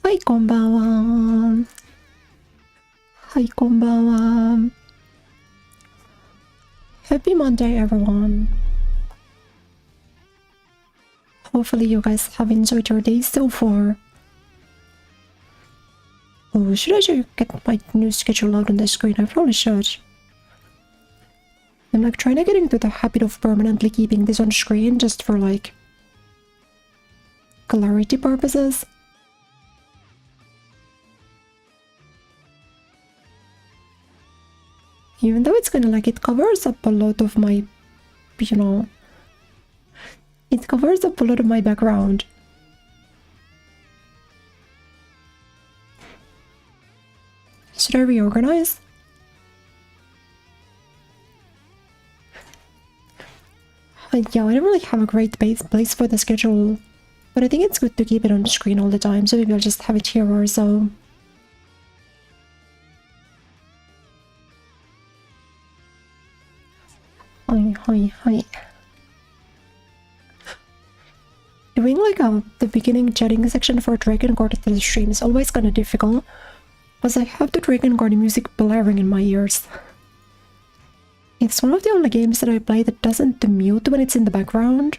はい、こんばんは。はい、こんばんは。Happy Monday, everyone. Hopefully you guys have enjoyed your day so far. Oh, should I just get my new schedule out on the screen? I probably should. I'm like trying to get into the habit of permanently keeping this on screen just for like clarity purposes. Even though it's kind of like it covers up a lot of my, you know, it covers up a lot of my background. Should I reorganize? Yeah, I don't really have a great place for the schedule, but I think it's good to keep it on the screen all the time, so maybe I'll just have it here or so. Hi. Doing like the beginning chatting section for Drakengard through the stream is always kind of difficult, because I have the Drakengard music blaring in my ears. It's one of the only games that I play that doesn't mute when it's in the background.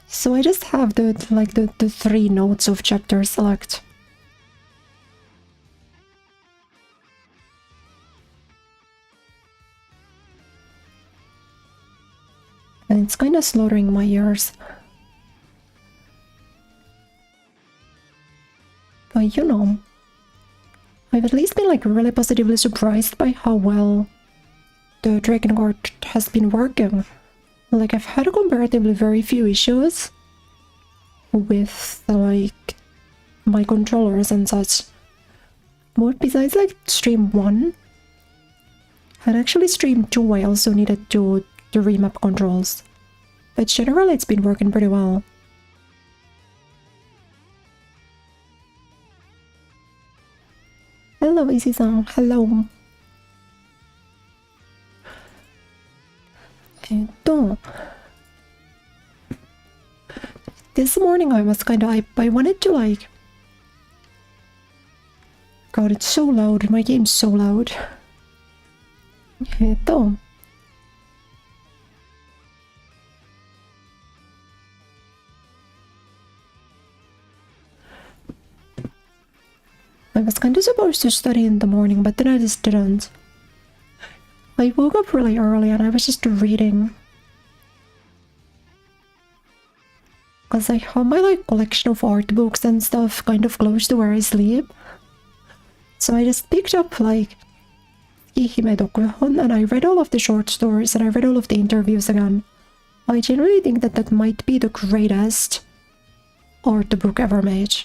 So I just have the 3 notes of chapter select. And it's kind of slaughtering my ears. But you know, I've at least been like really positively surprised by how well the Drakengard has been working. Like, I've had comparatively very few issues with like my controllers and such. But besides like stream 1, and actually stream 2 I also needed to remap controls. But generally it's been working pretty well. Hello, Izzy-san. Hello. This morning I was kind of... I wanted to like... God, it's so loud. My game's so loud. I was kind of supposed to study in the morning, but then I just didn't. I woke up really early and I was just reading. Because I have my like collection of art books and stuff kind of close to where I sleep. So I just picked up like Hihime Dokuhon and I read all of the short stories and I read all of the interviews again. I genuinely think that that might be the greatest art book ever made.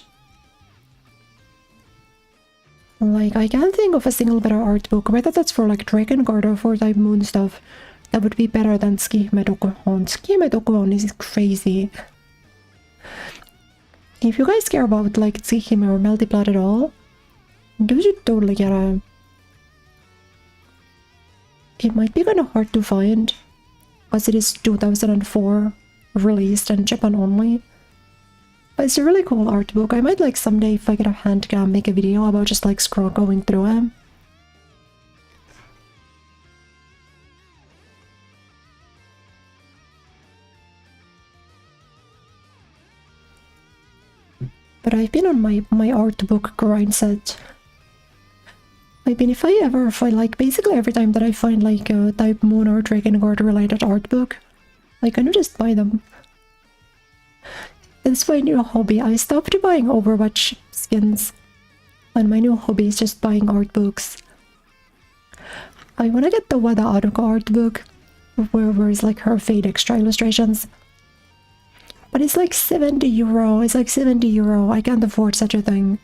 Like, I can't think of a single better art book, whether that's for like Drakengard or for Type Moon stuff, that would be better than Tsukihime Dokuhon. Tsukihime Dokuhon is crazy. If you guys care about like Tsukihime or Melty Blood at all, you should totally get a... It might be kind of hard to find, because it is 2004 released and Japan only. But it's a really cool art book. I might like someday, if I get a hand cam, make a video about just like going through it. But I've been on my art book grind set. I've been, if I ever find like, basically every time that I find like a Type Moon or Drakengard related art book, I kind of just buy them. It's my new hobby. I stopped buying Overwatch skins, and my new hobby is just buying art books. I want to get the Wada Aruka art book, where is like her Fade extra illustrations. But it's like €70. It's like €70. I can't afford such a thing.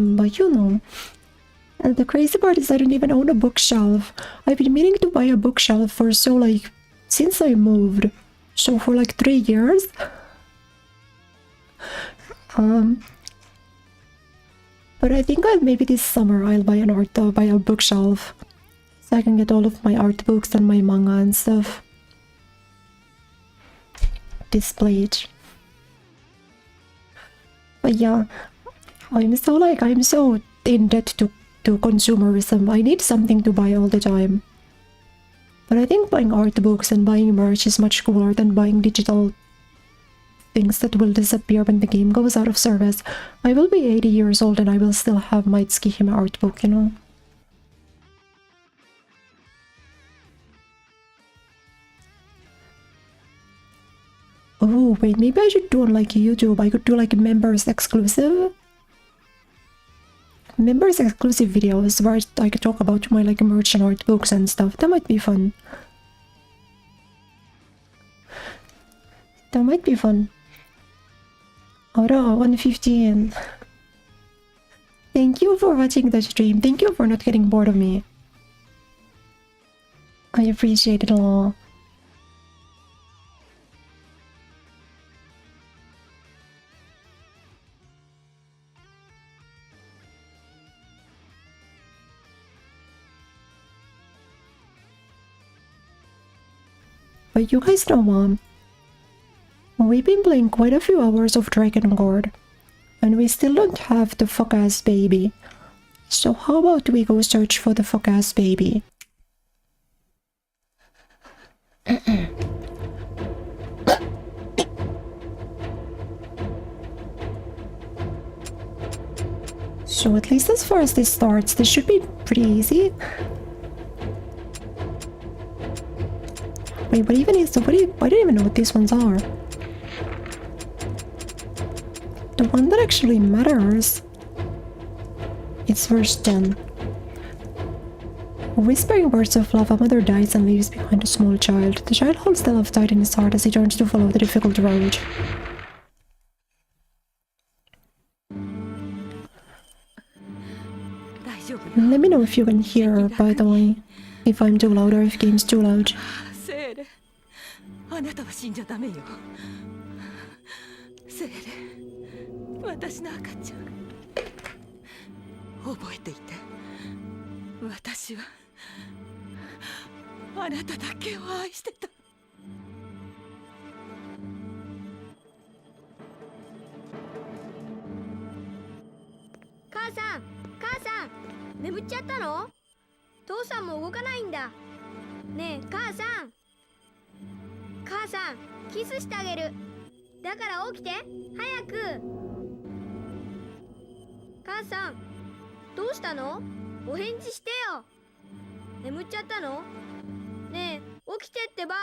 But you know, and the crazy part is I don't even own a bookshelf. I've been meaning to buy a bookshelf for since I moved. So for like 3 years. But I think maybe this summer I'll buy buy a bookshelf. So I can get all of my art books and my manga and stuff displayed. But yeah, I'm so in debt to consumerism. I need something to buy all the time. But I think buying art books and buying merch is much cooler than buying digital things that will disappear when the game goes out of service. I will be 80 years old and I will still have my Tsukihime art book, you know? Oh, wait, maybe I should do on like YouTube. I could do like members exclusive videos where I could talk about my like merch and art books and stuff. That might be fun. That might be fun. Oh no, 115. Thank you for watching the stream. Thank you for not getting bored of me. I appreciate it all. But you guys know, Mom, we've been playing quite a few hours of Drakengard, and we still don't have the fuck-ass baby. So how about we go search for the fuck-ass baby? So at least as far as this starts, this should be pretty easy. Wait, what even is the... I don't even know what these ones are. The one that actually matters... It's verse 10. Whispering words of love, a mother dies and leaves behind a small child. The child holds the love tight in his heart as he turns to follow the difficult road. Let me know if you can hear, by the way. If I'm too loud or if game's too loud. あなたは死んじゃダメよ。セーレ、私の赤ちゃん。覚えていて。私はあなただけを愛してた。母さん、母さん、眠っちゃったの？父さんも動かないんだ。ねえ、母さん。母さん、キスしてあげる。だから起きて、早く。母さん、どうしたの？お返事してよ。眠っちゃったの？ねえ、起きてってば。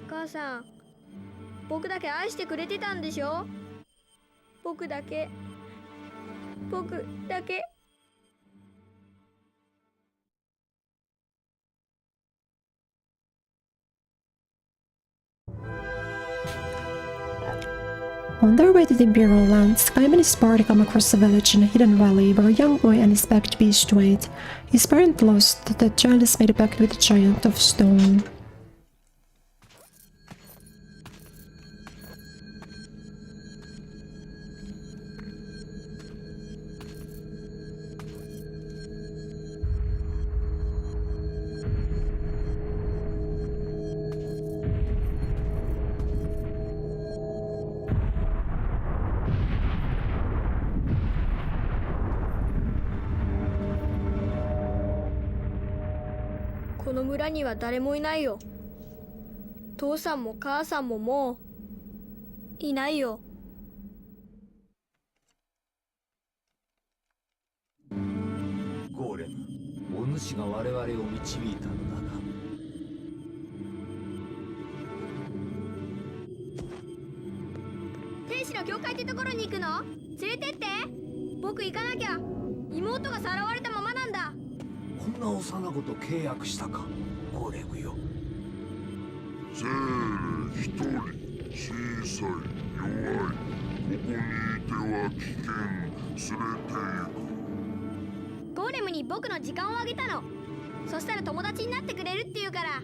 母さん、僕だけ愛してくれてたんでしょ？僕だけ。僕だけ。On their way to the Imperial lands, Kaiman and his party come across a village in a hidden valley where a young boy and his packed beast wait. His parent lost, the child has made a pact with a giant of stone.「この村には誰もいないよ。父さんも母さんももういないよ。」ゴーレム、お主が我々を導いたのだな。天使の教会ってところに行くの？連れてって。僕行かなきゃ。妹がさらわれたままなんだ。こんな幼子と契約したか、ゴーレムよ。セーレ一人、小さい、弱い。ここにいては危険、連れて行く。ゴーレムに僕の時間をあげたの。そしたら友達になってくれるって言うから。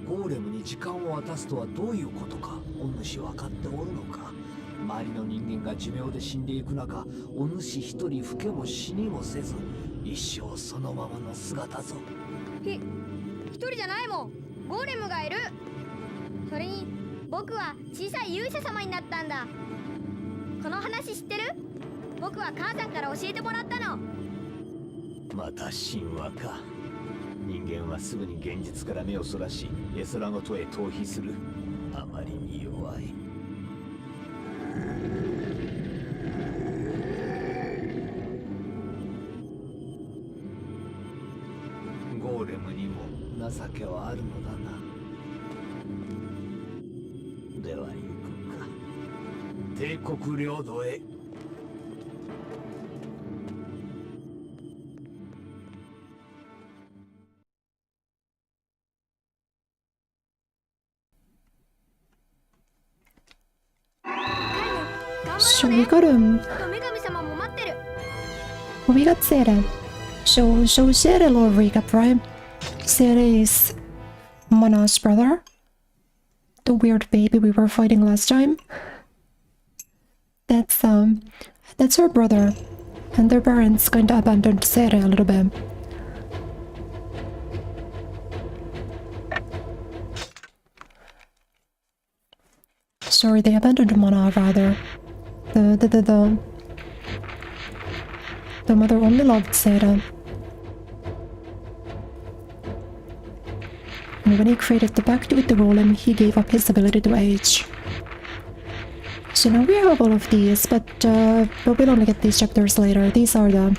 ゴーレムに時間を渡すとはどういうことかお主分かっておるのか。周りの人間が寿命で死んでいく中、お主一人老けも死にもせず、一生そのままの姿ぞ。一人じゃないもん。ゴーレムがいる。それに僕は小さい勇者様になったんだ。この話知ってる？僕は母さんから教えてもらったの。また神話か。人間はすぐに現実から目をそらし、絵空ごとへ逃避する。あまりに弱い。ゴーレムにも情けはあるのだな。では行くか。帝国領土へ。So we got him. きっと女神様も待ってる。 We got Seere. So Seere will recap, right? Seere is Mana's brother. The weird baby we were fighting last time. That's her brother. And their parents kinda abandoned Seere a little bit. Sorry, they abandoned Mana rather. The mother only loved Seere. And when he created the pact with the golem, he gave up his ability to age. So now we have all of these, but we'll only get these chapters later. These are the...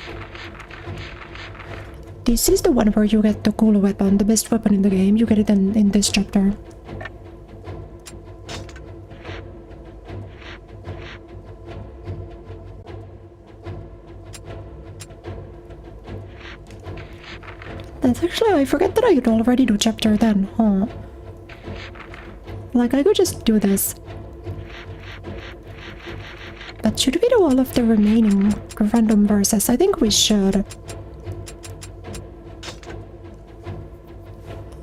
This is the one where you get the cool weapon, the best weapon in the game. You get it in this chapter. That's actually, I forget that I could already do chapter 10, huh? Like, I could just do this. But should we do all of the remaining random verses? I think we should.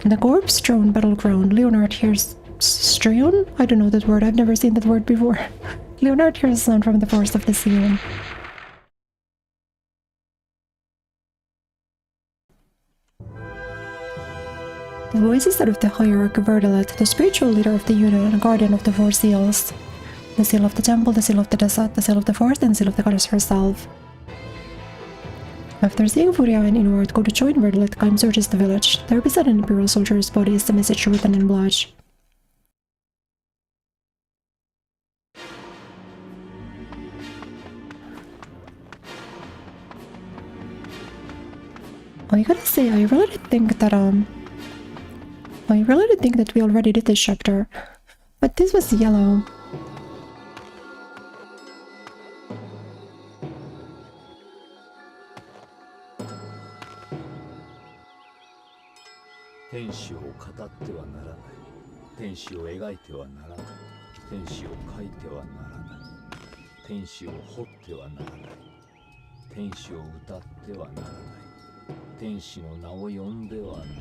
The corpse thrown battleground. Leonard hears Strion? I don't know that word, I've never seen that word before. Leonard hears sound from the forest of the sea. The voices out of the hierarch Verdalet, the spiritual leader of the unit and guardian of the four seals. The seal of the temple, the seal of the desert, the seal of the forest, and the seal of the goddess herself. After seeing Furia and Inward go to join Verdalet, Kaim searches the village. There beside an imperial soldier's body is the message written in blood. I gotta say, I really did think that we already did this chapter, but this was yellow. Tenshiを語ってはならない。天使を描いてはならない。天使を描いてはならない。天使を彫ってはならない。天使を歌ってはならない。天使の名を呼んではならない。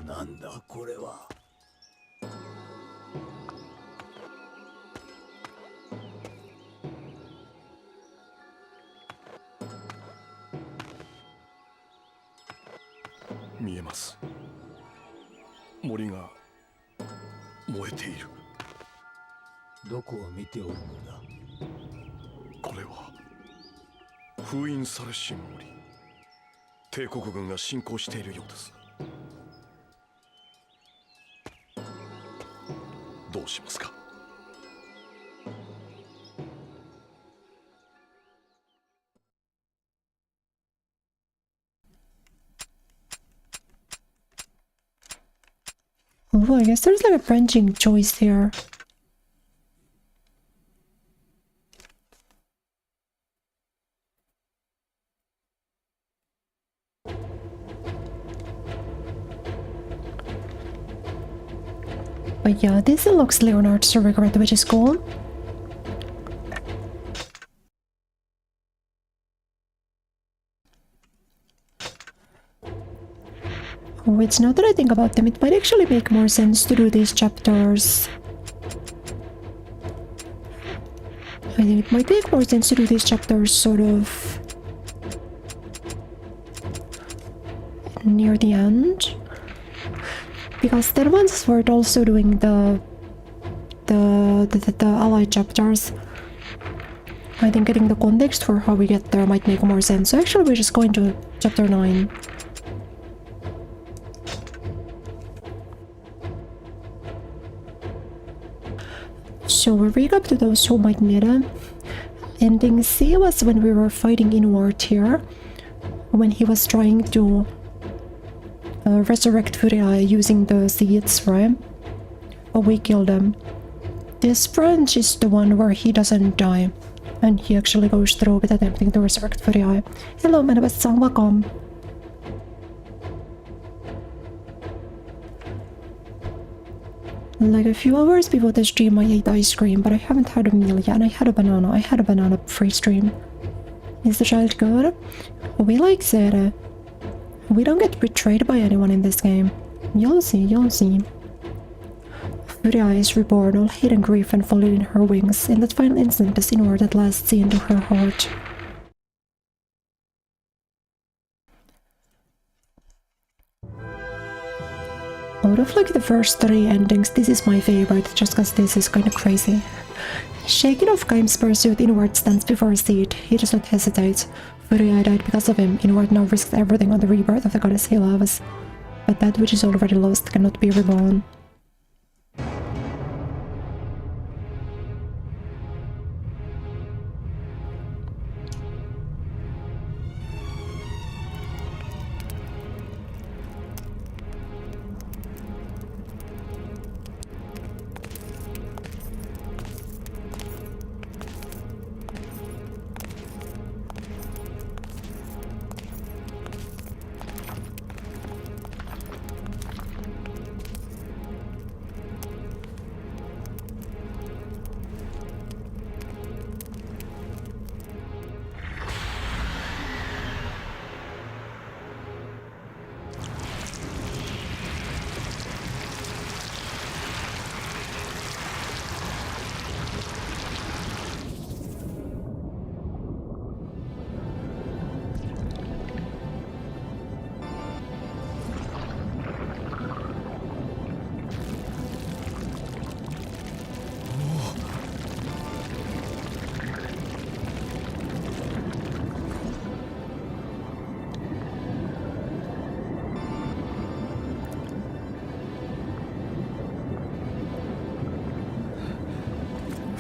なんだこれは。見えます。森が燃えている。どこを見ておるのだ。これは封印されし森。帝国軍が侵攻しているようです。どうしますか。Oh, I guess there's like a branching choice here. But yeah, this unlocks Leonard's regret, which is cool. Which, now that I think about them, it might actually make more sense to do these chapters. I think it might make more sense to do these chapters sort of near the end. Because then once we're also doing the allied chapters, I think getting the context for how we get there might make more sense. So actually we're just going to chapter 9. So a recap to those who might need it. Ending C was when we were fighting inward here, when he was trying to resurrect Kureya using the seeds, right? But we killed him. This branch is the one where he doesn't die, and he actually goes through with attempting to resurrect Kureya. Hello, Manabas-san, welcome. Like a few hours before the stream I ate ice cream, but I haven't had a meal yet, and I had a banana. I had a banana pre-stream. Is the child good? We like Seere. We don't get betrayed by anyone in this game. You'll see, you'll see. Kureya is reborn, all hate and grief unfolded in her wings. In that final instant, as inward at last see into her heart. Out of like the first 3 endings, this is my favorite, just cause this is kinda crazy. Shaken off Gaim's pursuit, Inward stands before a seed. He does not hesitate. Kureya died because of him. Inward now risks everything on the rebirth of the goddess he loves. But that which is already lost cannot be reborn.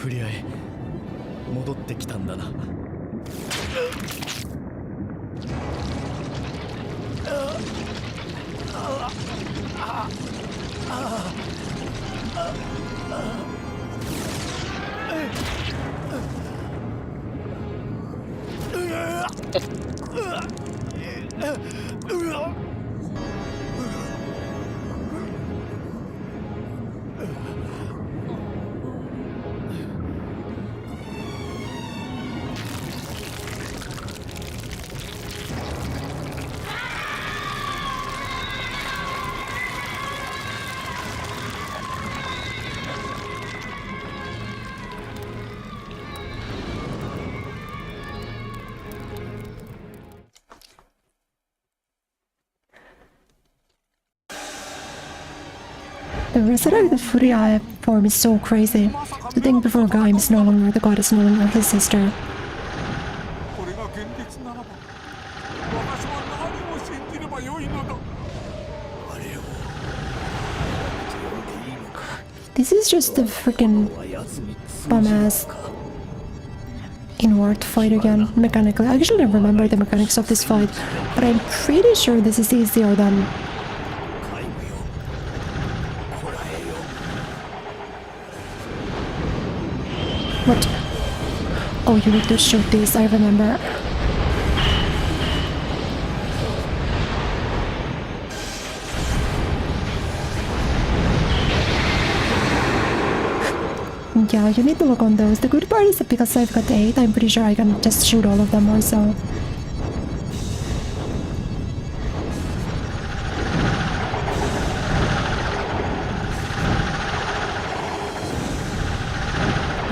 Kureyaへ戻ってきたんだな。The resurrected Kureya form is so crazy. To think before Gaim is no longer the goddess, no longer his sister. This is just a freaking bum-ass inward fight again, mechanically. I actually don't remember the mechanics of this fight, but I'm pretty sure this is easier than... What? Oh, you need to shoot this, I remember. Yeah, you need to look on those. The good part is that because I've got 8, I'm pretty sure I can just shoot all of them or so.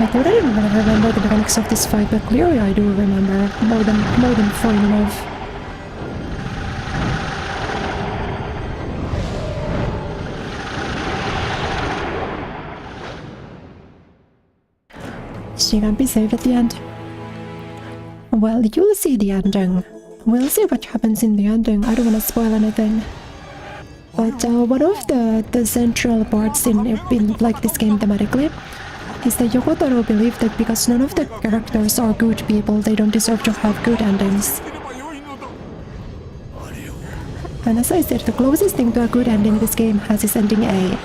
I thought I didn't really remember the mechanics of this fight, but clearly I do remember more than fine enough. She can't be saved at the end. Well, you'll see the ending. We'll see what happens in the ending. I don't want to spoil anything. But one of the central parts in like this game thematically is that Yokotaro believed that because none of the characters are good people, they don't deserve to have good endings. And as I said, the closest thing to a good ending this game has is ending A.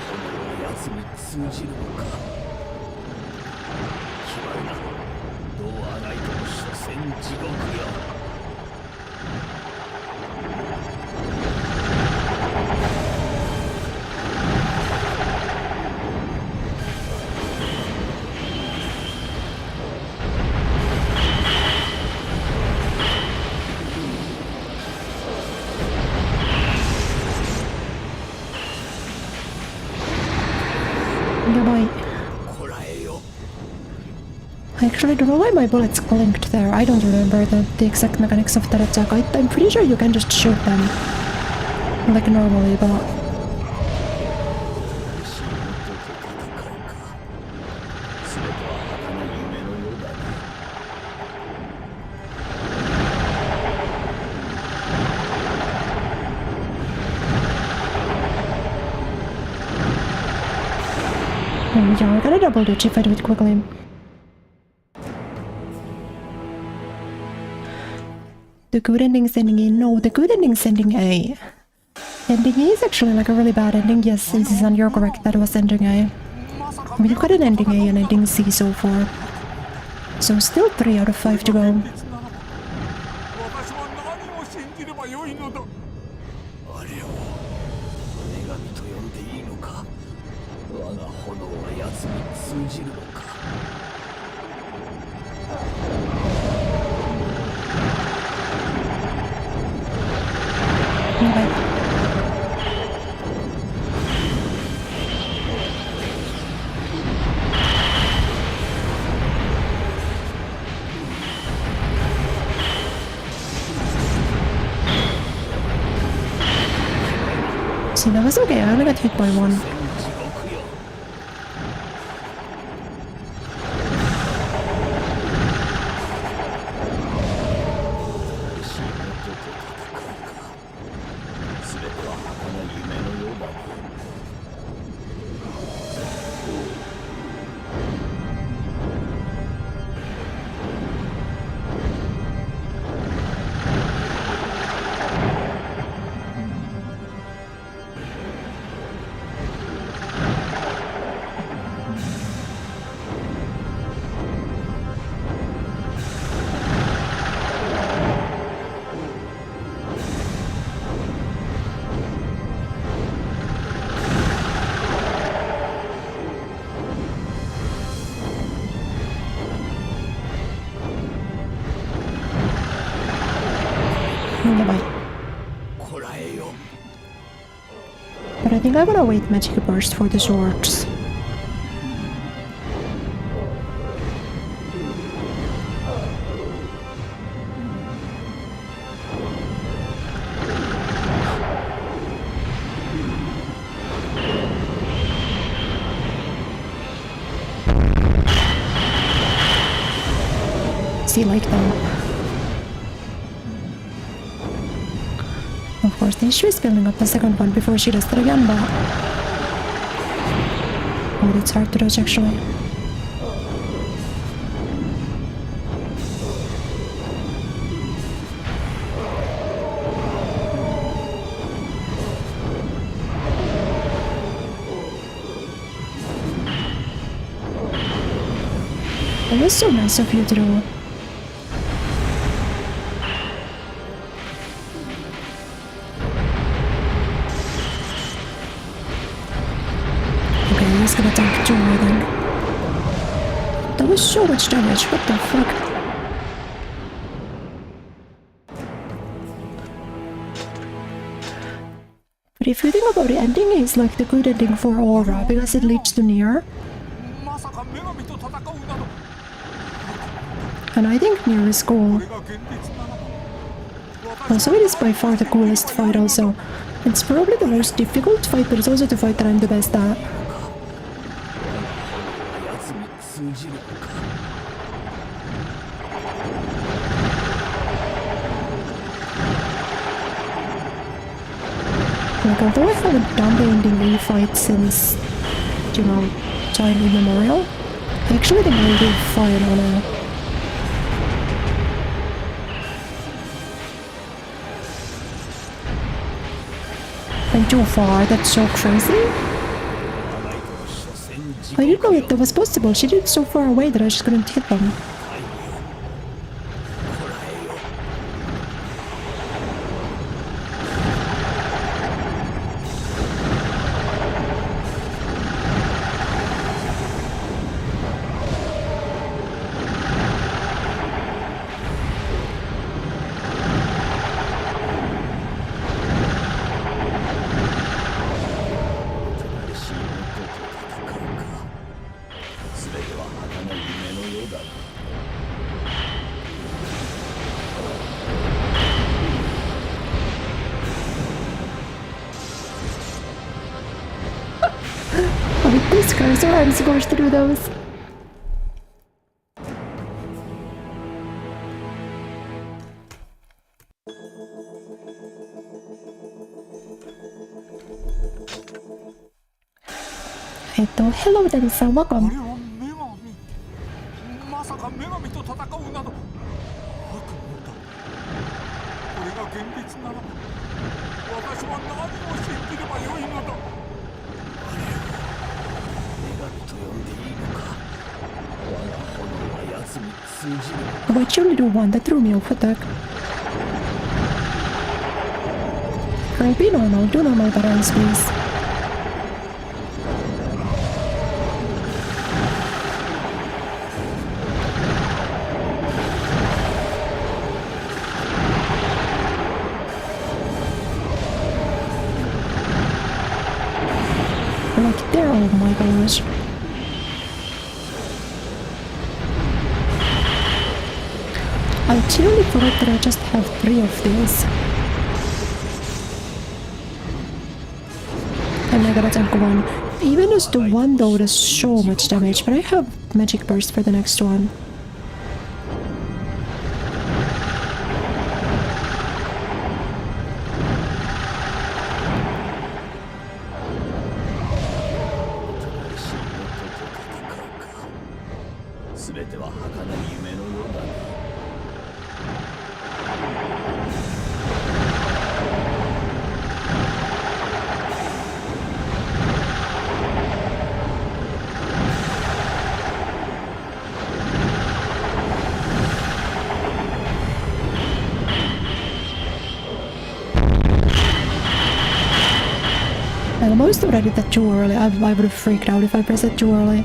I actually don't know why my bullets clinked there. I don't remember the exact mechanics of that attack. I'm pretty sure you can just shoot them like normally, but... yeah, I gotta double dutch if I do it quickly. The good ending's ending A. No, the good ending's ending A. Ending A is actually like a really bad ending. Yes, Izzy-san, you're correct. That was ending A. We've got an ending A and ending C so far. So still 3 out of 5 to go. See, that was okay. I only got hit by one. But I think I wanna wait Magic Burst for the swords. See, like that. Of course, the issue is building up the second one before she does that again, but... oh, that's hard to dodge, actually. It was so nice of you to do. He's gonna tank Joy then. That was so much damage, what the fuck? But if you think about it, ending is like the good ending for Aura because it leads to Nier. and I think near his goal. Also, it is by far the coolest fight also. It's probably the most difficult fight, but it's also the fight that I'm the best at. Like, although I haven't done the ending A fight since, you know, time immemorial, I actually think I'll do fine on it. Went too far, that's so crazy. I didn't know that that was possible. She did it so far away that I just couldn't hit them. With this cursor, I'm supposed to do those. Hello then, sir, welcome. まさか女神と戦うなど悪夢だ。これが現実ならば私は何を信じればよいのだ。女神と呼んでいいのか。我が炎は奴に通じる。 What's your little one that threw me off attack? Girl, be normal, do normal patterns, please. Like there, oh my gosh. I totally forgot that I just have 3 of these. And I got a tank one. Even as the one though does so much damage, but I have magic burst for the next one. I'm almost thought I did that too early. I would have freaked out if I pressed it too early.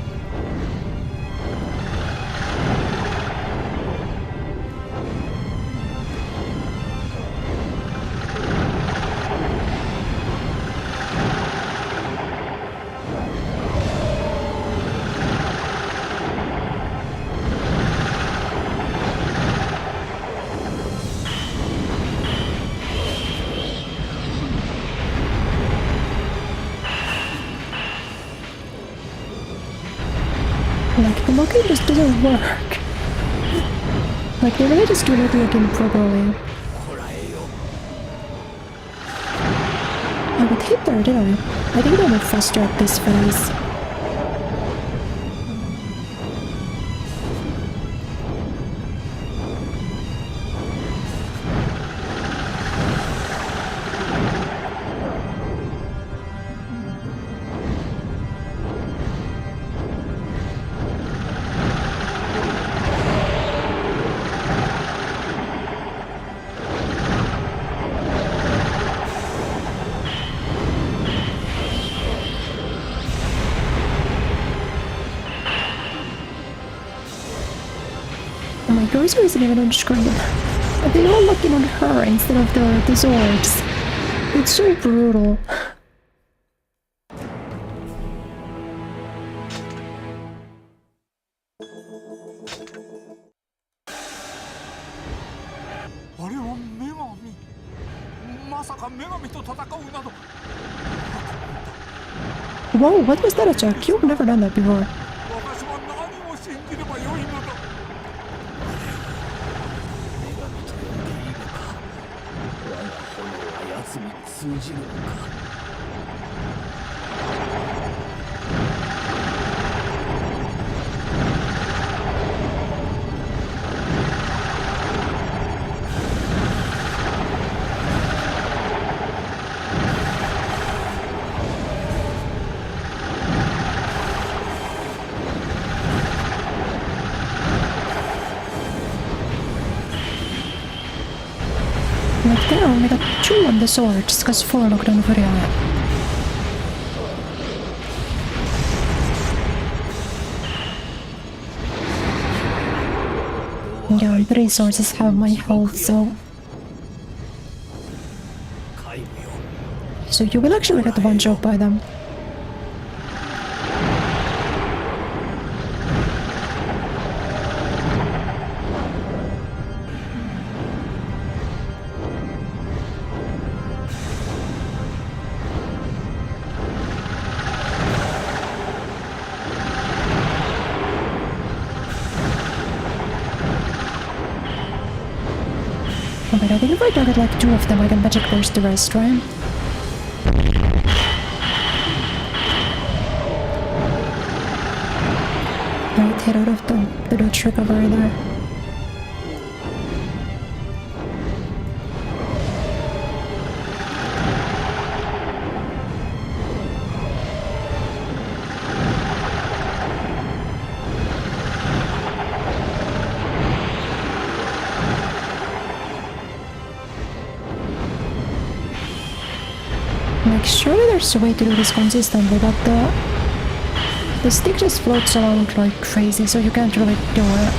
Like, the locking just doesn't work. Like, they really just do not locking properly. I got hit there, didn't I? I think I went faster at this phase. My cursor isn't even on screen. But they all looking on her instead of the swords. It's so brutal. あれは女神。まさか女神と戦うなど。 Whoa, what was that attack? You've never done that before. 私は何を信じればよいのだ。女神と呼んでいいのか。我が炎は奴に通じるのか。 Like there, I only got 2 on the sword just because 4 looked on Kureya. Yeah, 3 swords have my health, so you will actually get one shot by them. But I think if I target like 2 of them, I can magic burst the rest, right? Right, hit out of the dodge recovery there. Like, surely there's a way to do this consistently, but the stick just floats around like crazy, so you can't really do it.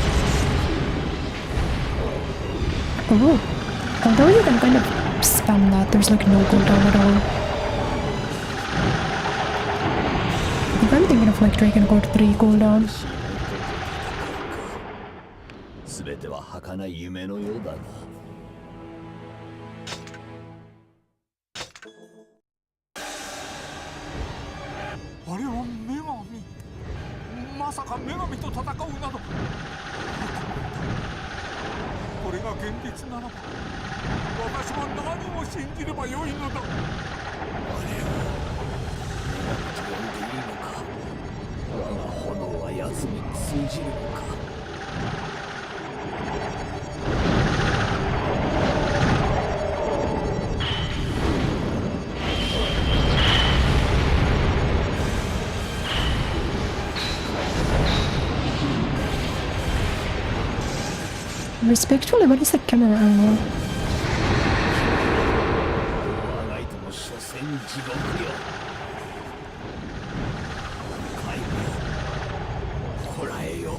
Oh, although you can kind of spam that, there's like no cooldown at all. I think I'm thinking of like Drakengard 3 cooldown. 全ては儚い夢のようだな。 あれは女神。まさか女神と戦うなど。これが現実ならば、私は何を信じればよいのだ。あれを女神と呼んでいいのか。我が炎は奴に通じるのか。 Respectfully, what is the camera angle? あがいても所詮地獄よ。怪物よ。こらえよ。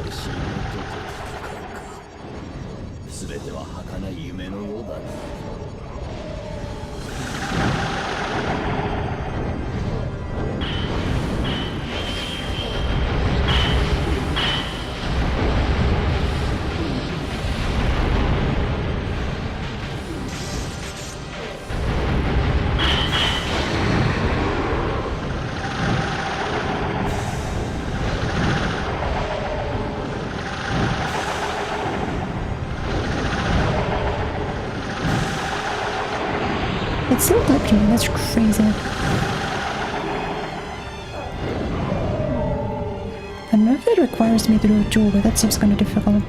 新しい元と戦うか。全ては儚い夢のようだな。 It's still clipped me, that's crazy. I don't know if that requires me to do a duel, but that seems kind of difficult.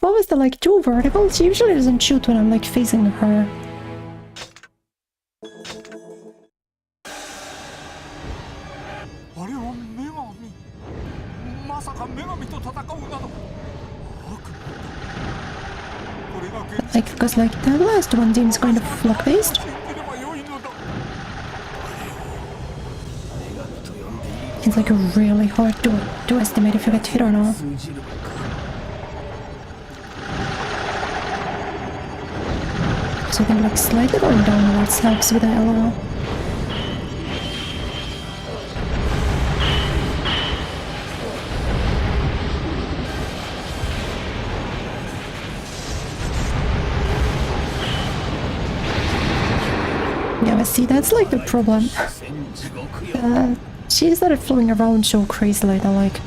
bow is like too vertical? She usually doesn't shoot when I'm like facing her. あれは女神。まさか女神と戦うなど。悪夢だ。これが現実。 Like, because like the last one seems kind of luck-based. 信じればよいのだ。 It's like really hard to estimate if you get hit or not. 通じるのか。 So I think like slightly going downwards helps with the LO. Yeah, but see, that's like the problem. 戦地獄よ。 She started flying around so crazily that like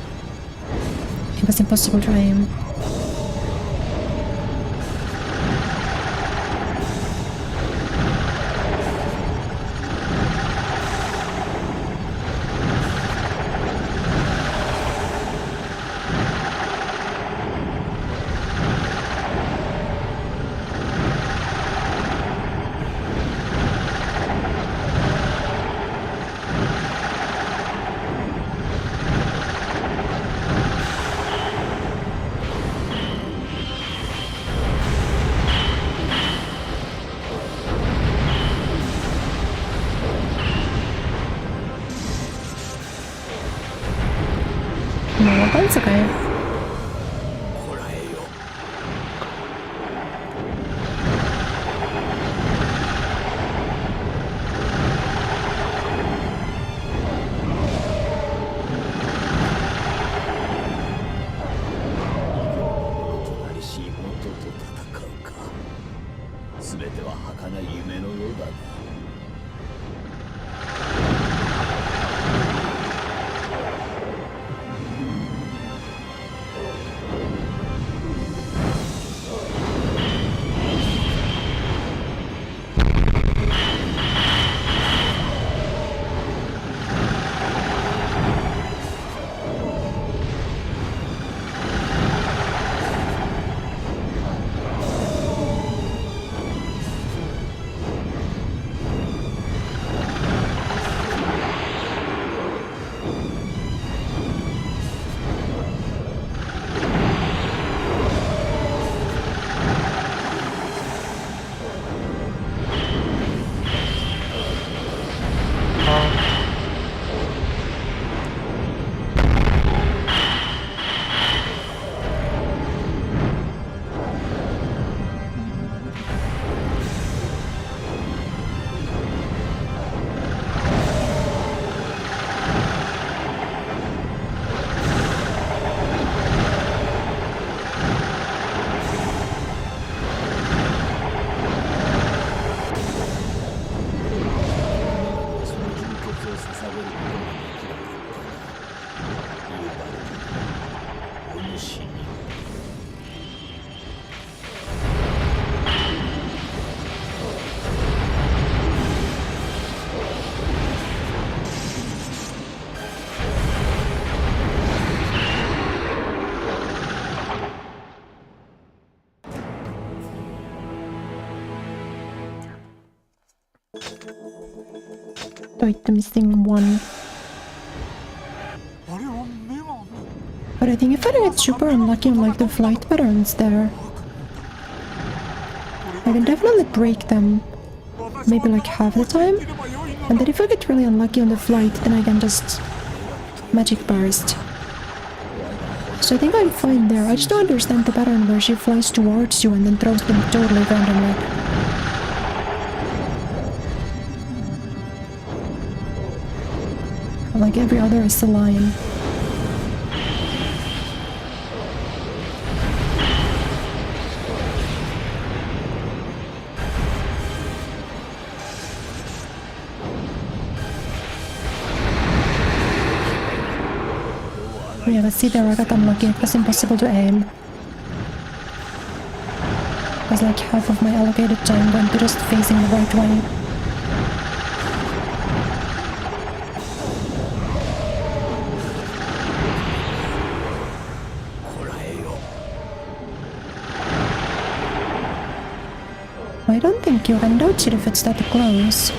it was impossible to aim. No, that's okay. こらえよ。隣しい元と戦うか。すべては儚い夢のようだな。 Like the missing one. あれは女神。 But I think if I get super unlucky on like the flight patterns there, I can definitely break them maybe like half the time. And then if I get really unlucky on the flight, then I can just magic burst. So I think I'm fine there. I just don't understand the pattern where she flies towards you and then throws them totally randomly. Like every other is a line. Yeah, but see there I got unlucky, it was impossible to aim. It was like half of my allocated time went to just facing the right way. don't think you can dodge it if it's that close.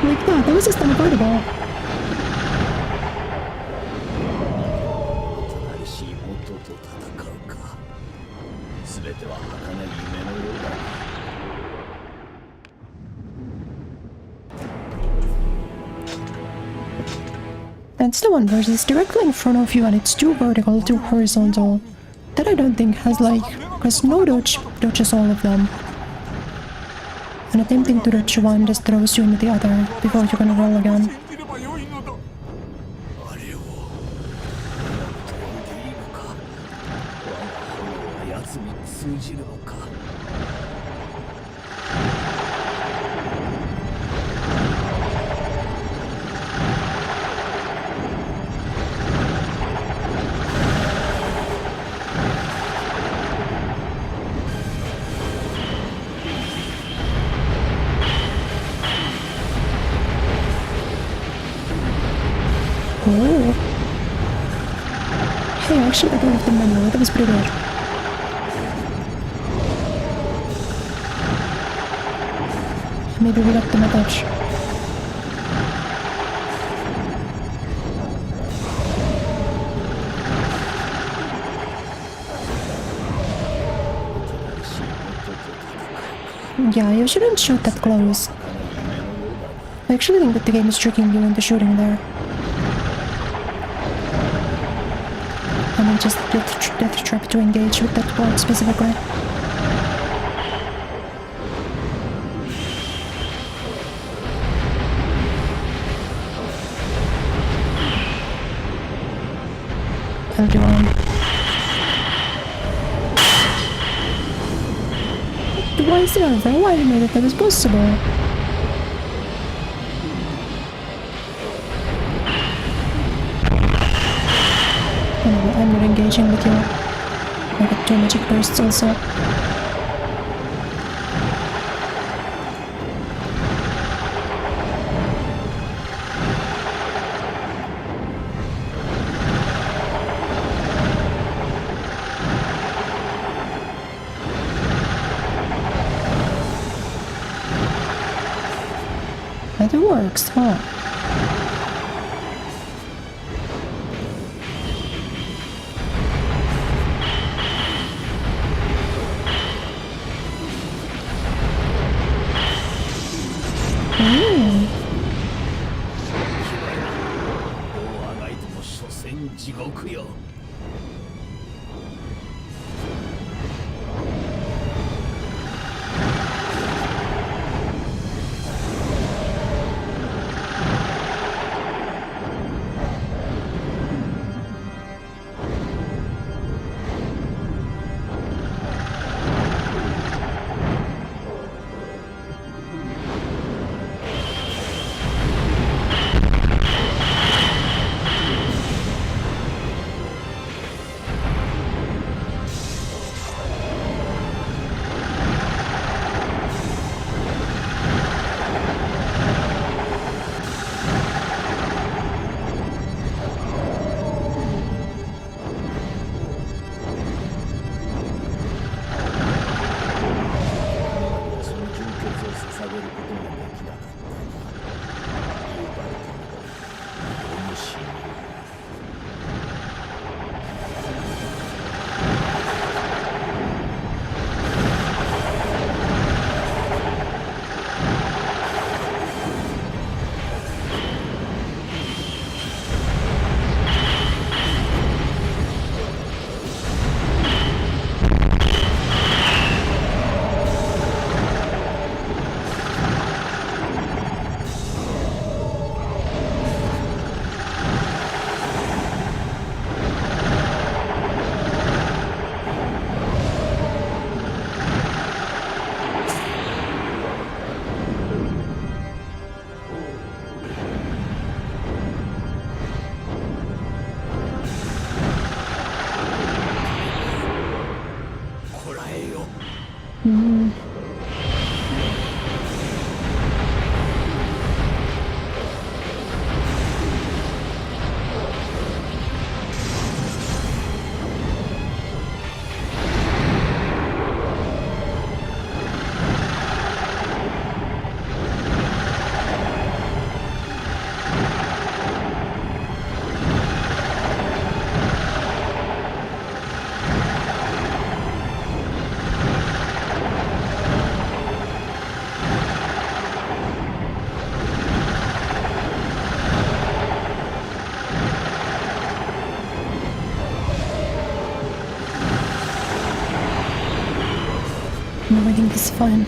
Like that was just unavoidable. 新しい元と戦うか。全ては儚い夢のようだ。That's the one versus directly in front of you and it's too vertical, too horizontal. That I don't think has like, because no dodge dodges all of them. And attempting to dodge one just throws you into the other before you can roll again. 信じればよいのだ。あれを飛んでいいのか。我が炎は奴に通じるのか。Oh. Hey, actually I got off the menu. That was pretty good. Maybe we got the message. Yeah, you shouldn't shoot that close. I actually think that the game is tricking you into shooting there. And then just death trap to engage with that part specifically. Everyone. Why is there a row? I didn't know that was possible. Anyway, I'm not engaging with you. I got 2 magic bursts also. That works, huh? Ooh. どうあがいても所詮地獄よ。Everything is fine.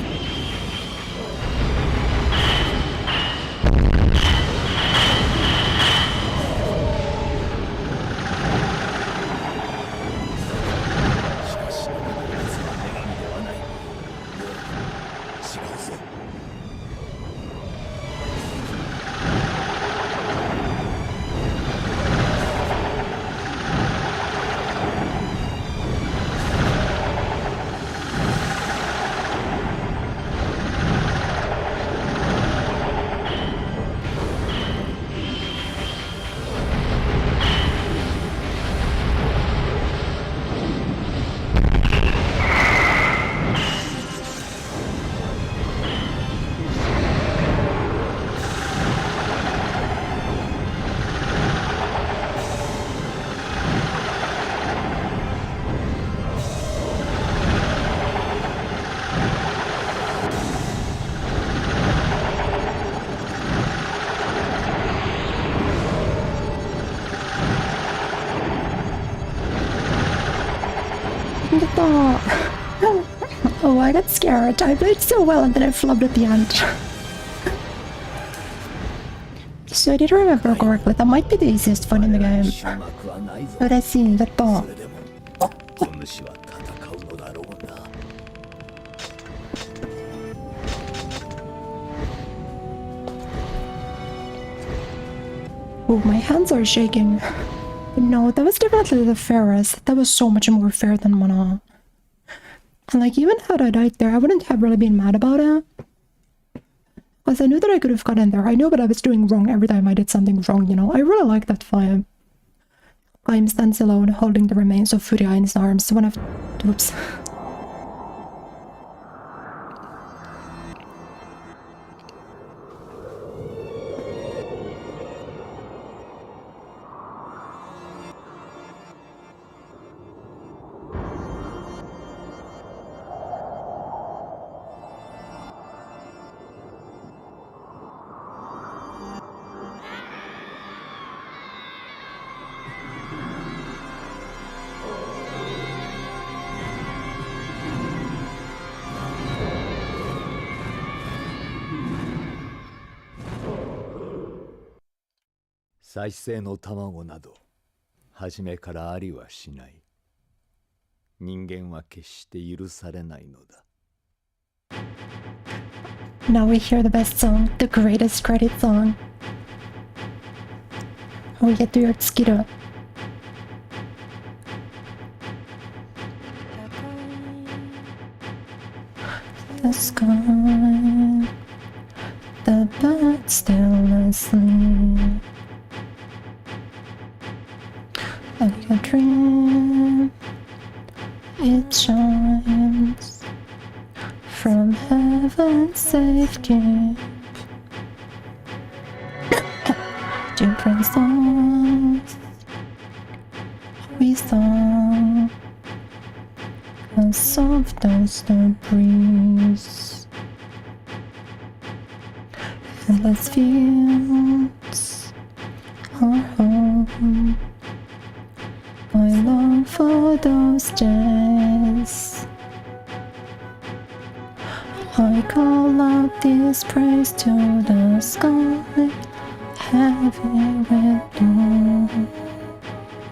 Oh, I got scared. I played so well and then I flubbed at the end. So I didn't remember correctly. That might be the easiest one in the game. But I see that ball. お主は戦うのだろうな。 Oh, my hands are shaking. No, that was definitely the fairest. That was so much more fair than Mana. And like, even had I died there, I wouldn't have really been mad about it. Because I knew that I could have gotten there. I knew what I was doing wrong every time I did something wrong, you know? I really like that fight. Gaim stands alone, holding the remains of Furia in his arms. One of... Oops.再生の卵など初めからありはしない。人間は決して許されないのだ。 Now we hear the best song, the greatest credit song. We get to your Tsukiru. The sky, the birds still asleep. Like a dream, it shines from heaven's safe gift. Different songs we sung, as soft as the breeze. Endless fields are home. I long for those days. I call out this praise to the sky, heavy with blue.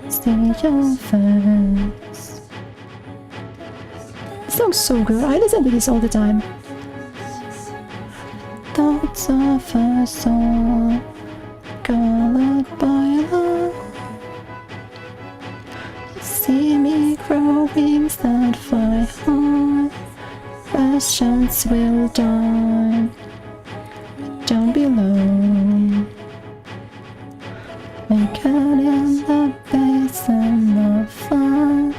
See your face. This song's so good. I listen to this all the time. Thoughts of a soul colored by love. See me grow wings that fly high passions will die down below. We cut in the basin of fire.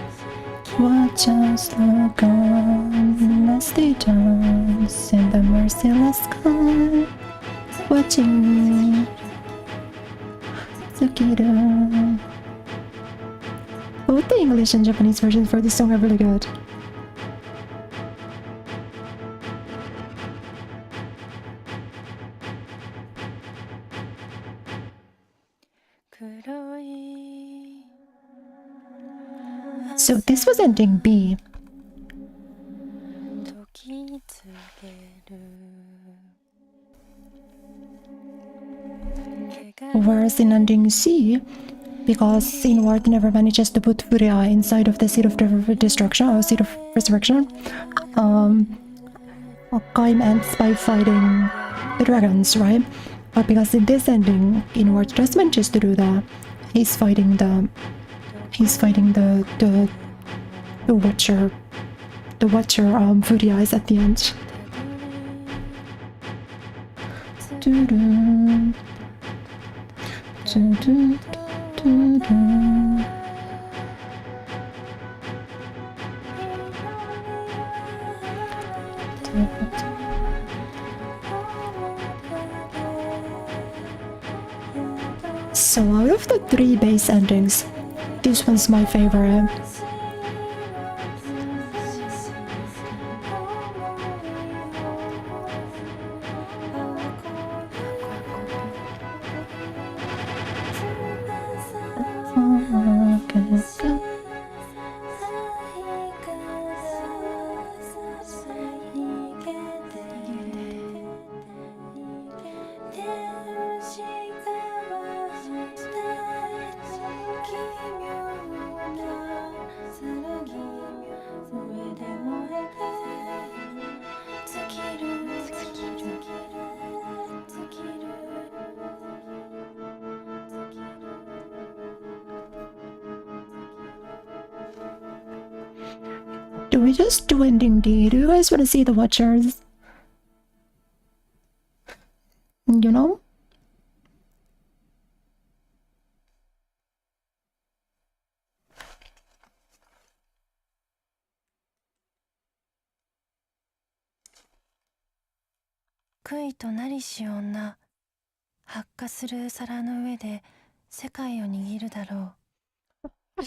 Watch us look on as they dance in the merciless sky. Watching Tsukiro. Both the English and Japanese versions for this song are really good. So this was ending B. Whereas in ending C, because Inward never manages to put Kureya inside of the Seed of Destruction or Seed of Resurrection, Kaim ends by fighting the dragons, right? But because in this ending, Inward just manages to do that. He's fighting the Watcher Fury Eyes at the end. So out of the 3 base endings, this one's my favorite. Do we just do ending D? Do you guys want to see the Watchers? You know?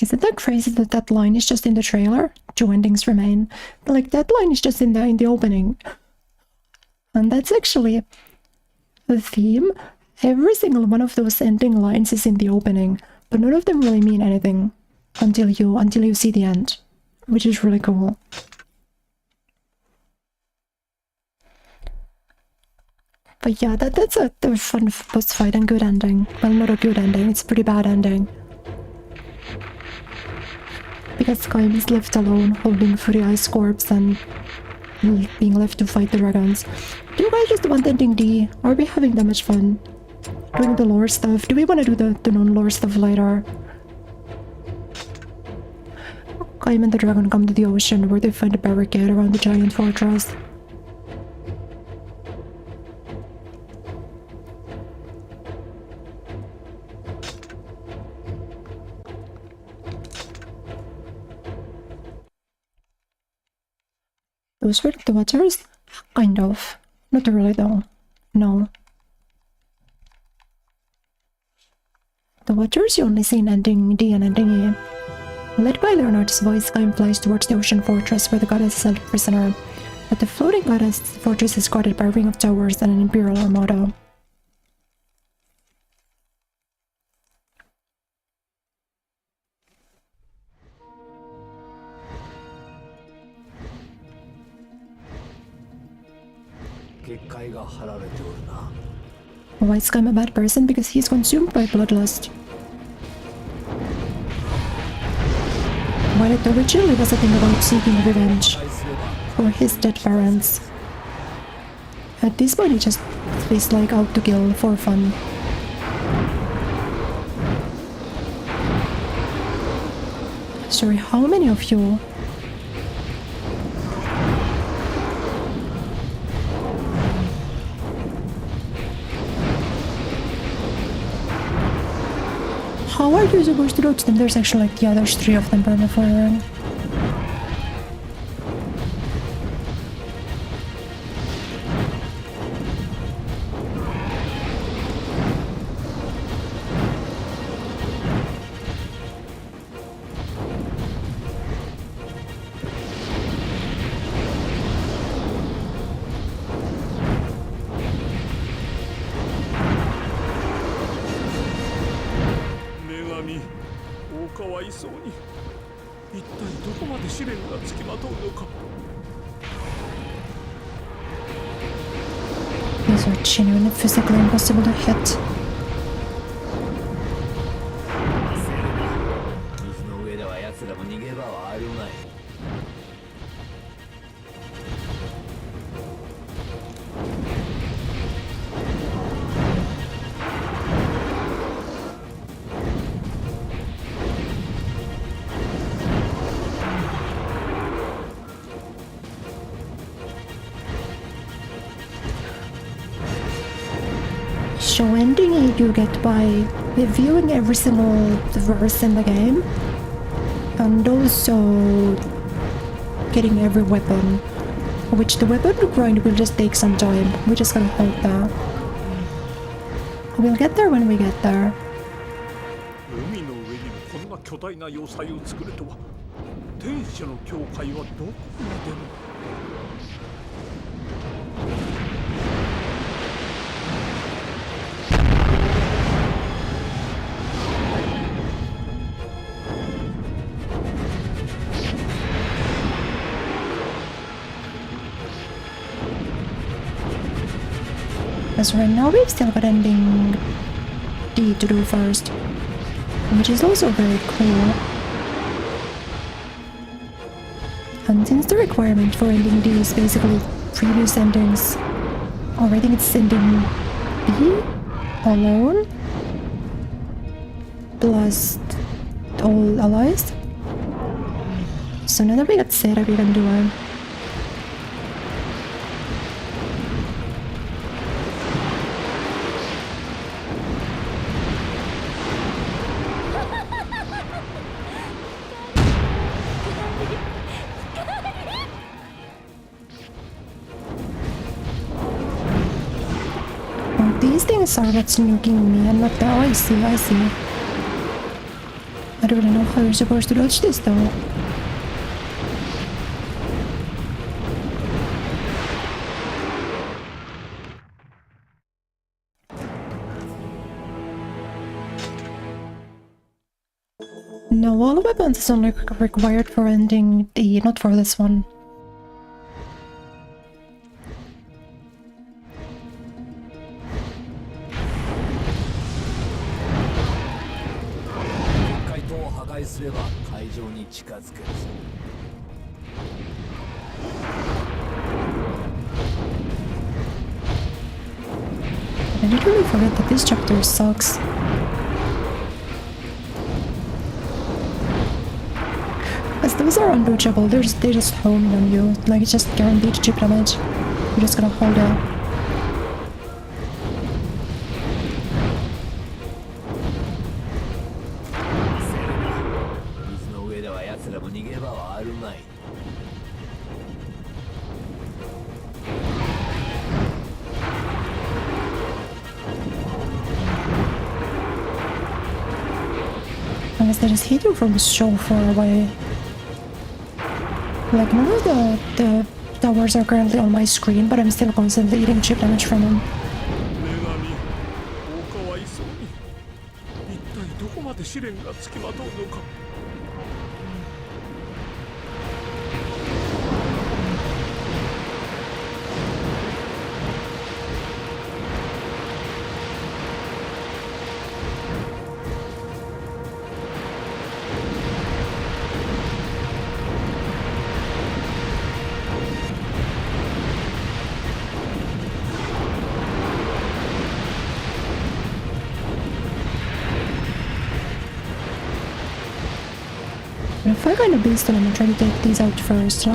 Isn't that crazy that that line is just in the trailer? 2 endings remain. Like, that line is just in the opening. And that's actually the theme. Every single one of those ending lines is in the opening, but none of them really mean anything until you see the end, which is really cool. But yeah, that's a fun boss fight and good ending. Well, not a good ending, it's a pretty bad ending. Because Kaim is left alone, holding Fury Eye's corpse and being left to fight the dragons. Do you guys just want ending D? Are we having that much fun? Doing the lore stuff? Do we want to do the non-lore stuff later? Kaim and the dragon come to the ocean where they find a barricade around the giant fortress. Those were the Watchers? Kind of. Not really though. No. The Watchers you only see in ending D and ending E. Led by Leonard's voice, Kaim flies towards the ocean fortress where the goddess is held prisoner. But the floating goddess fortress is guarded by a ring of towers and an imperial armada. Why is Kaim a bad person? Because he's consumed by bloodlust. While it originally was a thing about seeking revenge for his dead parents, at this point he just is like out to kill for fun. Sorry, how many of you how are you supposed to dodge them? There's actually like, yeah, there's 3 of them perma-firing. These are genuinely physically impossible to hit. 水の上では奴らも逃げ場はあるまい。So ending it you get by reviewing every single verse in the game and also getting every weapon, which the weapon grind will just take some time. We're just gonna hold that. We'll get there when we get there. 海の上にもこんな巨大な要塞を作るとは、天使の教会はどこまでも。As right now we've still got ending D to do first, which is also very cool. And since the requirement for ending D is basically previous endings, or I think it's ending B alone, plus all allies. So now that we got Seere, we can do it. These things are what's nuking me and not the... Oh, I see. I don't really know how you're supposed to dodge this though. No, all weapons is only required for ending D, not for this one. I literally forget that this chapter sucks. As those are undodgeable, they just home in on you. Like, it's just guaranteed chip damage. You're just gonna hold it. Unless they just hit you from so far away. Like, none of the towers are currently on my screen, but I'm still constantly eating chip damage from them. 試練がつきまとうのか。If I find a beast, then I'm gonna try to take these out first, no?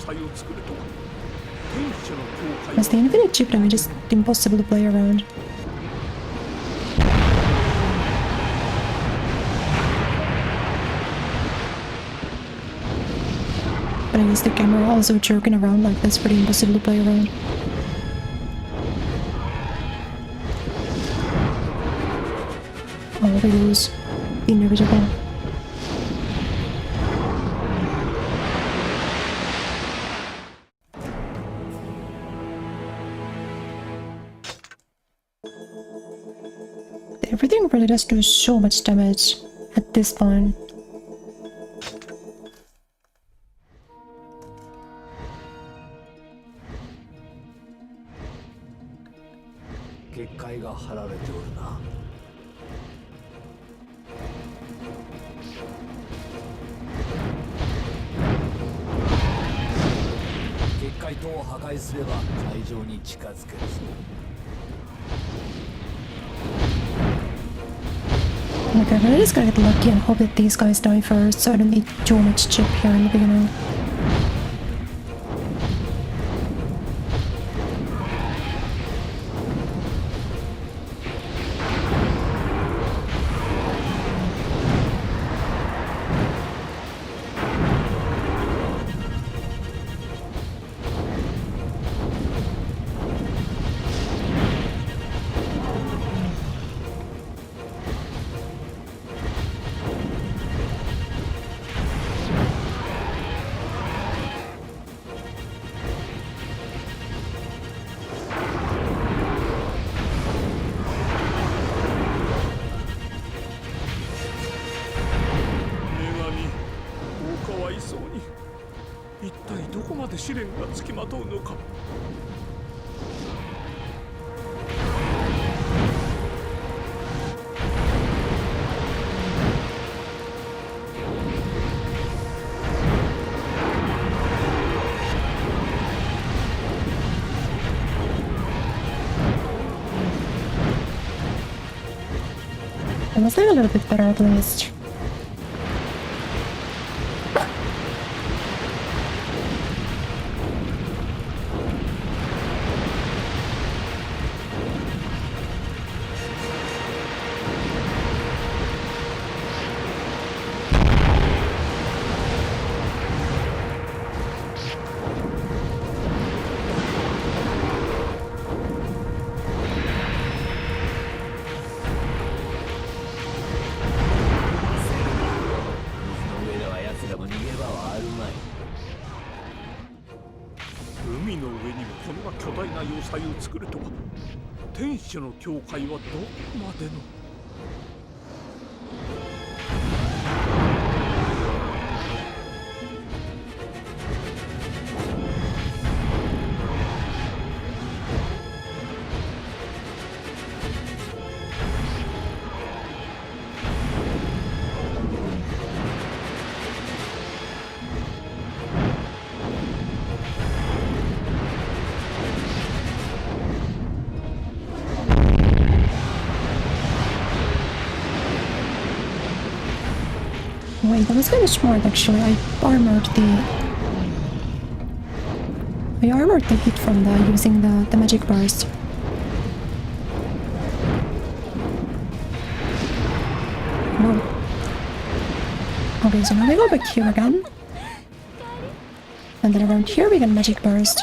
塞を作るとは天使の教会 As the infinite chip damage is impossible to play around. But I guess the camera also jerking around like that's pretty impossible to play around. Oh, we lose. Inevitable. Everything really does do so much damage at this point. Like, I really just gotta get lucky and hope that these guys die first, so I don't need too much chip here in the beginning. It was like a little bit better at least. Team 天使の教会はどこまでのWait, that was kind of smart actually. I armored the hit from that using the magic burst. Whoa. Okay, so now we go back here again. And then around here we get magic burst.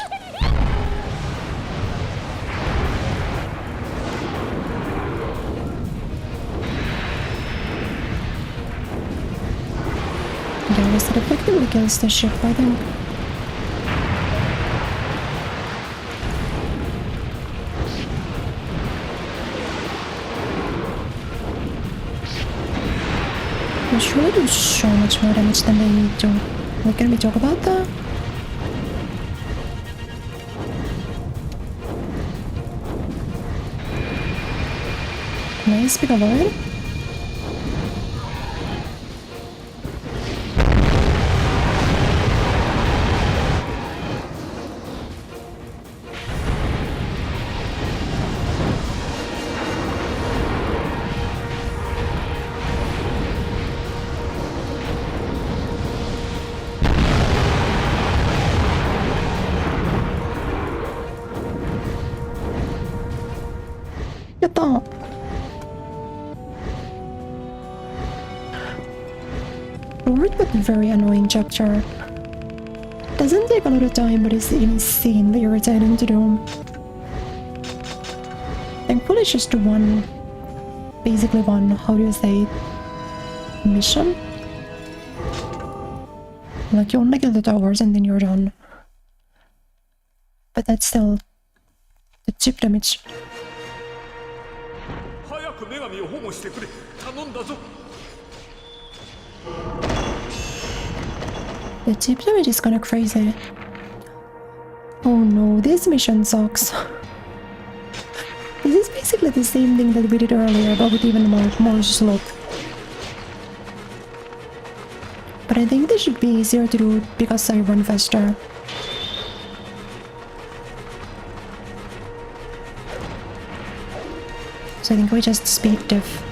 That effectively kills the ship, I think. They surely do so much more damage than they need to. Like, can we talk about that? Can I speak a word? た。Short but very annoying chapter. Doesn't take a lot of time, but it's insanely irritating to do. Thankfully it's just one, basically one, how do you say, mission? Like you only kill the towers and then you're done. But that's still the chip damage. 早く女神を保護してくれ。頼んだぞ。 The chip damage is kinda crazy. Oh no, this mission sucks. This is basically the same thing that we did earlier, but with even more slot. But I think this should be easier to do because I run faster. So I think we just speed diff.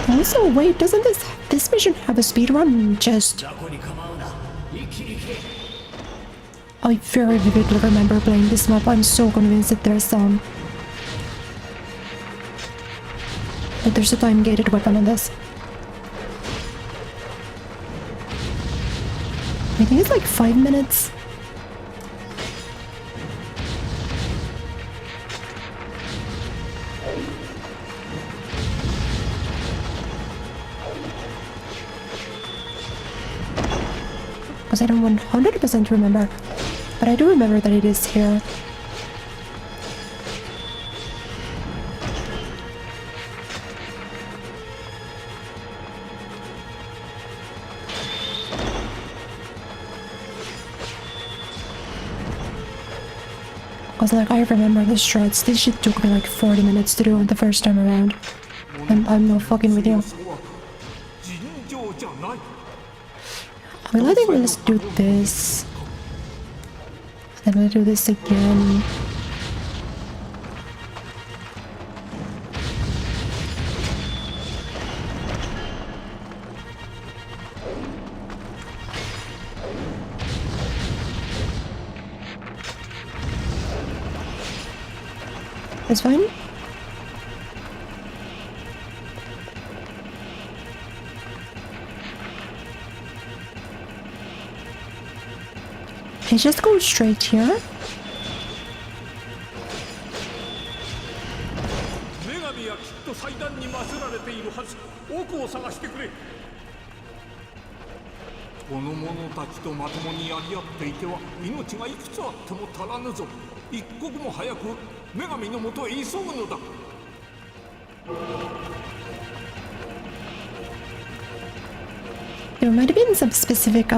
Also, wait, doesn't this mission have a speed run? Just... I very vividly remember playing this map. I'm so convinced that there's some... that there's a time-gated weapon on this. I think it's like 5 minutes. Because I don't 100% remember, but I do remember that it is here. Because like I remember the struts, this shit took me like 40 minutes to do it the first time around. I'm not fucking with you. Well, I think we'll just do this. Then we'll do this again. That's fine. I just go straight here. 女神はきっと祭壇に祀られているはず。奥を探してくれ。この者たちとまともにやり合っていては命がいくつあっても足らぬぞ。一刻も早く女神のもとへ急ぐのだ。There might have been some specific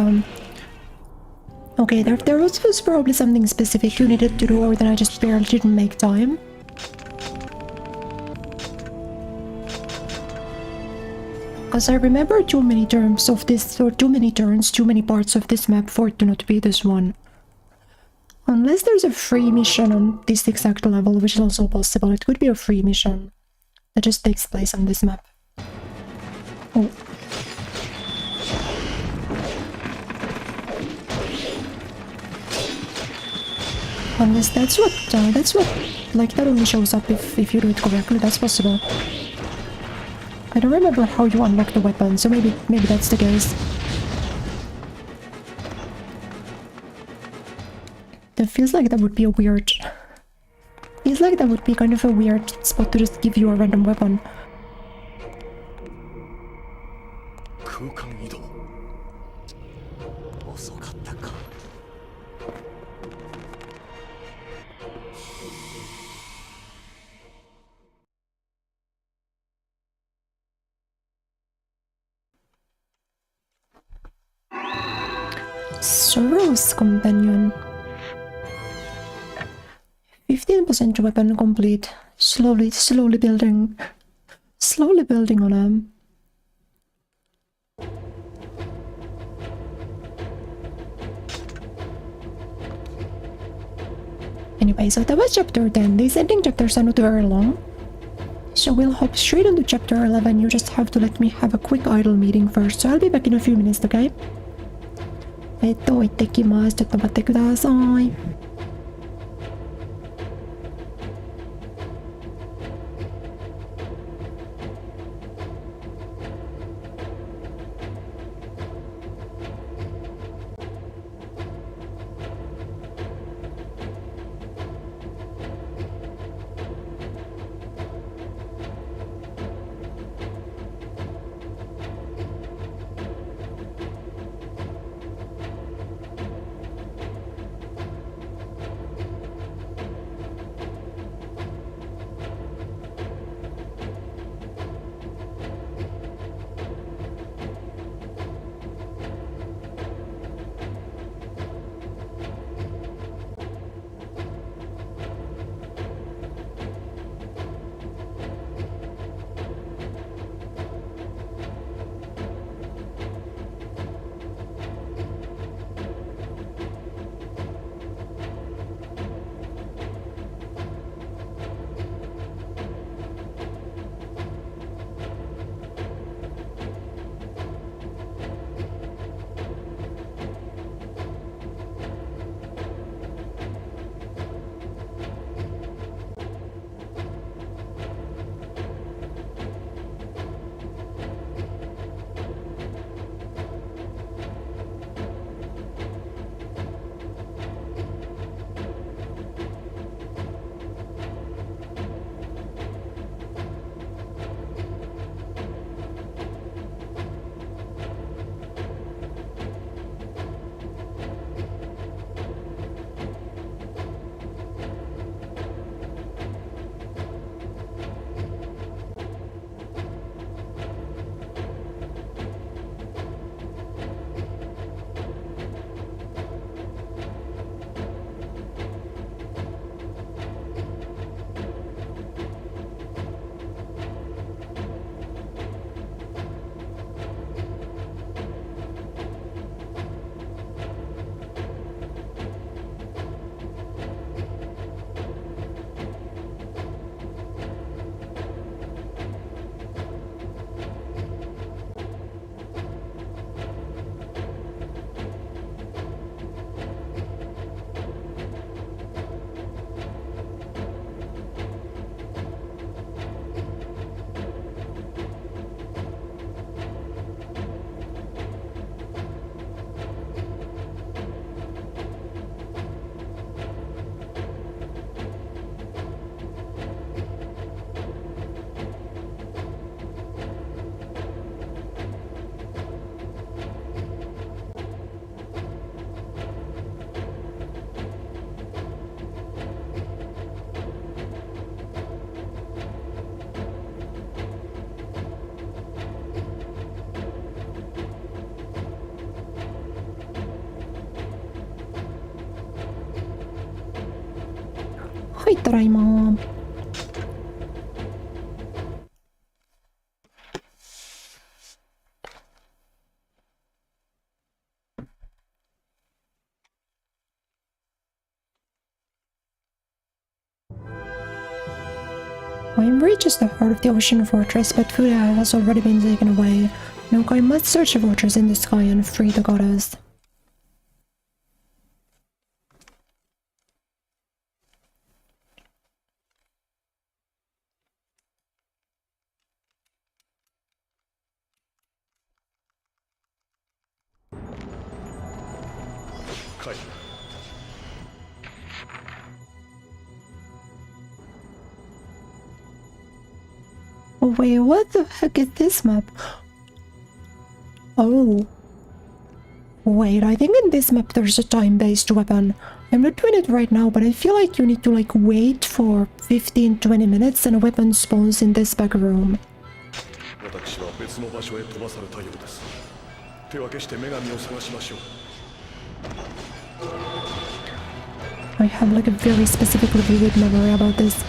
Okay, there was probably something specific you needed to do, or that I just barely didn't make time. Because I remember too many terms of this, or too many turns, too many parts of this map for it to not be this one. Unless there's a free mission on this exact level, which is also possible. It could be a free mission that just takes place on this map. Oh. Unless that's what, like, that only shows up if you do it correctly. That's possible. I don't remember how you unlock the weapon, so maybe that's the case. That feels like that would be a weird... Feels like that would be kind of a weird spot to just give you a random weapon. 空間移動。遅かったか。Sorrow's Companion. 15% weapon complete. Slowly building. Slowly building on him. Anyway, so that was chapter 10. These ending chapters are not very long. So we'll hop straight into chapter 11. You just have to let me have a quick idle meeting first. So I'll be back in a few minutes, okay? 行ってきます。ちょっと待ってください。ただいま。I'm reaches the heart of the ocean fortress, but Kureya has already been taken away. Now I must search the fortress in the sky and free the goddess. Oh wait, what the heck is this map? Oh. Wait, I think in this map there's a time-based weapon. I'm not doing it right now, but I feel like you need to like wait for 15-20 minutes and a weapon spawns in this back room. I have like a very specifically vivid memory about this.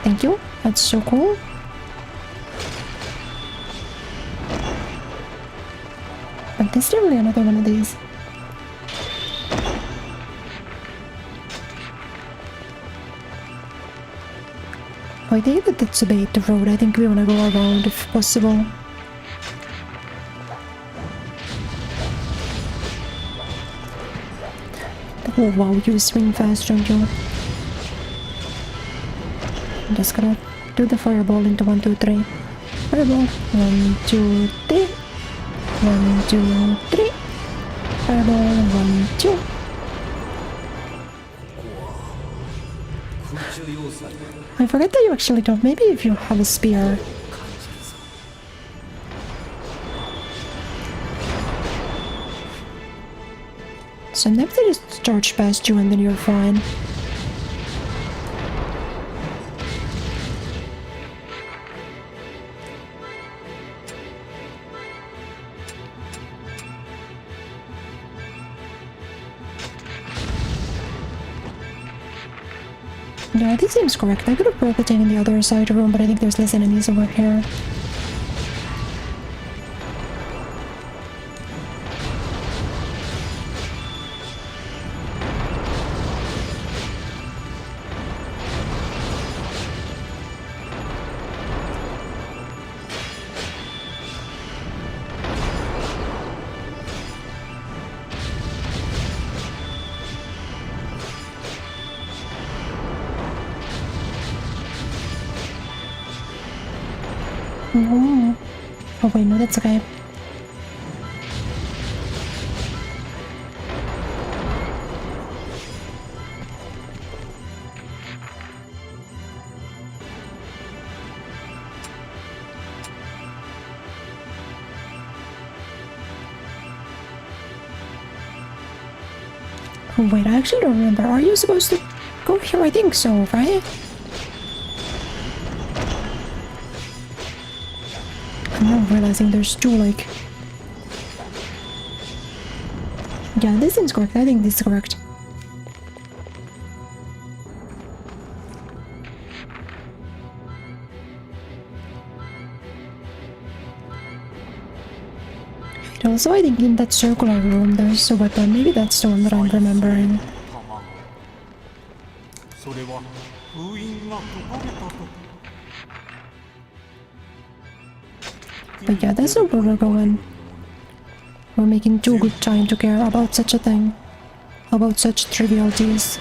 Thank you, that's so cool. But there's definitely another one of these. I think that that's a bait road. I think we want to go around if possible. Oh wow, you swing fast, don't you? I'm just gonna do the fireball into 1, 2, 3. Fireball, 1, 2, 3. 1, 2, 3. Fireball, 1, 2. I forget that you actually don't. Maybe if you have a spear. Sometimes they just charge past you and then you're fine. Yeah, this seems correct. I could have probably taken the other side room, but I think there's less enemies over here. Oh. Oh wait, no, that's okay. Oh wait, I actually don't remember. Are you supposed to go here? I think so, right? I'm not realizing there's two, like... Yeah, this seems correct. I think this is correct. And also, I think in that circular room there's a weapon. Maybe that's the one that I'm remembering. But yeah, that's not where we're going. We're making too good time to care about such a thing. About such trivialities.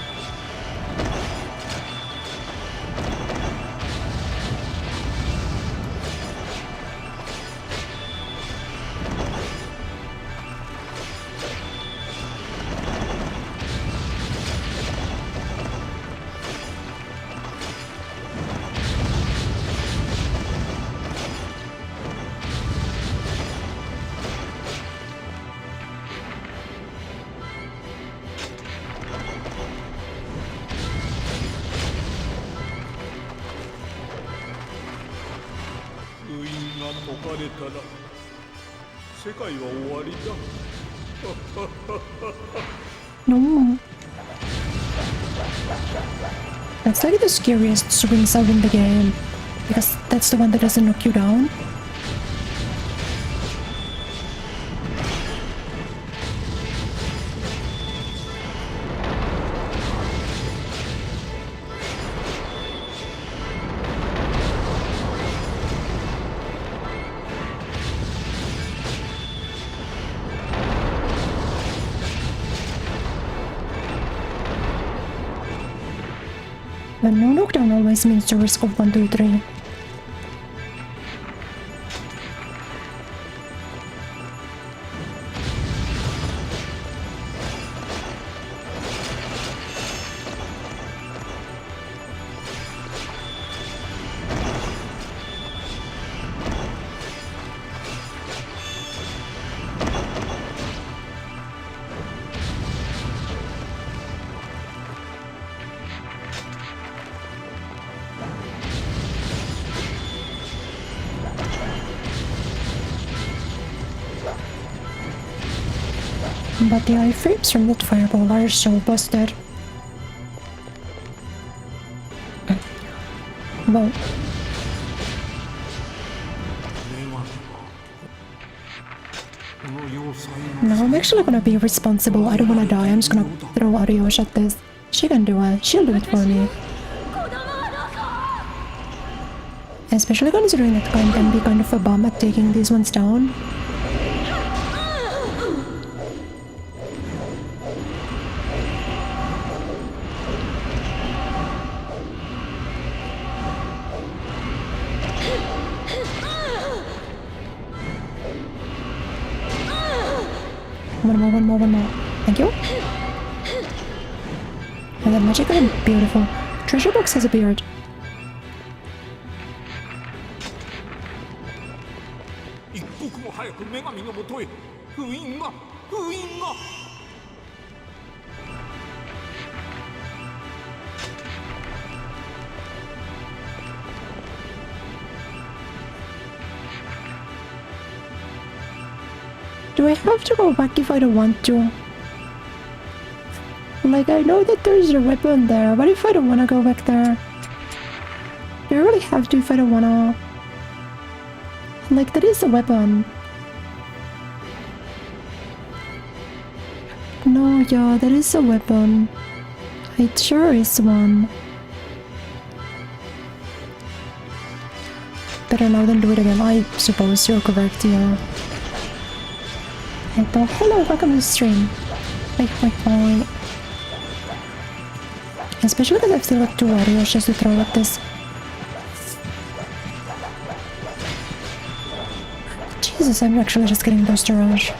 世界は終わりだ。 No. That's like the scariest swing sound in the game. Because that's the one that doesn't knock you down. But no knockdown always means the risk of 1, 2, 3. But the iframes from that fireball are so busted. Well, now I'm actually gonna be responsible. I don't wanna die. I'm just gonna throw Ariosh at this. She can do it. She'll do it for me. Especially considering that Kain can be kind of a bum at taking these ones down. One more. Thank you. And the magic is beautiful. Treasure box has appeared. Do I have to go back if I don't want to? Like, I know that there's a weapon there, but if I don't want to go back there? Do I really have to if I don't want to? Like, that is a weapon. No, yeah, that is a weapon. It sure is one. Better now than do it again. I suppose you're correct, yeah. Hello, welcome to the stream. Hi. Especially because I've still got 2 warriors just to throw at this. Jesus, I'm actually just getting those to rush.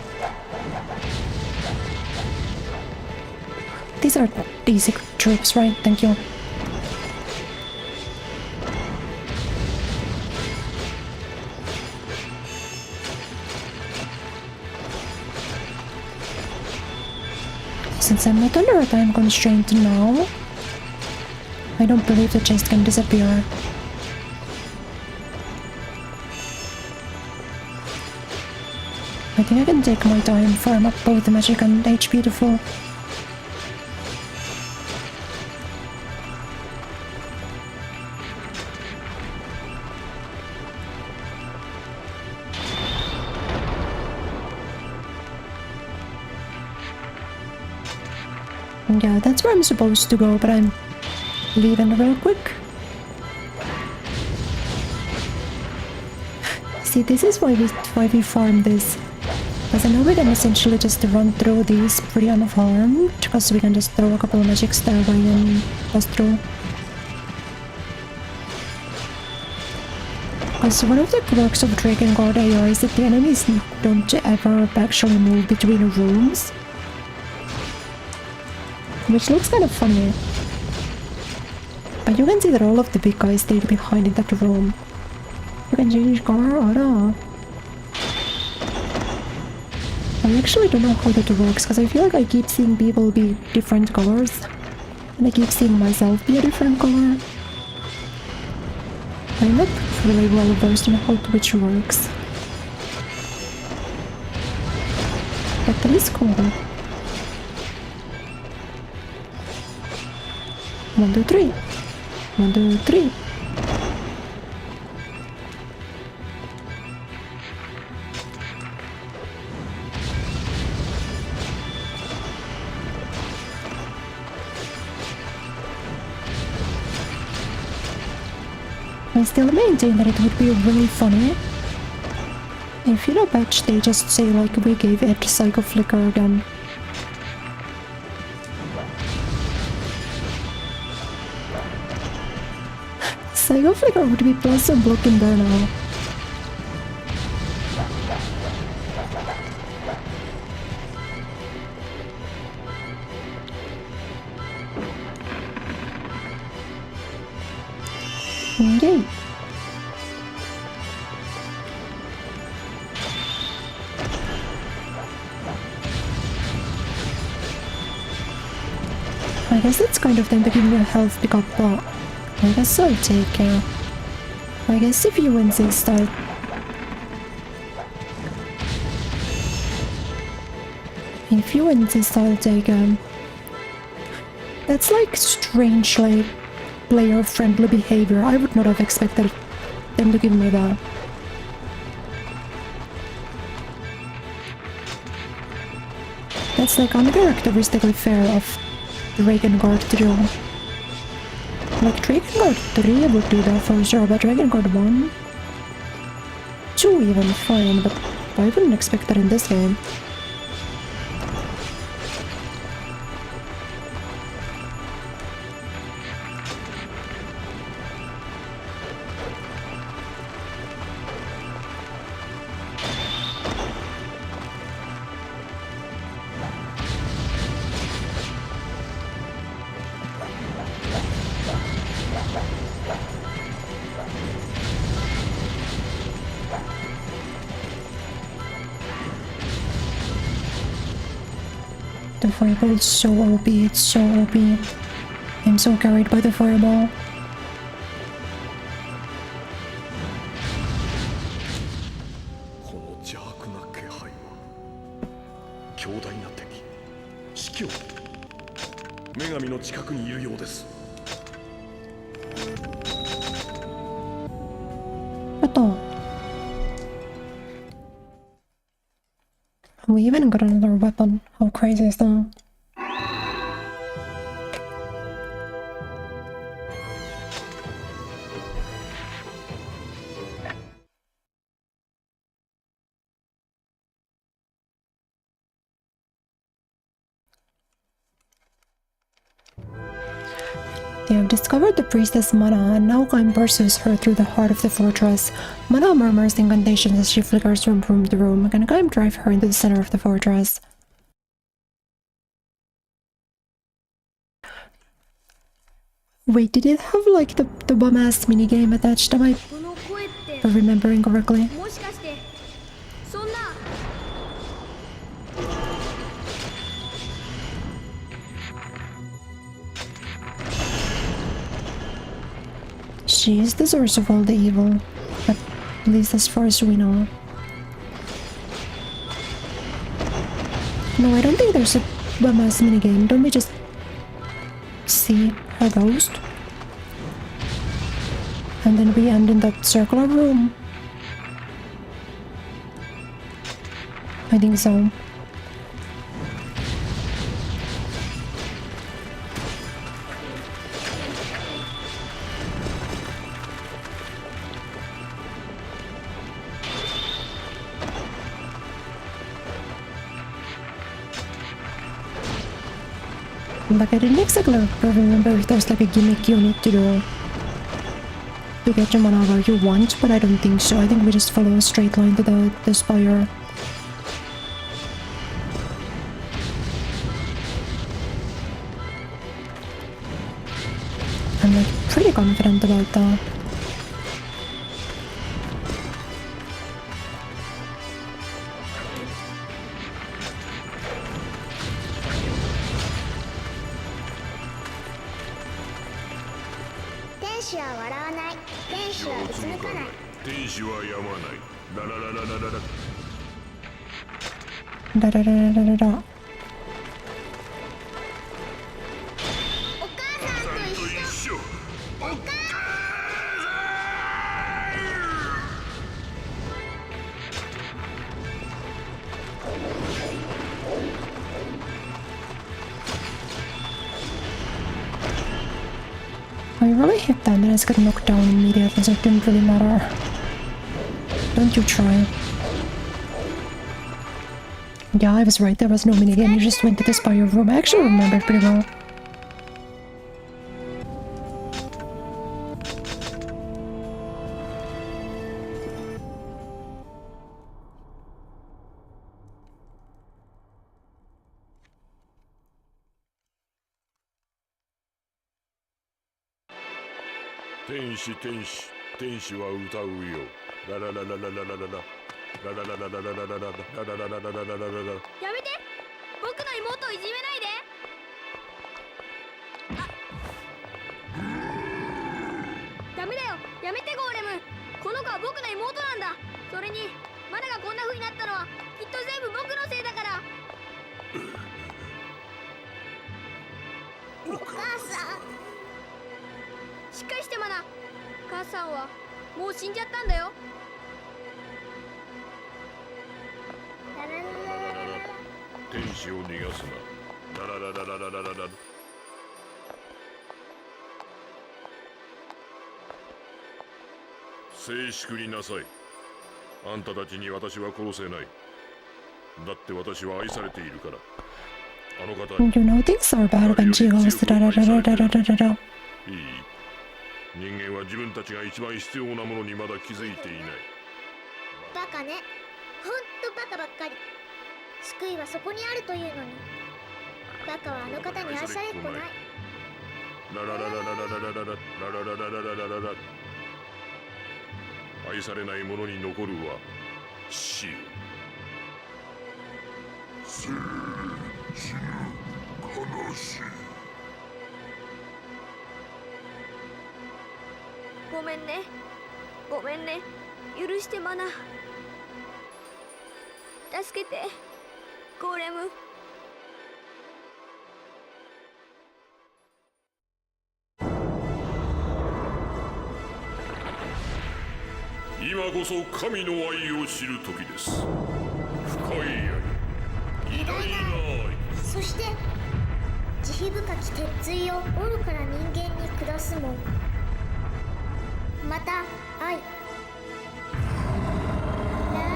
These are easy troops, right? Thank you. Since I'm not under a time constraint now, I don't believe the chest can disappear. I think I can take my time, farm up both the magic and HP to full. Yeah, that's where I'm supposed to go, but I'm leaving real quick. See, this is why we farm this. Because I know we can essentially just run through these pretty unharmed, because we can just throw a couple of magics their way and pass through. Because one of the quirks of Drakengard AR is that the enemies don't ever actually move between rooms. Which looks kind of funny. But you can see that all of the big guys stayed behind in that room. You can change color or no. I actually don't know how that works, because I feel like I keep seeing people be different colors. And I keep seeing myself be a different color. I'm not really well versed in how Twitch works. Get the least combo. 1, 2, 3. 1, 2, 3. I still maintain that it would be really funny if in a batch they just say like we gave it Psycho Flicker again. Psycho Flicker would be plus a block in there now. Yay! I guess it's kind of them to give me a health pickup, but I guess I'll take care. I guess if you insist, I'll... If you insist, I'll take That's like strange, like, player-friendly behavior. I would not have expected them to give me that. That's like uncharacteristically fair of Drakengard to do. Like Drakengard 3 would do that for sure, but Drakengard 1? 2 even fine, but I wouldn't expect that in this game. The fireball is so OP, it's so OP. I'm so carried by the fireball. We even got another weapon. How crazy is that? They have discovered the priestess Mana, and now Gaim pursues her through the heart of the fortress. Mana murmurs incantations as she flickers from room to room. Can Gaim drive her into the center of the fortress? Wait, did it have like the bum-ass minigame attached? Am I remembering correctly? She is the source of all the evil, at least as far as we know. No, I don't think there's a bum-ass minigame. Don't we just see her ghost? And then we end in that circular room? I think so. Like, I didn't exactly remember if there's like a gimmick you need to do to get your mana where you want, but I don't think so. I think we just follow a straight line to the spire. I'm like pretty confident about that. だらららららら。お母さんと一緒。I really hit that and I just got knocked down immediately, so it didn't really matter. Don't you try. Yeah, I was right, there was no minigame, you just went to the spire room. I actually remember it pretty well. Tenshi, tenshi, tenshi wa utau yo. La la la la la la la la la. La la la la la la la la la la la la la la la la la. やめて、僕の妹をいじめないで。ダメだよ、やめてゴーレム。この子は僕の妹なんだ。それにマナがこんな風になったのはきっと全部僕のせいだから。お母さん、しっかりしてマナ。母さんはもう死んじゃったんだよ。天使を逃がすな。ラララララララララ。静粛になさい。あんたたちに私は殺せない。だって私は愛されているから。あの方に。You know things are bad when she goes da da da da da da da da. いい。人間は自分たちが一番必要なものにまだ気づいていない。バカね。ほんとバカばっかり。救いはそこにあるというのに。バカはあの方に愛されっこない。ラララララララララララララララララ。愛されないものに残るは死。死ぬ悲しい。ごめんね、ごめんね、許してマナ。助けてゴーレム。今こそ神の愛を知る時です。深い愛、偉大な愛。そして慈悲深き鉄槌を愚かな人間に下すもまた愛。ラララ。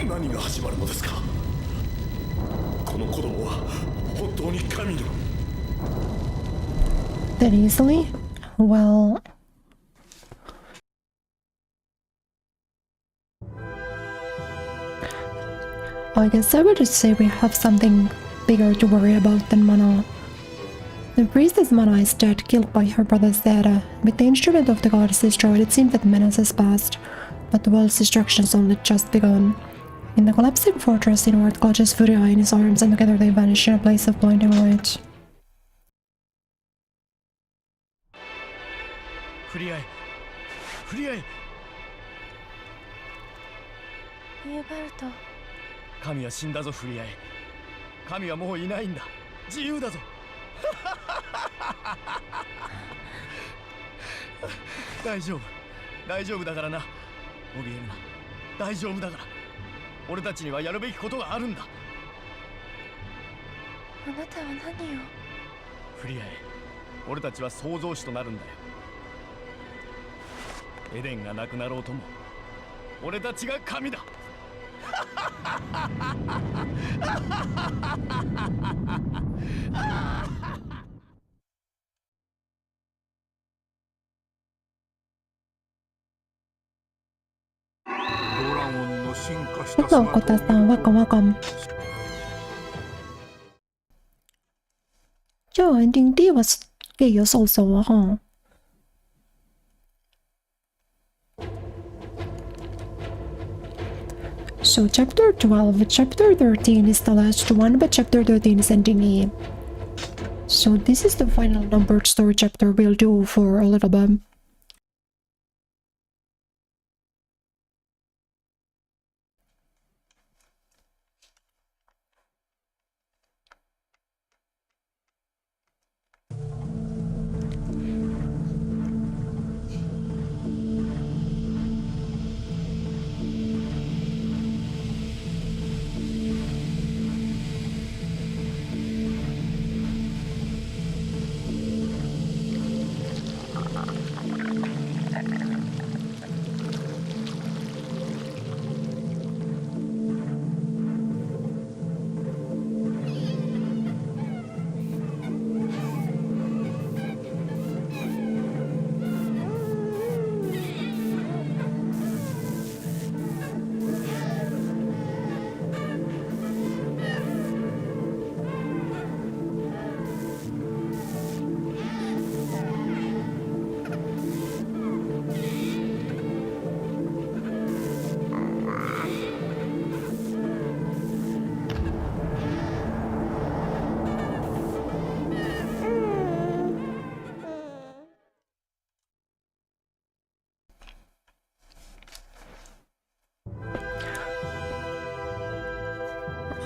何が始まるのですか。この子供は本当に神の。 That easily? Well... I guess I would just say we have something bigger to worry about than Mana. The priestess Mana is dead, killed by her brother Seere. With the instrument of the goddess destroyed, it seems that the menace has passed, but the world's destruction has only just begun. In the collapsing fortress, Inward clutches Kureya in his arms, and together they vanish in a place of blinding light. フリアへ、フリアへ。ユーバルト。神は死んだぞフリアへ。神はもういないんだ。自由だぞ。大丈夫、大丈夫だからな。怯えるな。大丈夫だから。俺たちにはやるべきことがあるんだ。あなたは何を。フリアへ、俺たちは創造主となるんだよ。エデンがなくなろうとも俺たちが神だ。ドラゴンの進化し Nyt た loukutetaan vakam. Joo, ending D was chaos also, huh? So chapter 12, chapter 13 is the last one, but chapter 13 is ending E. So this is the final numbered story chapter we'll do for a little bit.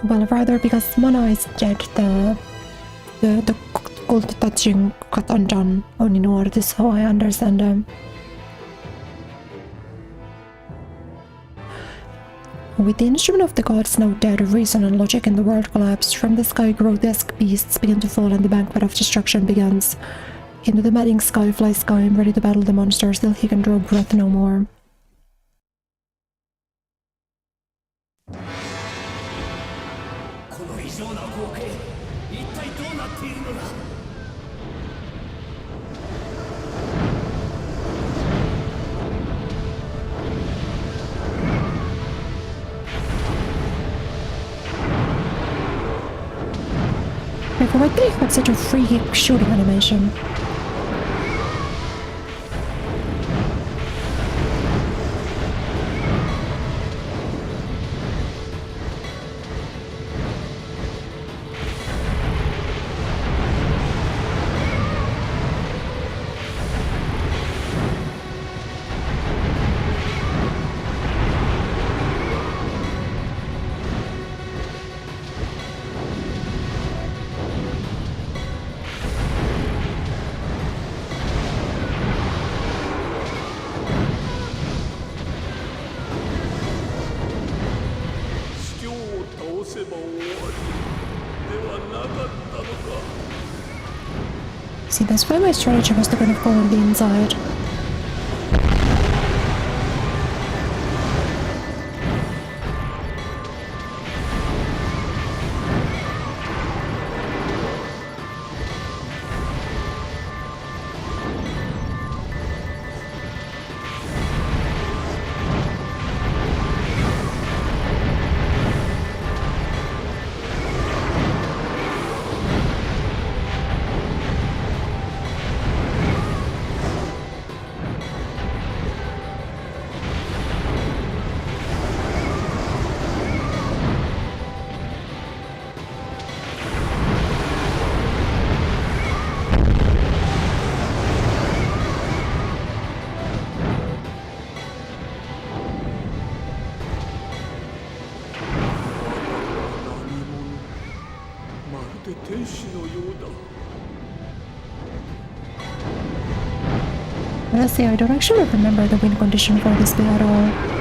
Well, rather because Mana is dead, the cult touching got undone on Inor. This is how I understand them. With the instrument of the gods now dead, reason and logic in the world collapsed. From the sky, grotesque beasts begin to fall, and the banquet of destruction begins. Into the madding sky flies Skyrim, ready to battle the monsters till he can draw breath no more. I forgot they had such a freaky shooting animation. See, that's why my strategy was to kind of go on the inside. Honestly, I don't actually remember the win condition for this bit at all.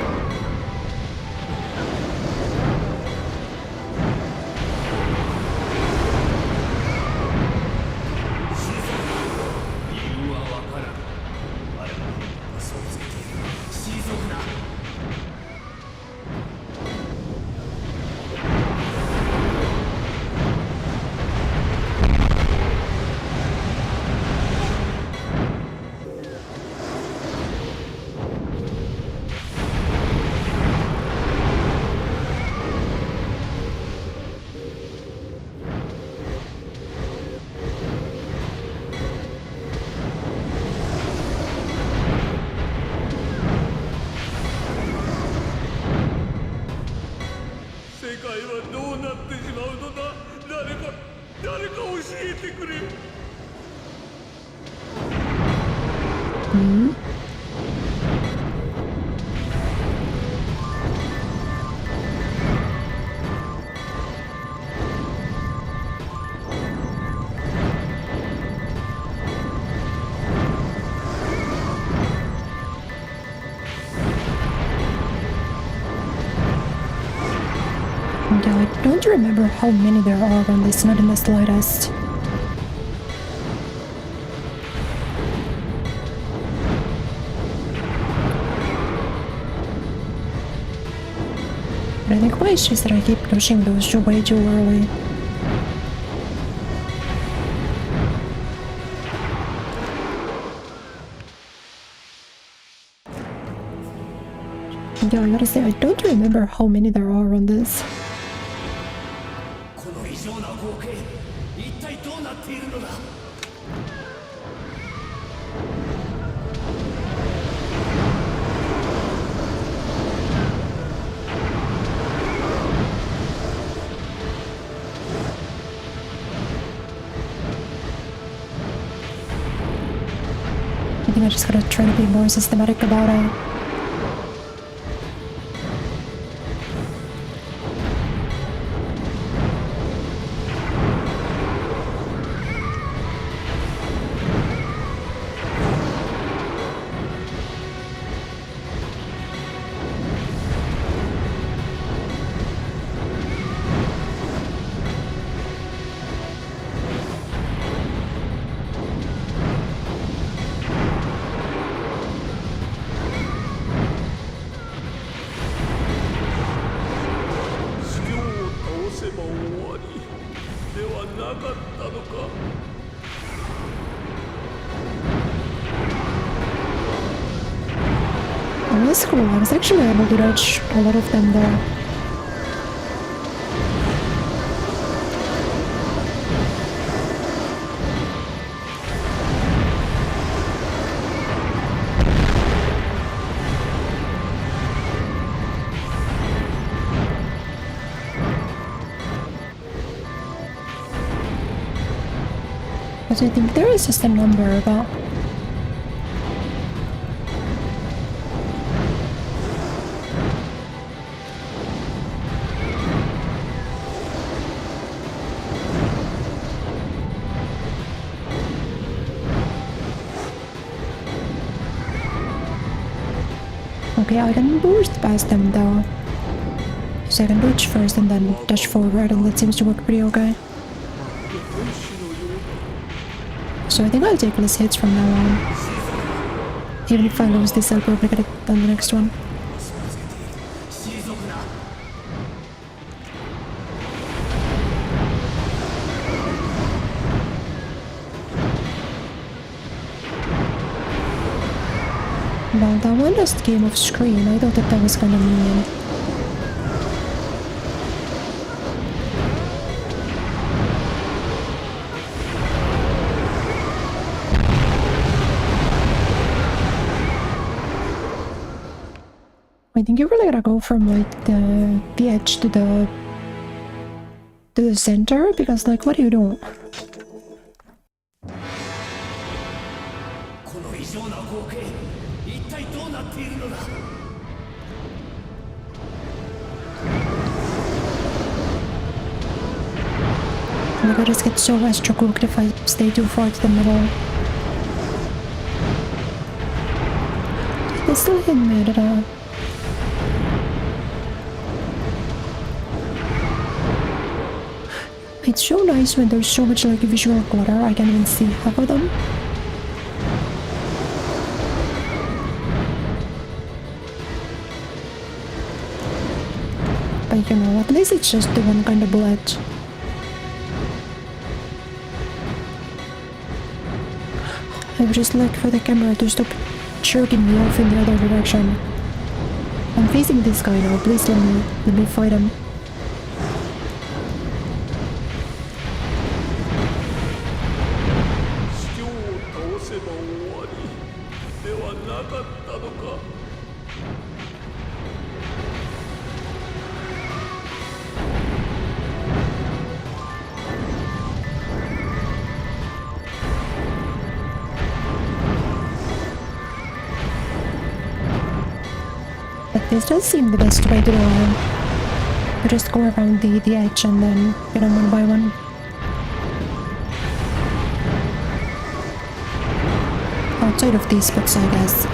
Hmm? Yeah, I don't remember how many there are on this, not in the slightest. But I think my issue is that I keep pushing those way too early. Yeah, I gotta say, I don't remember how many there are on this. この異常な光景、一体どうなっているのだ。 I think I just gotta try to be more systematic about it. Oh, that's cool. I was actually able to dodge a lot of them there. But I think there is just a number about. Okay, I can burst past them though. So I can dodge first and then dash forward, and that seems to work pretty okay. So I think I'll take less hits from now on. Even if I lose this, I'll probably get it on the next one. Well, that one just came off screen. I thought that was gonna mean. I think you really gotta go from like the edge to the center, because like what do you do? Like I just get so extra cooked if I stay too far to the middle. They still hit me at all. It's so nice when there's so much like visual clutter, I can't even see half of them. But you know, at least it's just the one kind of bullet. I would just like for the camera to stop jerking me off in the other direction. I'm facing this guy now, please let me fight him. This does seem the best way to do it. You just go around the edge and then get them one by one. Outside of these spots, I guess.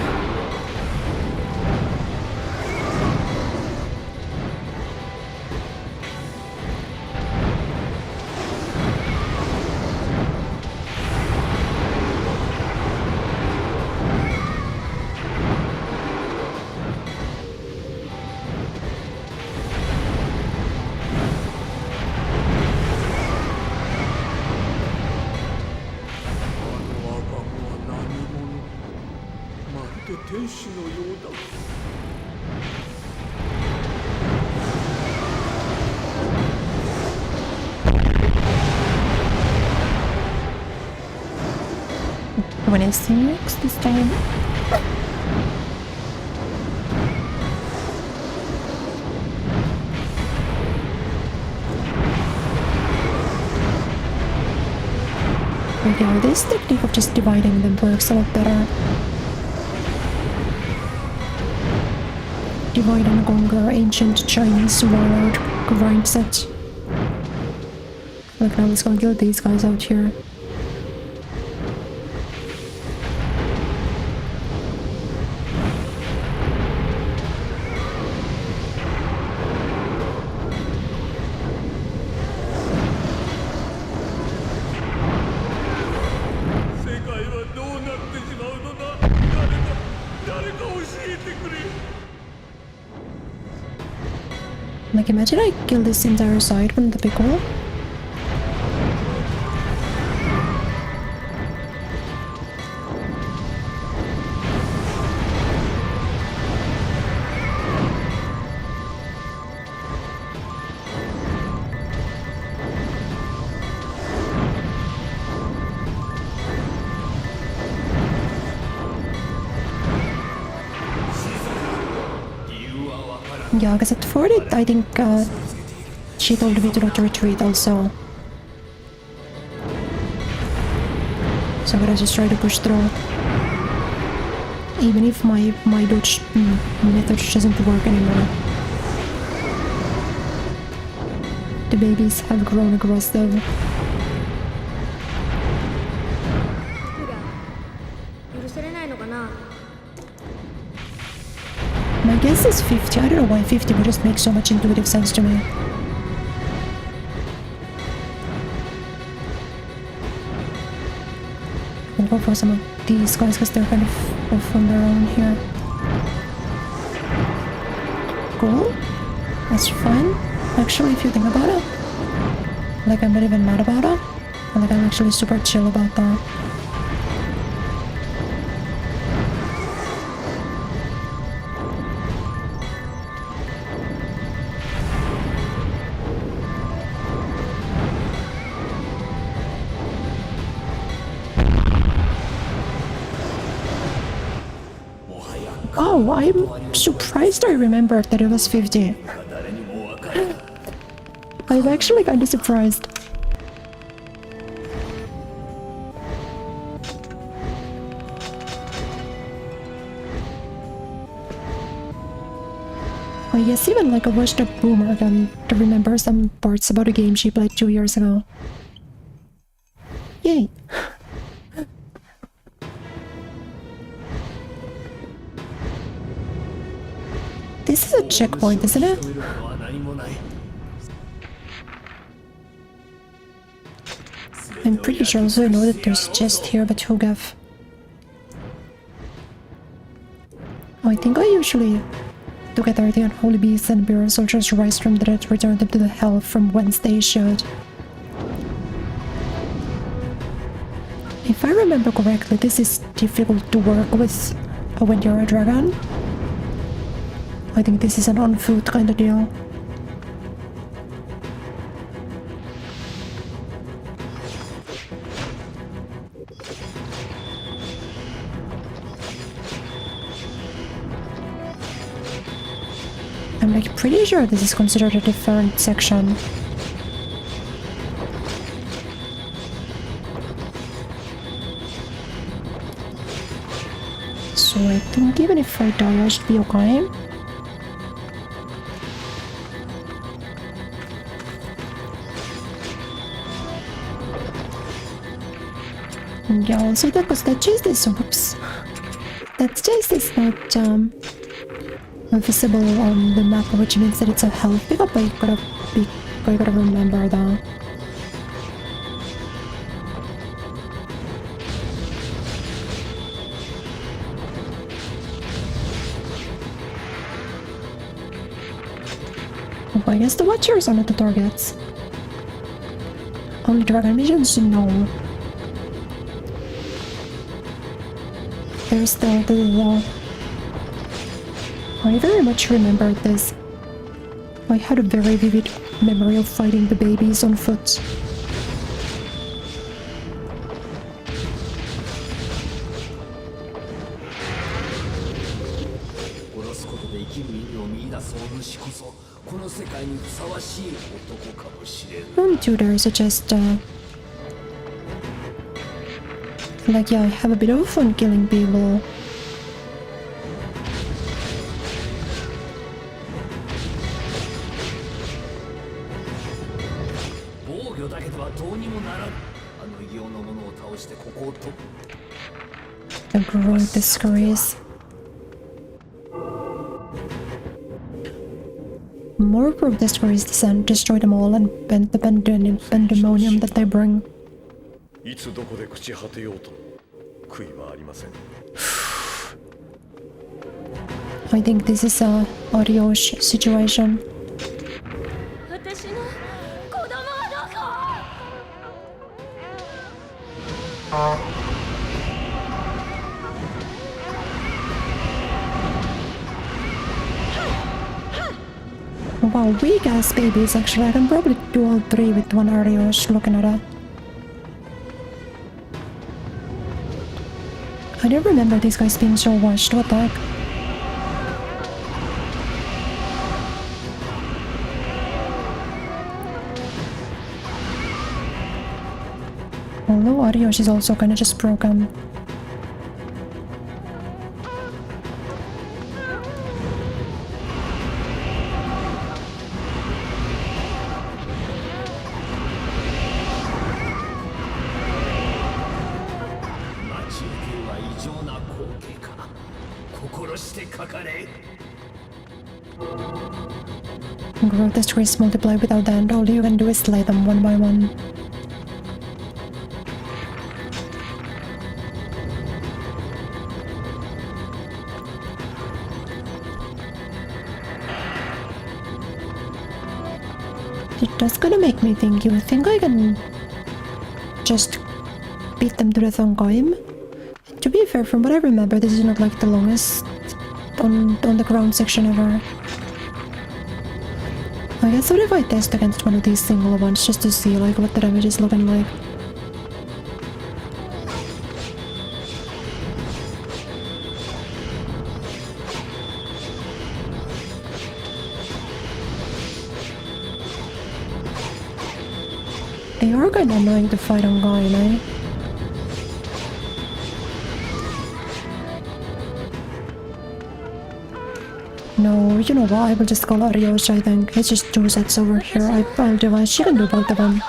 When I say X this time. But yeah, this technique of just dividing them works a lot better. Divide and conquer ancient Chinese warlord grind set. Look, now let's go kill these guys out here. Like, imagine I kill this entire side, wouldn't that be cool? Yeah, because at 40, I think she told me to not retreat also. So I'm gonna just try to push through. Even if my dodge method doesn't work anymore. The babies have grown aggressive. My guess is 50. I don't know why 50 would just make so much intuitive sense to me. I'll go for some of these guys because they're kind of off on their own here. Cool. That's fun. Actually, if you think about it. Like, I'm not even mad about it. Like, I'm actually super chill about that. Oh, I'm surprised I remembered that it was 50. I'm actually kind of surprised. I guess even like a washed up boomer can remember some parts about a game she played 2 years ago. Yay! This is a checkpoint, isn't it? I'm pretty sure also I know that there's a chest here, but who gave? Oh, I think I usually together the unholy beasts and imperial soldiers rise from the dead, return them to the hell from whence they issued. If I remember correctly, this is difficult to work with when you're a dragon. I think this is an on-foot kind of deal. I'm like pretty sure this is considered a different section. So I think even if I die I should be okay. yeah, also because that chest is whoops. That chest is not visible on the map, which means that it's a health pickup. I gotta remember that. I guess the Watchers are not the targets. Only dragon missions? No. There's the I very much remembered this. I had a very vivid memory of fighting the babies on foot. Don't you dare suggest, like, yeah, I have a bit of fun killing people. The great disgrace. More group disgrace descend, destroy them all, and bend the pandemonium that they bring. I think this is a Oshi situation. Wow, weak ass babies. Actually, I can probably do all three with one Ariosh looking at it. I don't remember these guys being so washed. What the heck? Although Ariosh is also kinda just broken. Growth disgrace multiply without the end. All you can do is slay them one by one. It does kinda make me think, you think I can just beat them to death on time? To be fair, from what I remember, this is not like the longest on the ground section ever. I guess what if I test against one of these single ones just to see like what the damage is looking like? They are kinda annoying to fight on Gain, eh? No, you know what, I will just call Ariosh, I think. It's just two sets over here. I'll do she can do both of them.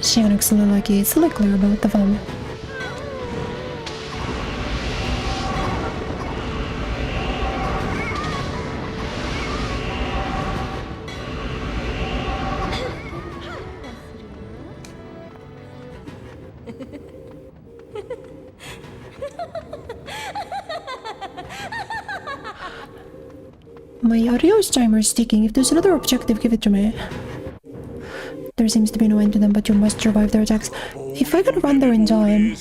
She and Lucky, it's like clear both of them. My Ariosh timer is ticking. If there's another objective, give it to me. There seems to be no end to them, but you must survive their attacks. If I can run there in time...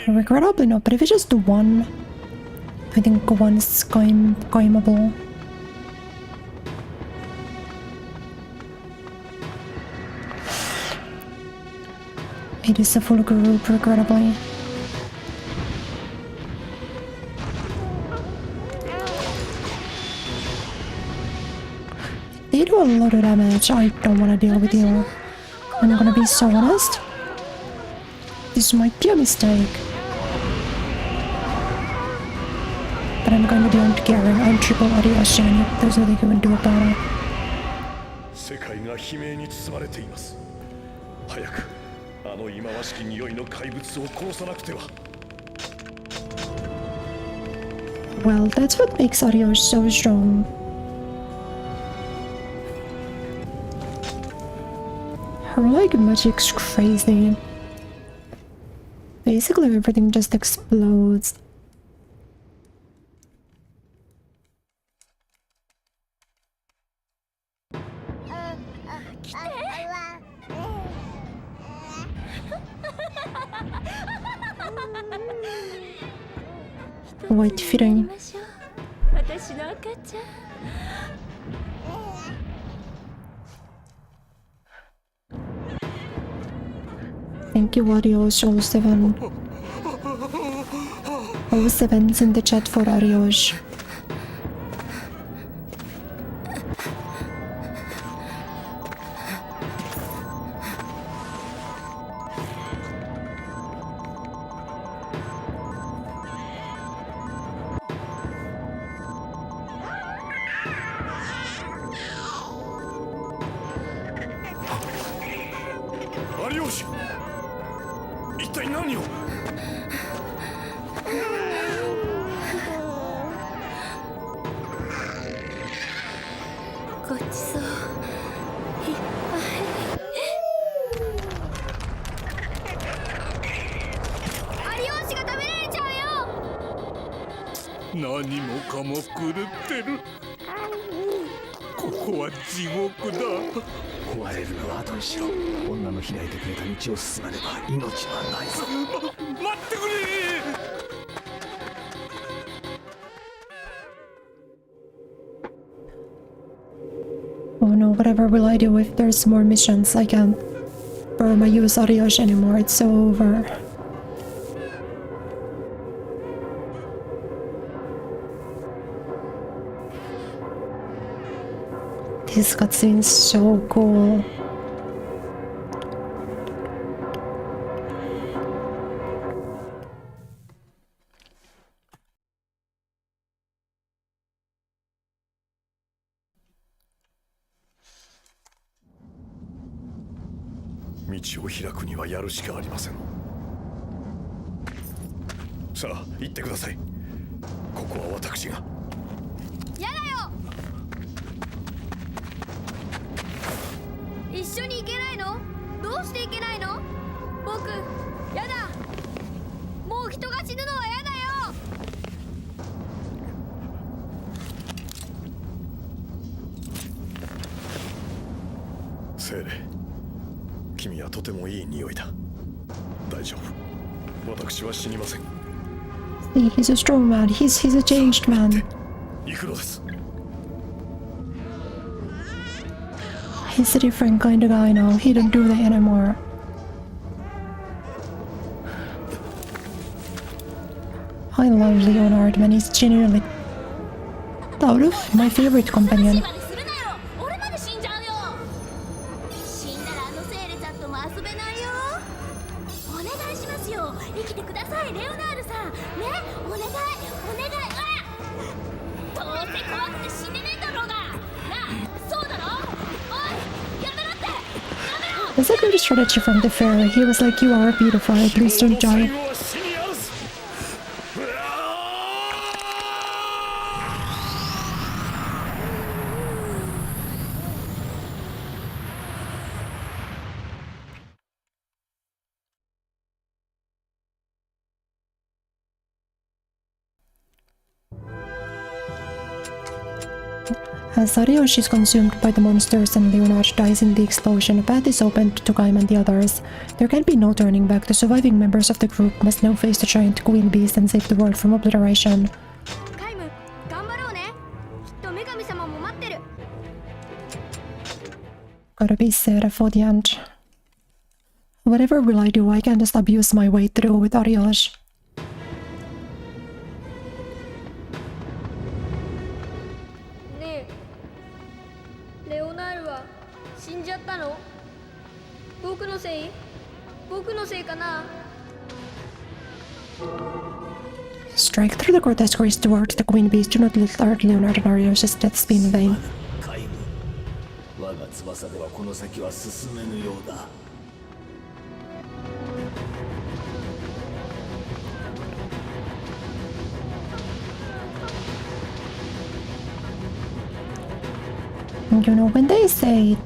Regrettably not, but if it's just one... I think one's climbable. It is a full group, regrettably. they do a lot of damage. I don't want to deal with you. I'm gonna be so honest. This might be a mistake. But I'm going to do uncaring. I'm triple Ariyoshi and there's nothing you can do about it. 世界が悲鳴に包まれています。早くあの忌まわしき匂いの怪物を殺さなくては。Well, that's what makes Ariyoshi so strong. Her like magic's crazy. Basically everything just explodes. White fitting. 私の赤ちゃん。Thank you, Ariyosh 07. 07's in the chat for Ariyosh. Oh no, whatever will I do if there's more missions? I can't burn my use Ariyoshi anymore, it's over. This cutscene's so cool. See, he's a strong man. He's a changed man. He's a different kind of guy now. He don't do that anymore. I love Leonard, man. He's genuinely out of my favorite companion. It's a good strategy from the fair. He was like, you are beautiful, please don't die. As Ariyoshi is consumed by the monsters and Leonard dies in the explosion, a path is opened to Gaim and the others. There can be no turning back. The surviving members of the group must now face the giant queen beast and save the world from obliteration. Gotta be Seere for the end. Whatever will I do, I can't just abuse my way through with Ariyoshi. は死んじゃったの？僕のせいかな。 Strike through the grotesque towards the queen beast. Do not let our Leonardo and Arios's deaths be in vain. 皆無。我が翼ではこの先は進めぬようだ。You know, when they say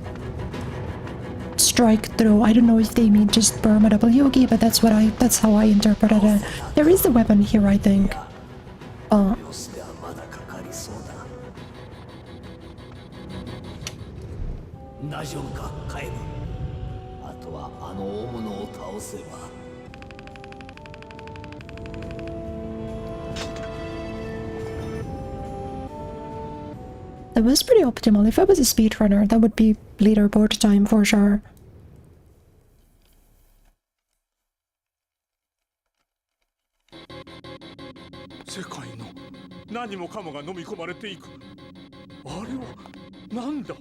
strike through, I don't know if they mean just burn a double yogi, but that's how I interpreted it. There is a weapon here, I think. 様子ではまだかかりそうだ。大丈夫か、カエル。あとはあの大物を倒せば。That was pretty optimal. If I was a speedrunner, that would be leaderboard time for sure. 世界の何もかもが飲み込まれていく。あれは何だ。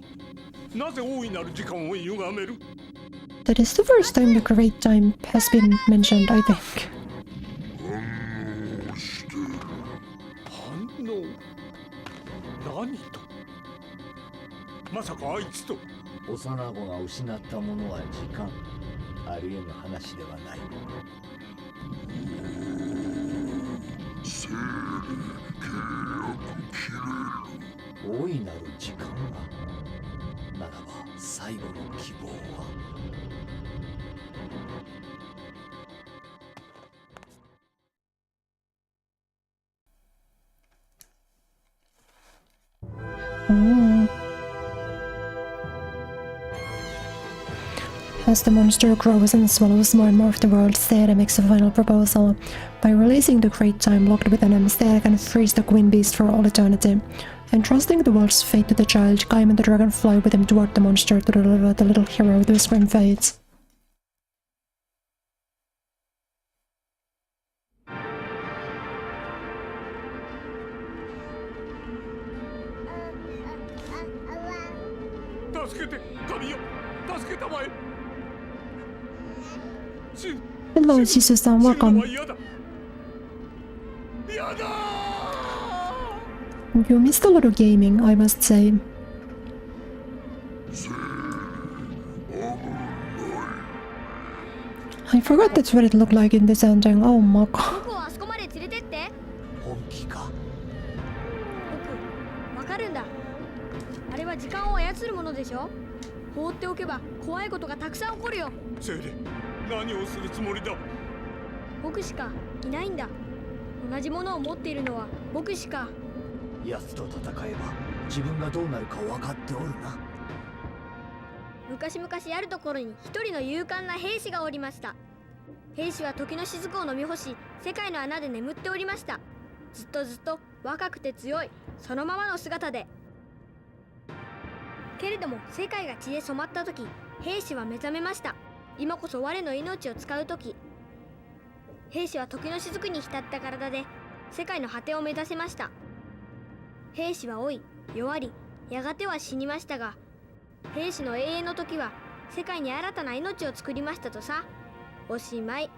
なぜ大いなる時間を歪める。 That is the first time the great time has been mentioned, I think. 反応。何と。まさかあいつと。幼子が失ったものは時間。ありえぬ話ではない。セール、契約切れる。大いなる時間が。ならば最後の希望は。As the monster grows and swallows more and more of the world, Seere makes a final proposal. By releasing the Great Time locked within him, Seere can freeze the Queen Beast for all eternity. Entrusting the world's fate to the child, Gaim and the dragon fly with him toward the monster to deliver the little hero to his grim fate. Hello, Shisu-san, welcome. You missed a lot of gaming, I must say. I forgot that's what it looked like in this ending. Oh my god. 僕をあそこまで連れてって。本気か。僕、わかるんだ。あれは時間を操るものでしょ。放っておけば怖いことがたくさん起こるよ。セーレ、何をするつもりだ。僕しかいないんだ。同じものを持っているのは僕しか。奴と戦えば自分がどうなるか分かっておるな。昔々あるところに一人の勇敢な兵士がおりました。兵士は時の雫を飲み干し、世界の穴で眠っておりました。ずっと若くて強い、そのままの姿で。けれども世界が血で染まった時、兵士は目覚めました。今こそ我の命を使う時。兵士は時の雫に浸った体で世界の果てを目指せました。兵士は老い、弱り、やがては死にましたが、兵士の永遠の時は世界に新たな命を作りましたとさ。おしまい。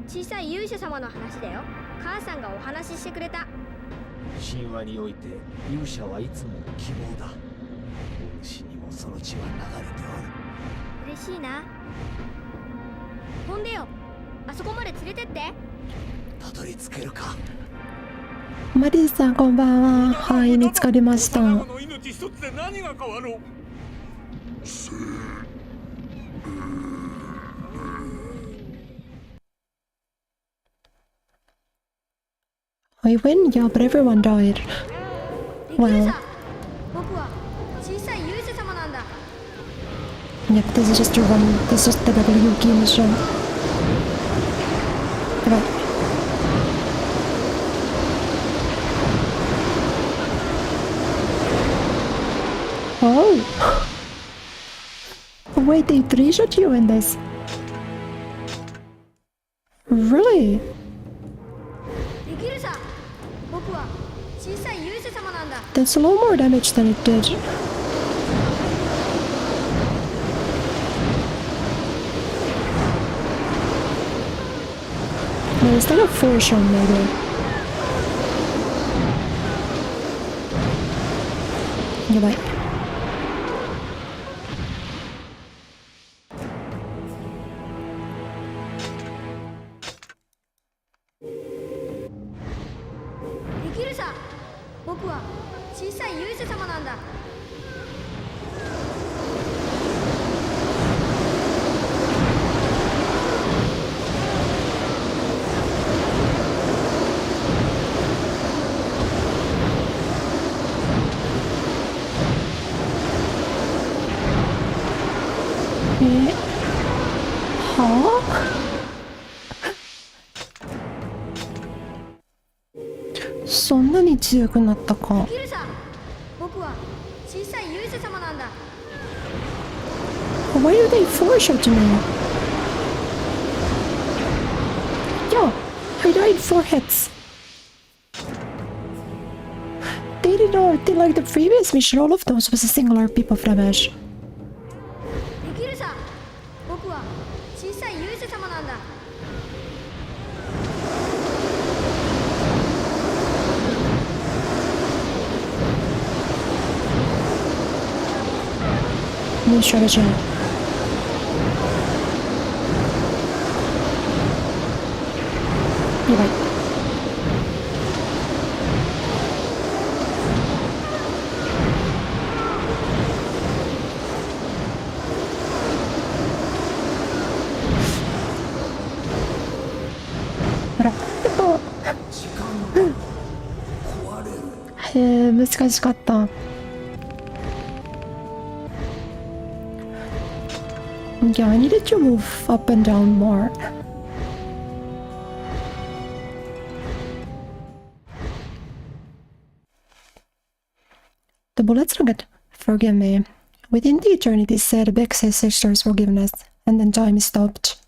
小さい勇者様の話だよ。母さんがお話ししてくれた。神話において勇者はいつも希望だ。お主にもその血は流れておる。嬉しいな。飛んでよ。あそこまで連れてって。たどり着けるか。マリーさんこんばんは。はい、見つかりました。I win, yeah, but everyone died. Well, yep, this is just a run. This is the WQ mission. Right. Oh! Wait, they three-shot you in this? Really? That's a lot more damage than it did No, it's like a foreshadow maybe. You're right. Huh? そんなに強くなったか。できるさ。僕は小さい勇者様なんだ。Why do they foreshadow to me? Yeah, I died 4 hits. They did not. They like the previous mission. All of those was a singular peep of damage. できるさ。僕は小さい勇者様なんだ。New strategy. You're right. But 難しかった。Yeah, I needed to move up and down more. The bullets don't get. Forgive me. Within the eternity said Bex's sister's forgiveness, and then time stopped.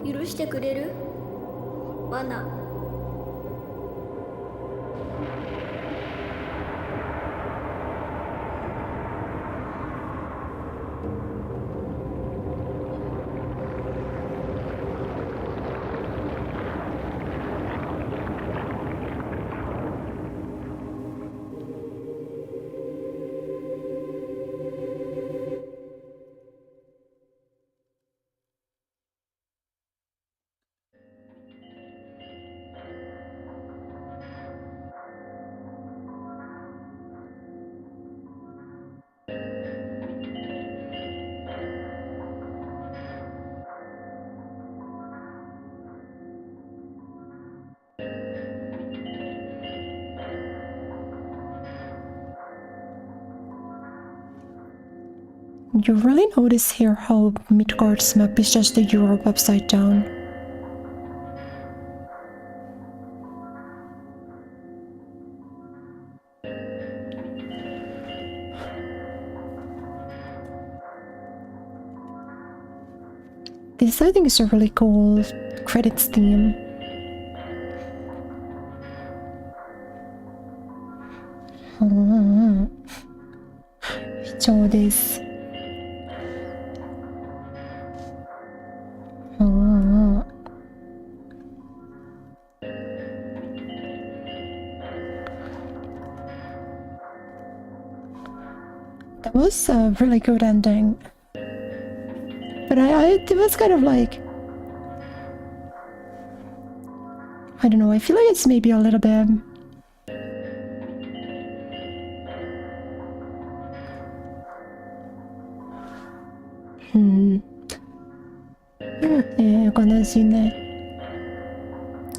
「許してくれる？マナ」You really notice here how Midgard's map is just the Europe upside down. This I think is a really cool credits theme. Hmm. 貴重です。That was a really good ending. But it was kind of like, I don't know, I feel like it's maybe a little bit...悲しいね。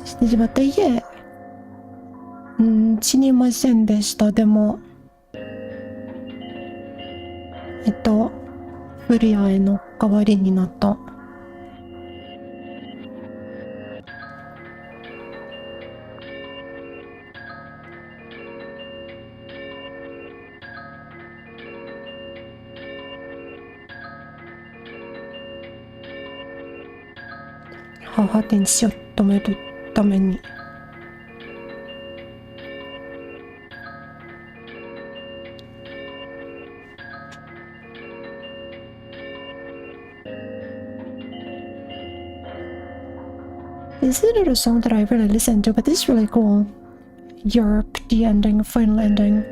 してしまった家。死にませんでした。でも、フリアへの代わりになった。母天使を止めるために。This is not a song that I really listen to, but it's really cool. Europe, the ending, final ending.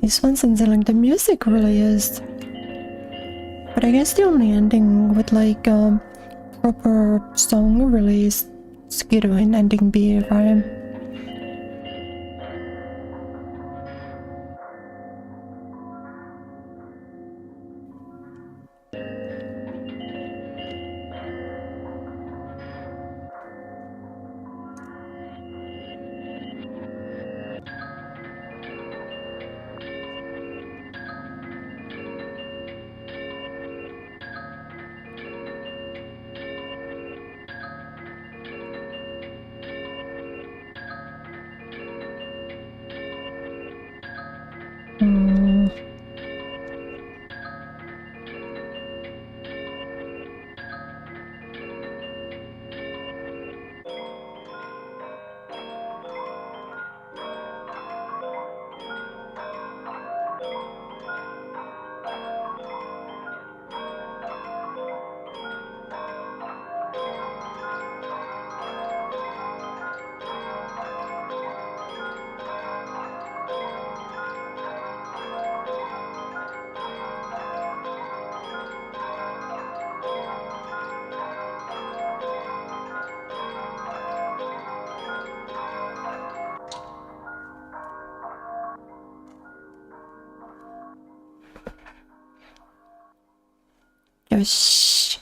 This one sounds like the music really is. But I guess the only ending with like a proper song really is Skidoo in ending B, right? Yosh.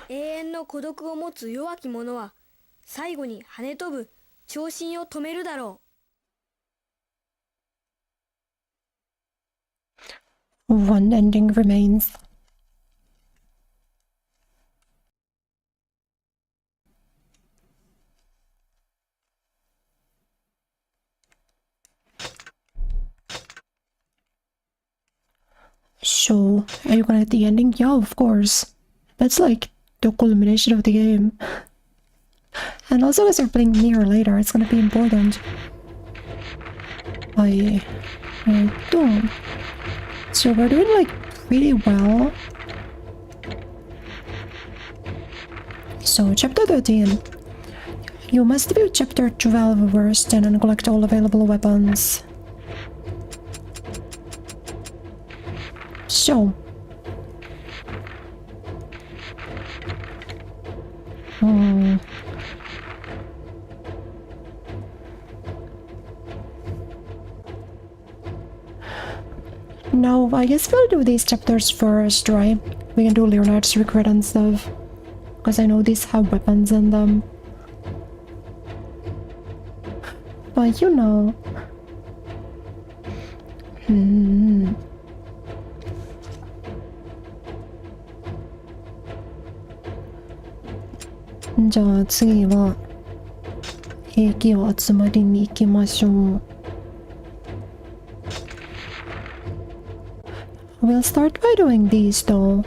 永遠の孤独を持つ弱き者は最後に跳ね飛ぶ長身を止めるだろう。One ending remains. So, are you gonna get the ending? Yeah, of course. That's like the culmination of the game. And also, as you're playing near later, it's gonna be important. はいSo we're doing like pretty well. So chapter 13. You must view chapter 12 first and collect all available weapons. So. No, I guess we'll do these chapters first, right? We can do Leonard's regret and stuff. Because I know these have weapons in them. But you know. じゃあ次は兵器を集まりに行きましょう。We'll start by doing these though.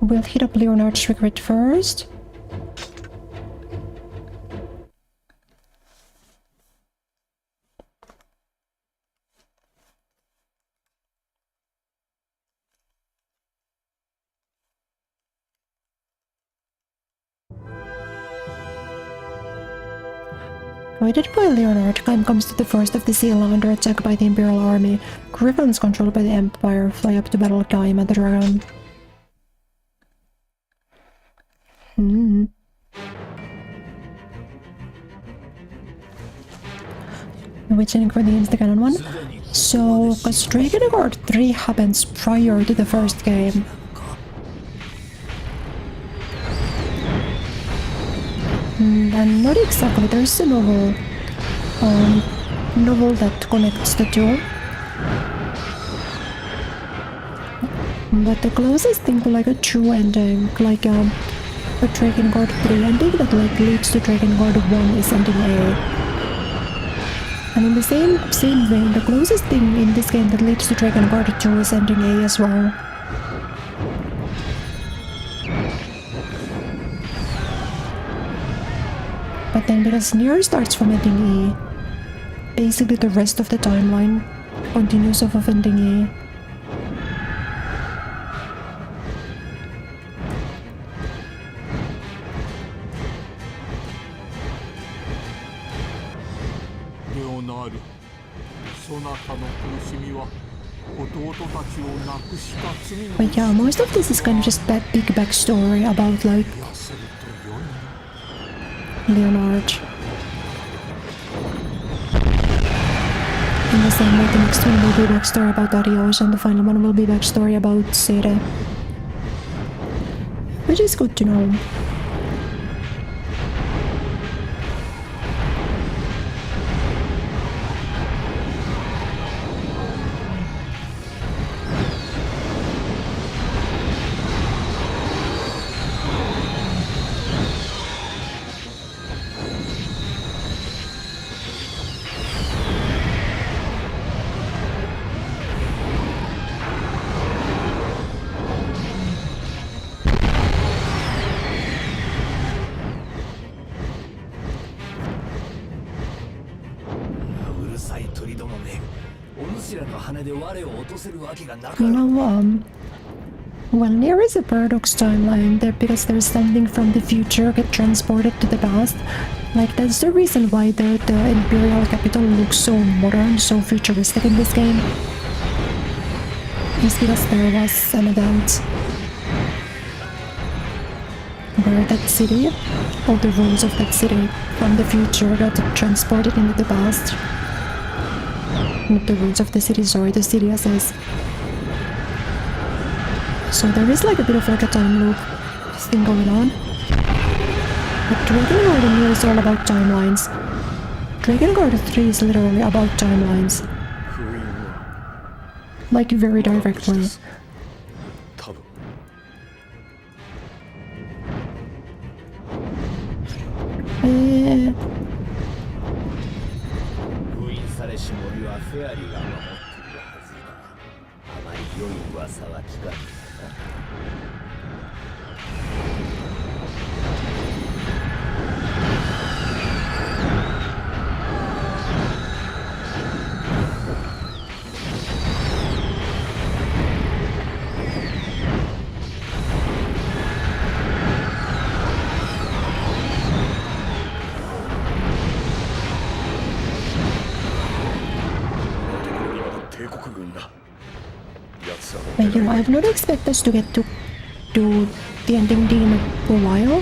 We'll hit up Leonard's regret first. Guided by Leonard, Time comes to the first of the seal under attack by the Imperial Army. Griffins controlled by the Empire fly up to battle Time and the Dragon. Which ingredients the canon one? So, because Drakengard 3 happens prior to the first game. And not exactly, there's a novel that connects the two. But the closest thing to like a true ending, like a Drakengard 3 ending that like leads to Drakengard 1 is ending A. And in the same vein, the closest thing in this game that leads to Drakengard 2 is ending A as well. But then because Nier starts from ending E, basically the rest of the timeline continues off of ending E. Leonard, そなたの苦しみは弟たちを亡くした罪の But yeah, most of this is kind of just that big backstory about like Leonard. In the same way, the next one will be backstory about Arios, and the final one will be backstory about Seere. Which is good to know. You know, well, Nier is a paradox timeline there because there's something from the future get transported to the past. Like, that's the reason why the Imperial capital looks so modern, so futuristic in this game. It's because there was an event where that city, all the ruins of that city from the future got transported into the past. Not the ruins of the city, sorry, the city as is. So there is like a bit of like a time loop thing going on. But Drakengard in here is all about timelines. Drakengard 3 is literally about timelines. Like very directly. But yeah, I do not expect us to get to do the ending D in a while.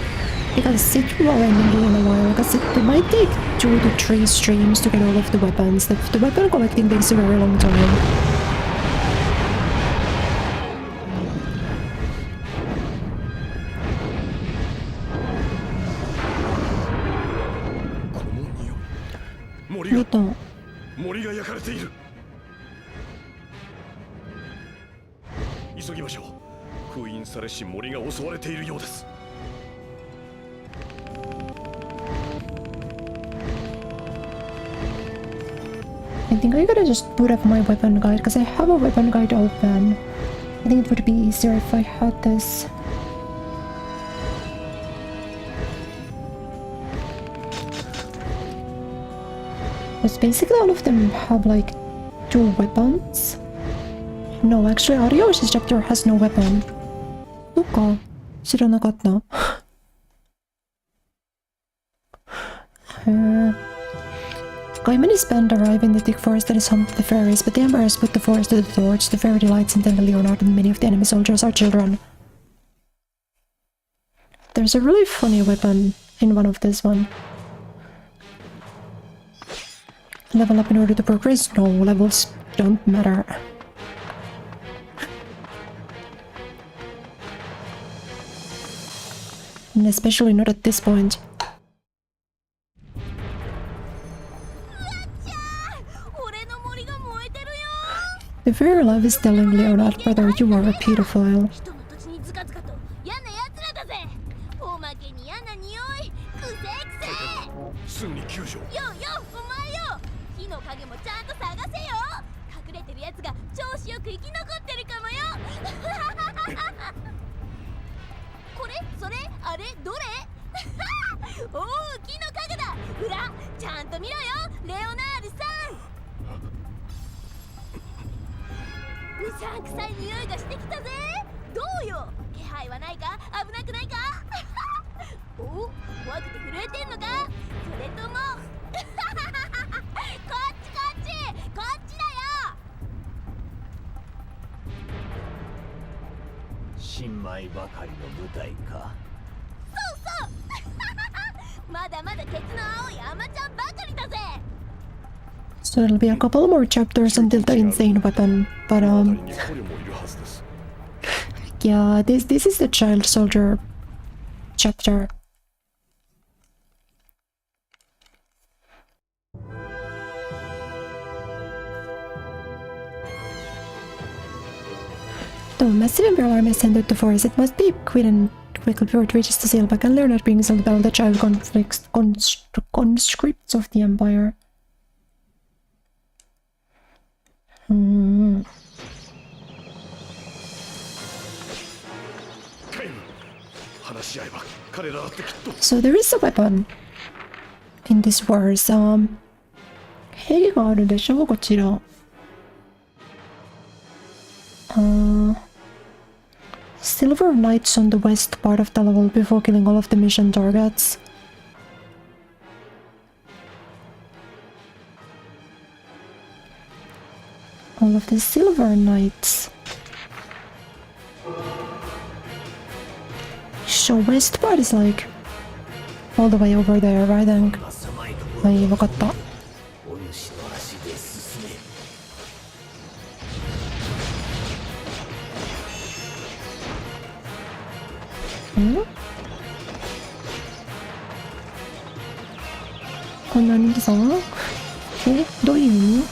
Because it will end in a while, because it might take 2 to 3 streams to get all of the weapons. The weapon collecting takes a very long time. Ito. 森が焼かれている。急ぎましょう。封印されし森が襲われているようです。I think I gotta just boot up my weapon guide because I have a weapon guide open. I think it would be easier if I had this. Because basically all of them have like 2 weapons. No, actually Arioshi's chapter has no weapon. Doko. 知らなかった。Gaiman is banned arrive in the thick forest that is home to the fairies, but the Emperor has put the forest to the torch. The fairy delights in the Leonard, and many of the enemy soldiers are children. There's a really funny weapon in one of this one. Level up in order to progress? No, levels don't matter. And especially not at this point. The fairy love is telling Leonard, brother, you are a pedophile. So it'll be a couple more chapters until the insane weapon, but yeah, this is the child soldier chapter. Though a massive Imperial army is entered the forest, it must be quickly before it reaches the sailback, and Leonard brings on the battle the child conscripts of the Empire. So there is a weapon in this wars. 兵があるでしょこちら。Silver Knights on the west part of the level before killing all of the mission targets. All of the Silver Knights. So west part is like all the way over there, right? I think. はい、わかった。こんなにさ、どういう意味？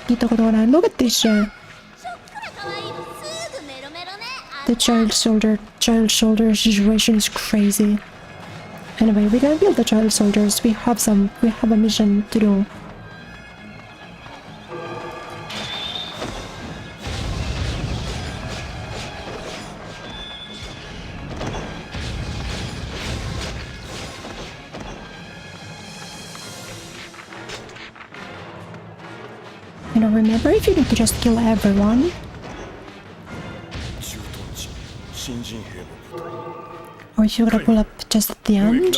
聞いたことがない。Look at this shit. The child soldier situation is crazy. Anyway, we gotta build the child soldiers. We have a mission to do. You know, remember if you need to just kill everyone? Or if you're gonna pull up just at the end?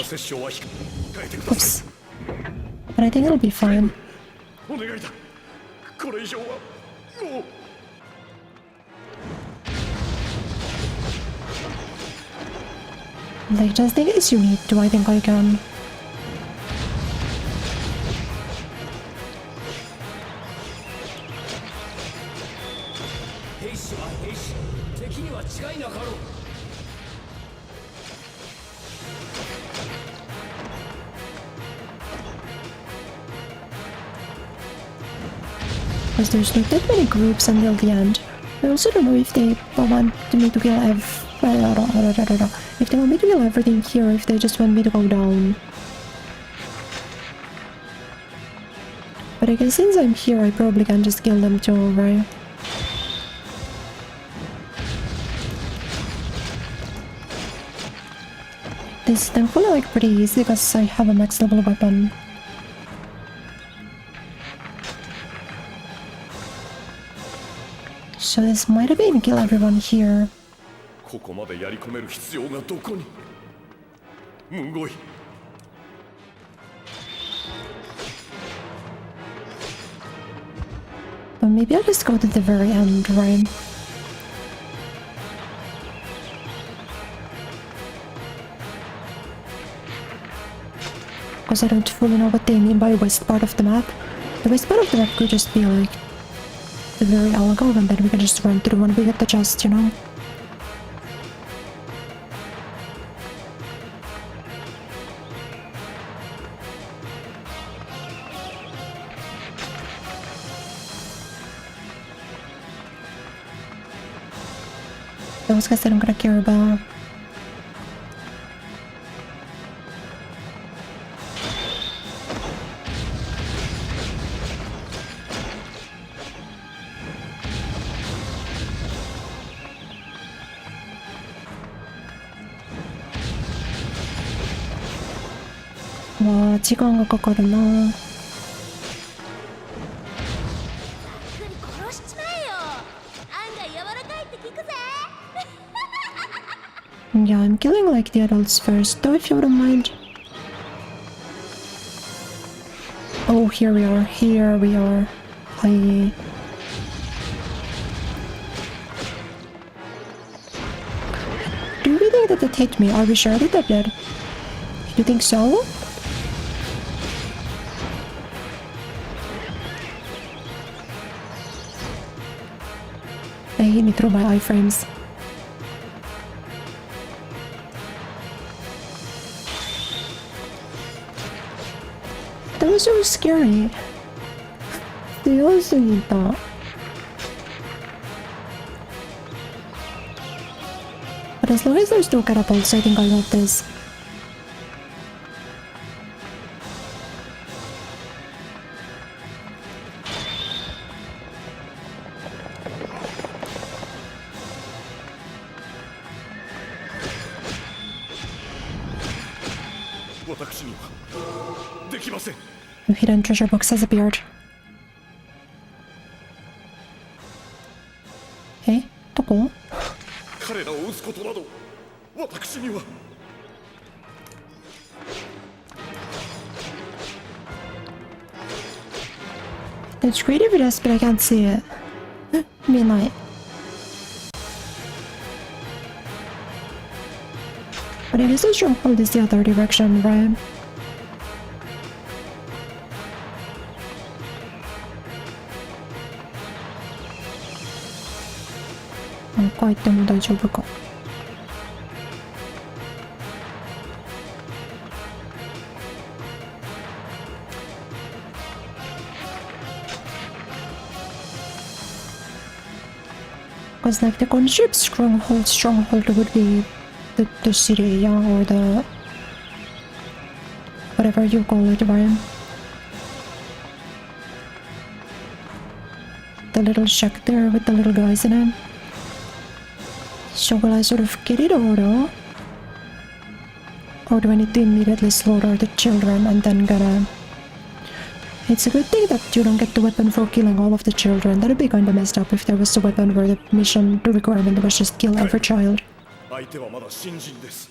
Oops. But I think it'll be fine. Like, just in case you need to, I think I can. Because there's not that many groups until the end. I also don't know if they want me to kill I don't know. If they want me to kill everything here, if they just want me to go down. But I guess since I'm here, I probably can just kill them too, right? This is thankfully like pretty easy because I have a max level weapon. So this might have been kill everyone here. ここまでやり込める必要がどこに。むごい。But maybe I'll just go to the very end, right? Because I don't fully know what they mean by west part of the map. The west part of the map could just be like the very alcove and then we can just run through when we get the chest, you know? Those guys I don't gonna care about. 와, 時間がかかるな。Yeah, I'm killing like the adults first, though, if you wouldn't mind. Oh, here we are. Here we are. Hi. Do you think that it hit me? Are we sure that they're dead? You think so? They hit me through my iframes. That was so scary. 強すぎた。But as long as there's no catapults, I think I got this. A hidden treasure box has appeared. Eh? どこ? 彼らを撃つことなど私には。It's great if it is, but I can't see it. 見えない。But it is a stronghold is the other direction, right? Because like the concept stronghold would be the city, yeah, or the whatever you call it, right? The little shack there with the little guys in it. So will I sort of get it or do I need to immediately slaughter the children and then gotta... It's a good thing that you don't get the weapon for killing all of the children. That'd be kinda messed up if there was a weapon where the mission, the requirement was just kill every child. 相手はまだ新人です。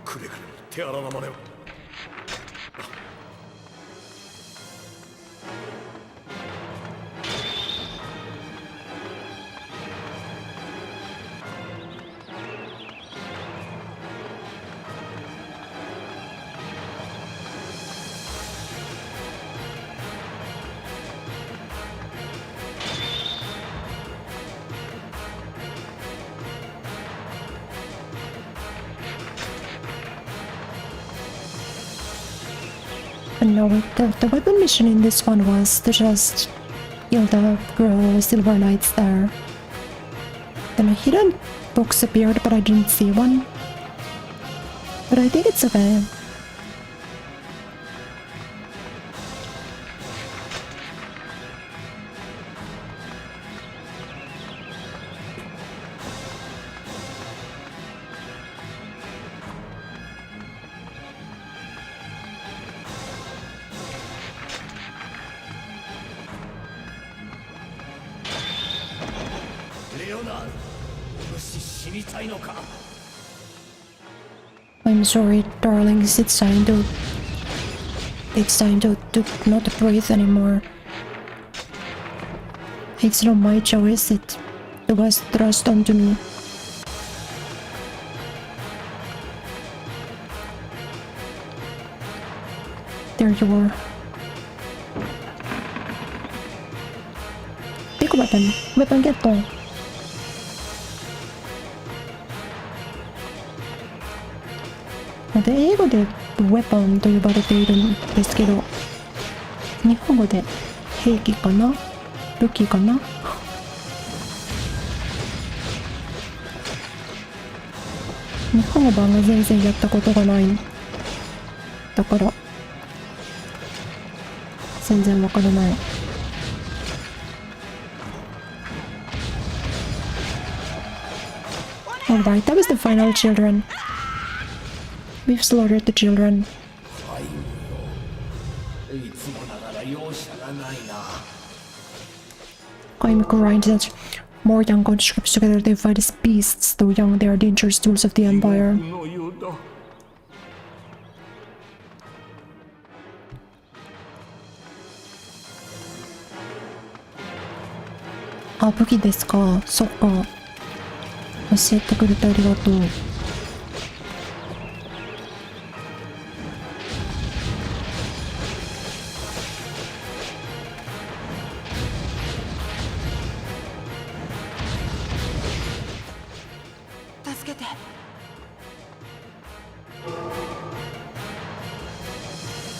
くれぐれも手荒な真似を。And no, the weapon mission in this one was to just kill the silver knights there. Then a hidden box appeared, but I didn't see one. But I think it's okay. I'm sorry, darlings, it's time to not breathe anymore. It's not my choice, it was thrust onto me. There you are. Big weapon. Weapon get on. で英語で weapon と呼ばれているんですけど、日本語で兵器かな、武器かな。日本語版が全然やったことがない。だから全然わからない。Alright, that was the final children. We've slaughtered the children. I'm grind that more young conscripts together they fight as beasts, though young they are dangerous tools of the Empire. Ah, 武器ですか。そっか。教えてくれてありがとう。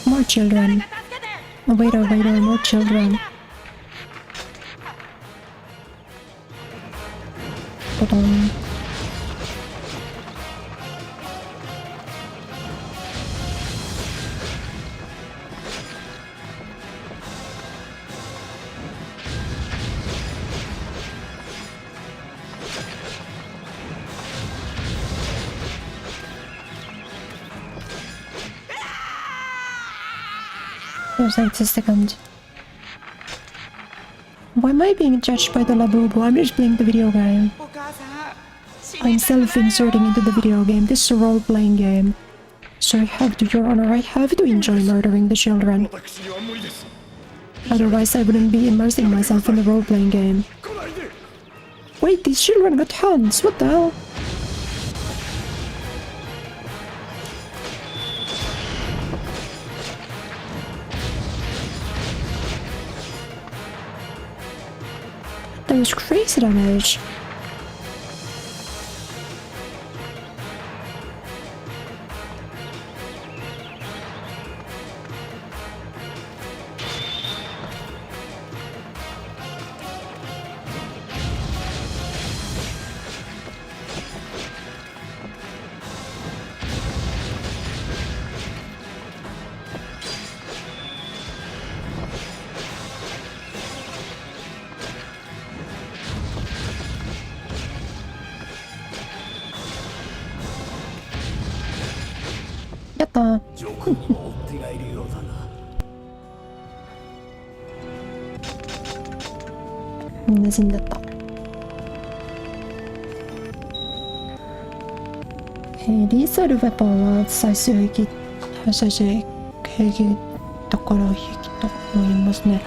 More children. Oh, wait, more children. Hold on. Wait a second. Why am I being judged by the Labubu? I'm just playing the video game. I'm self-inserting into the video game. This is a role-playing game. So I have to, Your Honor, I have to enjoy murdering the children. Otherwise I wouldn't be immersing myself in the role-playing game. Wait, these children got hands. What the hell? That was crazy damage. Yatta. みんな死んだった。リーサルウェポンは最終兵器だから兵器と思いますね。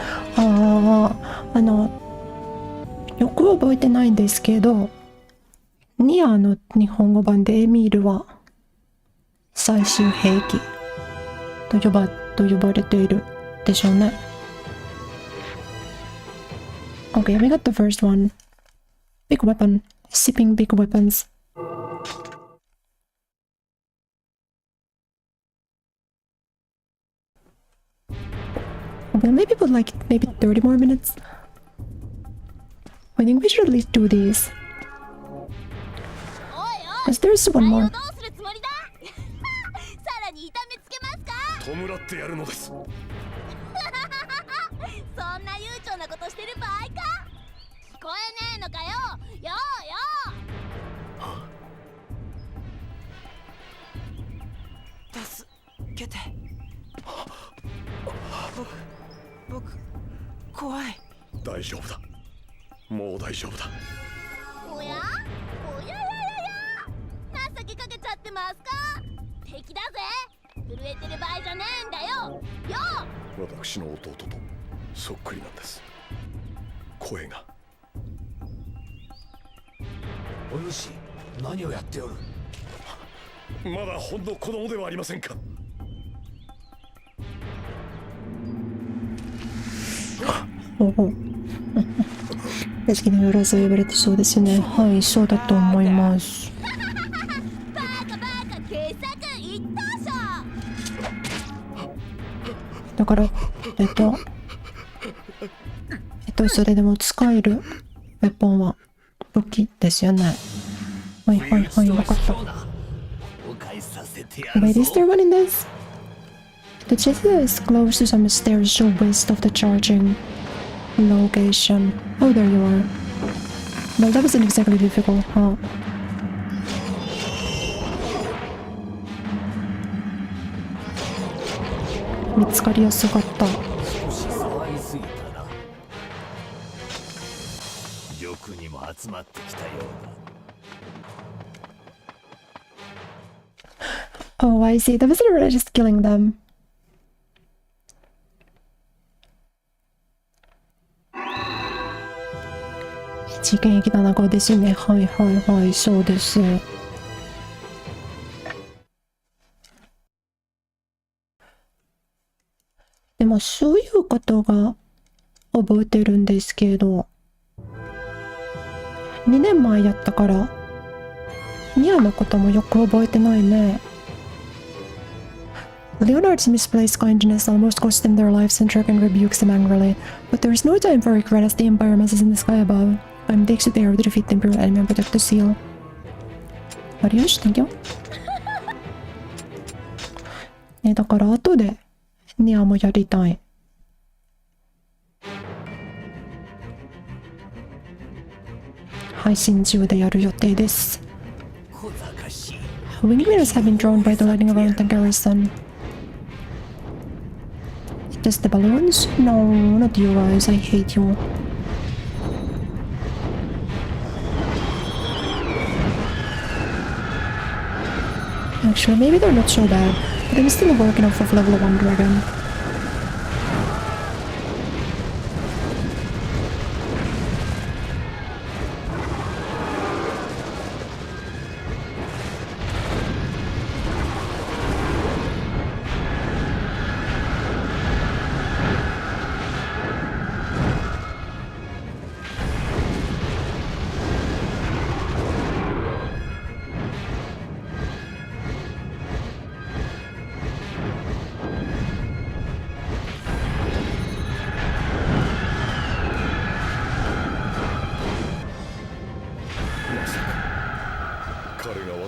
よく覚えてないんですけど、ニアの日本語版でエミールは最終兵器と呼ばれているでしょうね。Okay, we got the first one. Big weapon. Sipping big weapons. We'll maybe put like maybe 30 more minutes. I think we should at least do these. Because there's one more. どうするつもりださらに痛めつけますか弔ってやるのです。そんな悠長なことしてる場合か聞こえねえのかよよ助けて僕怖い。大丈夫だ。もう大丈夫だ。おや情けかけちゃってますか敵だぜ震えてる場合じゃねえんだよよ私の弟とそっくりなんです。声が。お主、何をやっておる。まだほんの子供ではありませんか。ほうほう。確かによろず言われてそうですね。はい、そうだと思います。バカ傑作言っただからそれでも使えるウェポンは武器ですよね。はいはいはい、分かった。Wait, is there one in this? The chest is close to some stairs show west of the charging location. Oh, there you are. Well, that wasn't exactly difficult, huh? 見つかりやすかった。少し騒ぎすぎたな。玉にも集まってきたようだ。Oh, I see. That wasn't really just killing them. 一撃7号ですね。はいはいはい、そうです。でもそういうことが覚えてるんですけど、2年前やったからニアのこともよく覚えてないね。Leonard's misplaced kindness almost cost them their lives, and Draken rebukes them angrily. But there is no time for regret as the Empire messes in the sky above. I'm Dix to the air to defeat the Imperial enemy and protect the seal. Adios, thank you. だから後でニアもやりたい。配信中でやる予定です。Wingminers have been drawn by the lightning around the garrison. Just the balloons? No, not you guys. I hate you. Actually, maybe they're not so bad, but I'm still working off of level 1 dragon.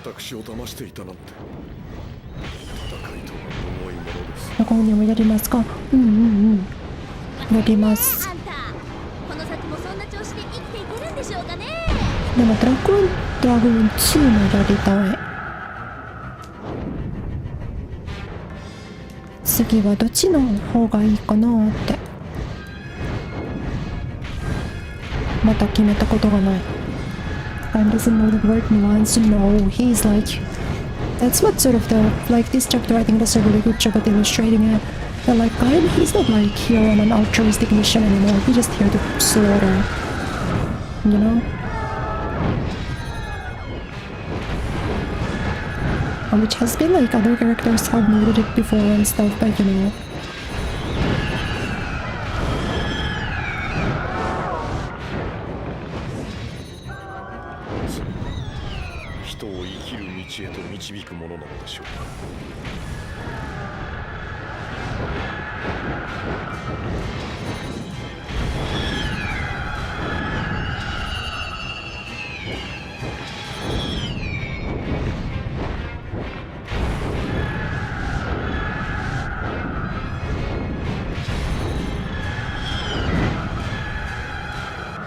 私を騙していたなんて。戦いとは重いものです。どこにもやりますか。やります。あんたこの先もそんな調子で生きていけるんでしょうかね。でもドラゴン2もやりたい。次はどっちの方がいいかなって。また決めたことがない。Time doesn't know the word nuance. No, he's like... That's what sort of like this chapter I think does a really good job at illustrating it. But like he's not like here on an altruistic mission anymore. He's just here to slaughter. You know? Which has been like other characters have noted it before and stuff, but you know. 人を生きる道へと導くものなのでしょう。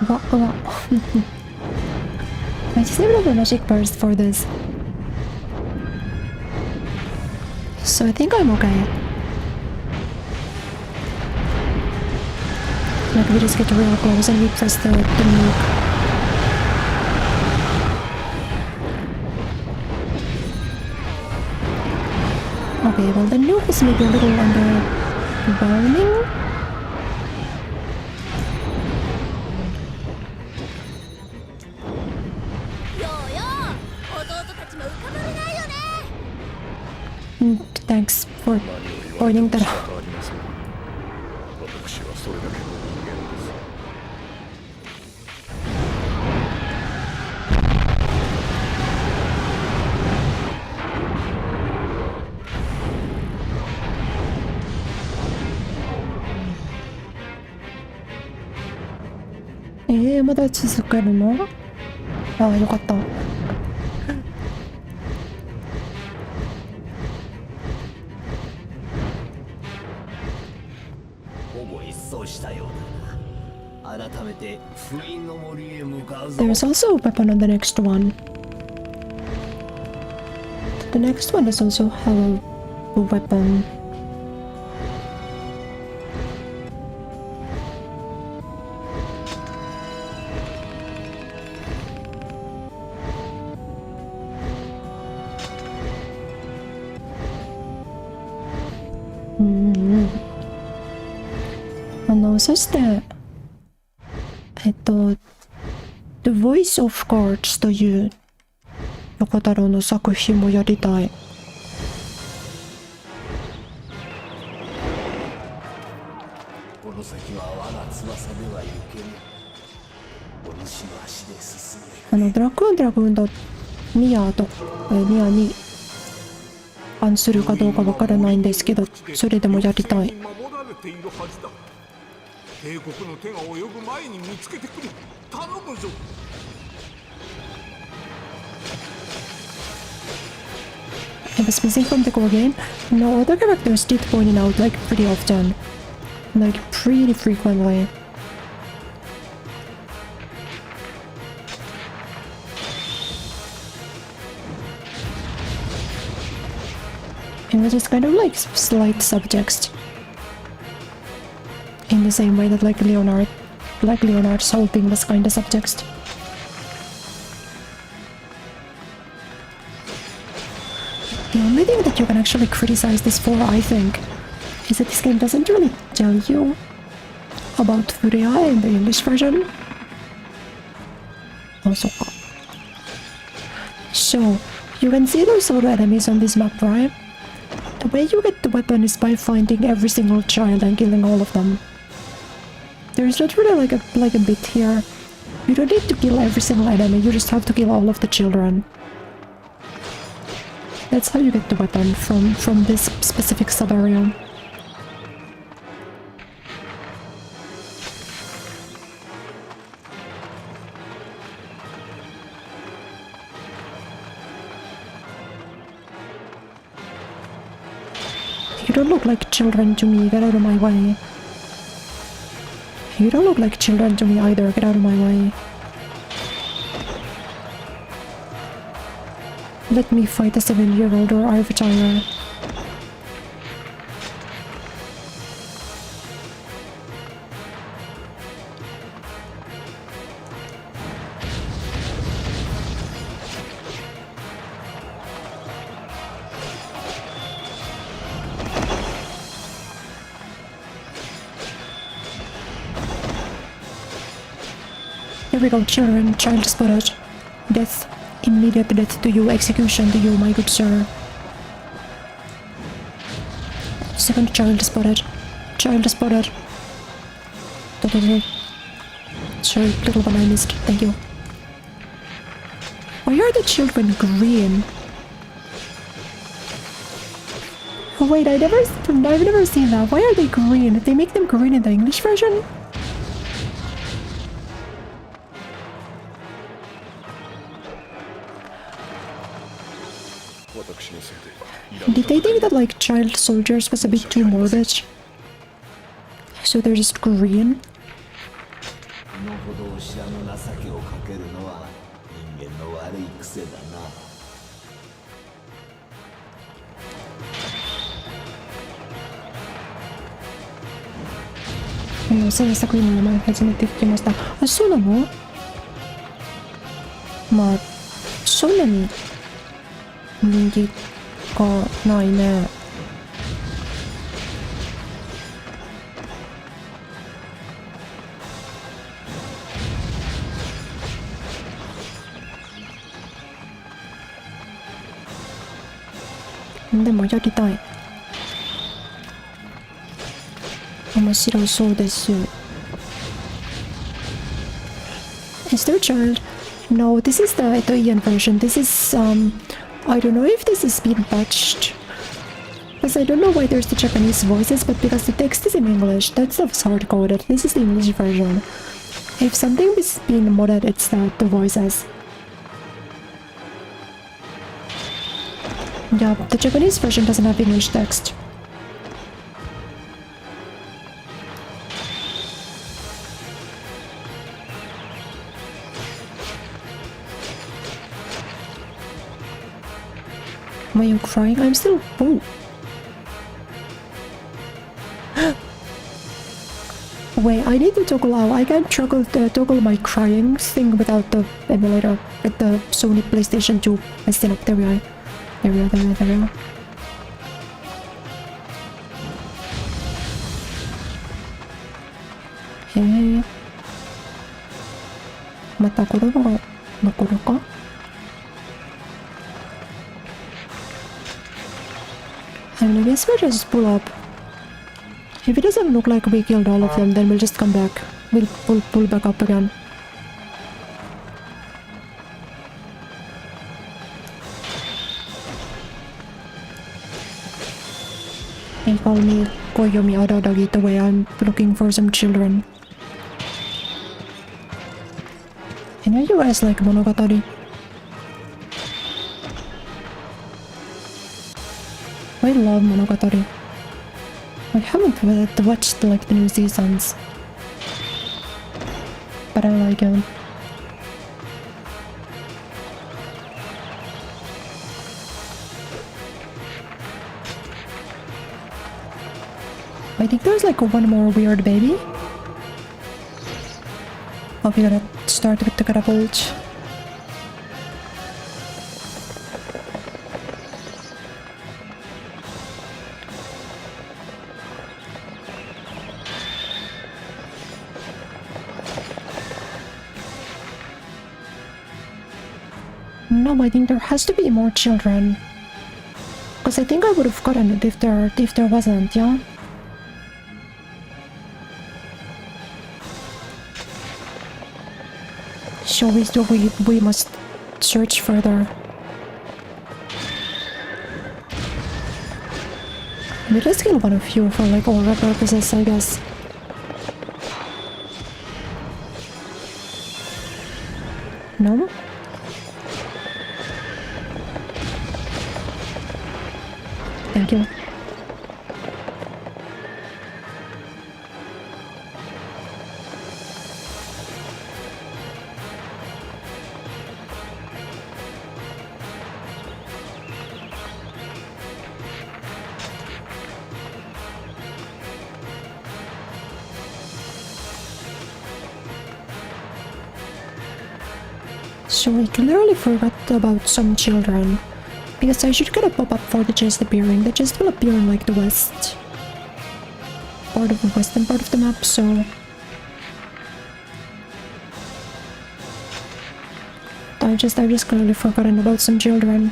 Wow. I disabled the magic burst for this. So I think I'm okay. Like we just get real close and we press the nuke. Okay, well the nuke is maybe a little underwhelming. Thanks for pointing that out. 私はそれだけの人間です。まだ続けるの？ああ、よかった。There's also a weapon on the next one. The next one does also have a weapon. No, そして、The Voice of Cards という横太郎の作品もやりたい。この先は我が翼では行けぬ。お主の足で進め。ドラクーンとニアに関するかどうかわからないんですけど、それでもやりたい。帝国の手が及ぶ前に見つけてくれ。頼むぞ。I was missing from the core game. No, other characters did point it out like pretty often. Like pretty frequently. It was just kind of like slight subtext. In the same way that Leonard's whole thing was kind of subtext. The only thing that you can actually criticize this for, I think, is that this game doesn't really tell you about Kureya in the English version. Also, so you can see those solo enemies on this map, right? The way you get the weapon is by finding every single child and killing all of them. There's not really like a bit here. You don't need to kill every single enemy, you just have to kill all of the children. That's how you get the weapon from this specific sub-area. You don't look like children to me, get out of my way. You don't look like children to me either, get out of my way. Let me fight a 7-year-old or I retire. Here we go, children, child spotted. Death. Immediate death to you, execution to you, my good sir. Second child spotted. Child spotted. Sorry, little one I missed. Thank you. Why are the children green? Wait, I've never seen that. Why are they green? They make them green in the English version? Did they think that like child soldiers was a bit too morbid? So they're just green? のほど知らぬ情けをかけるのは人間の悪い癖だな。その作品の名前初めて聞きました。あ、そうなの？まあ、そんなに人気がないね。でもやりたい。面白そうです。Is there a child? No, this is the Ian version. This is, I don't know if this has been patched. Because I don't know why there's the Japanese voices, but because the text is in English, that stuff's hard-coded. This is the English version. If something is being modded, it's the voices. Yeah, the Japanese version doesn't have English text. Am I crying? I'm still... Oh. Wait, I need to toggle out. I can't toggle my crying thing without the emulator with the Sony PlayStation 2 messing up. There we are. There we are. Hey. また子供が残るか? I mean, I guess we'll just pull up. If it doesn't look like we killed all of them, then we'll just come back. We'll pull back up again. They call me Koyomi Adadagi the way I'm looking for some children. And are you guys like Monogatari? I love Monogatari. I haven't watched like the new seasons, but I like it. I think there's like one more weird baby. Oh, we gotta start with the catapult. No, I think there has to be more children. Because I think I would have gotten it if there wasn't, yeah? So we must search further. We'll just kill one of you for like aura purposes, I guess. No? Thank you. So I clearly forgot about some children. Because I should get a pop-up for the chest appearing. The chest will appear in like the west part of the western part of the map, so I've just clearly forgotten about some children.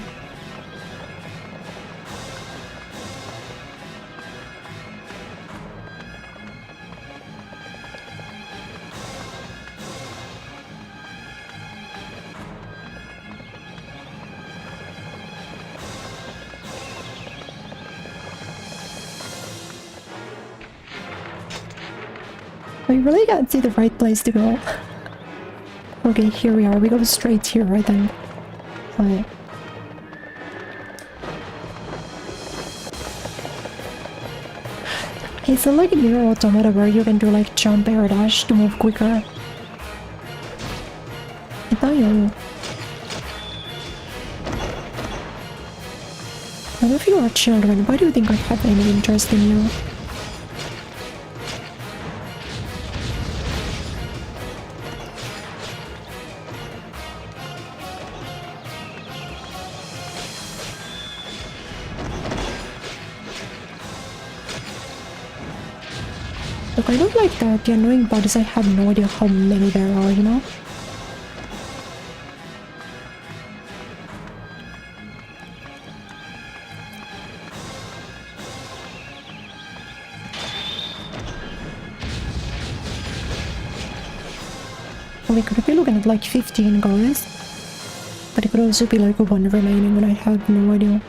I really can't see the right place to go. Okay, here we are. We go straight here, I think. Right. It's like in Nier Automata where you can do like jump air dash to move quicker. Itayo. But if you are children, why do you think I have any interest in you? Look, I don't like that. The annoying part is I have no idea how many there are, you know? We could be looking at like 15 guys, but it could also be like one remaining and I have no idea.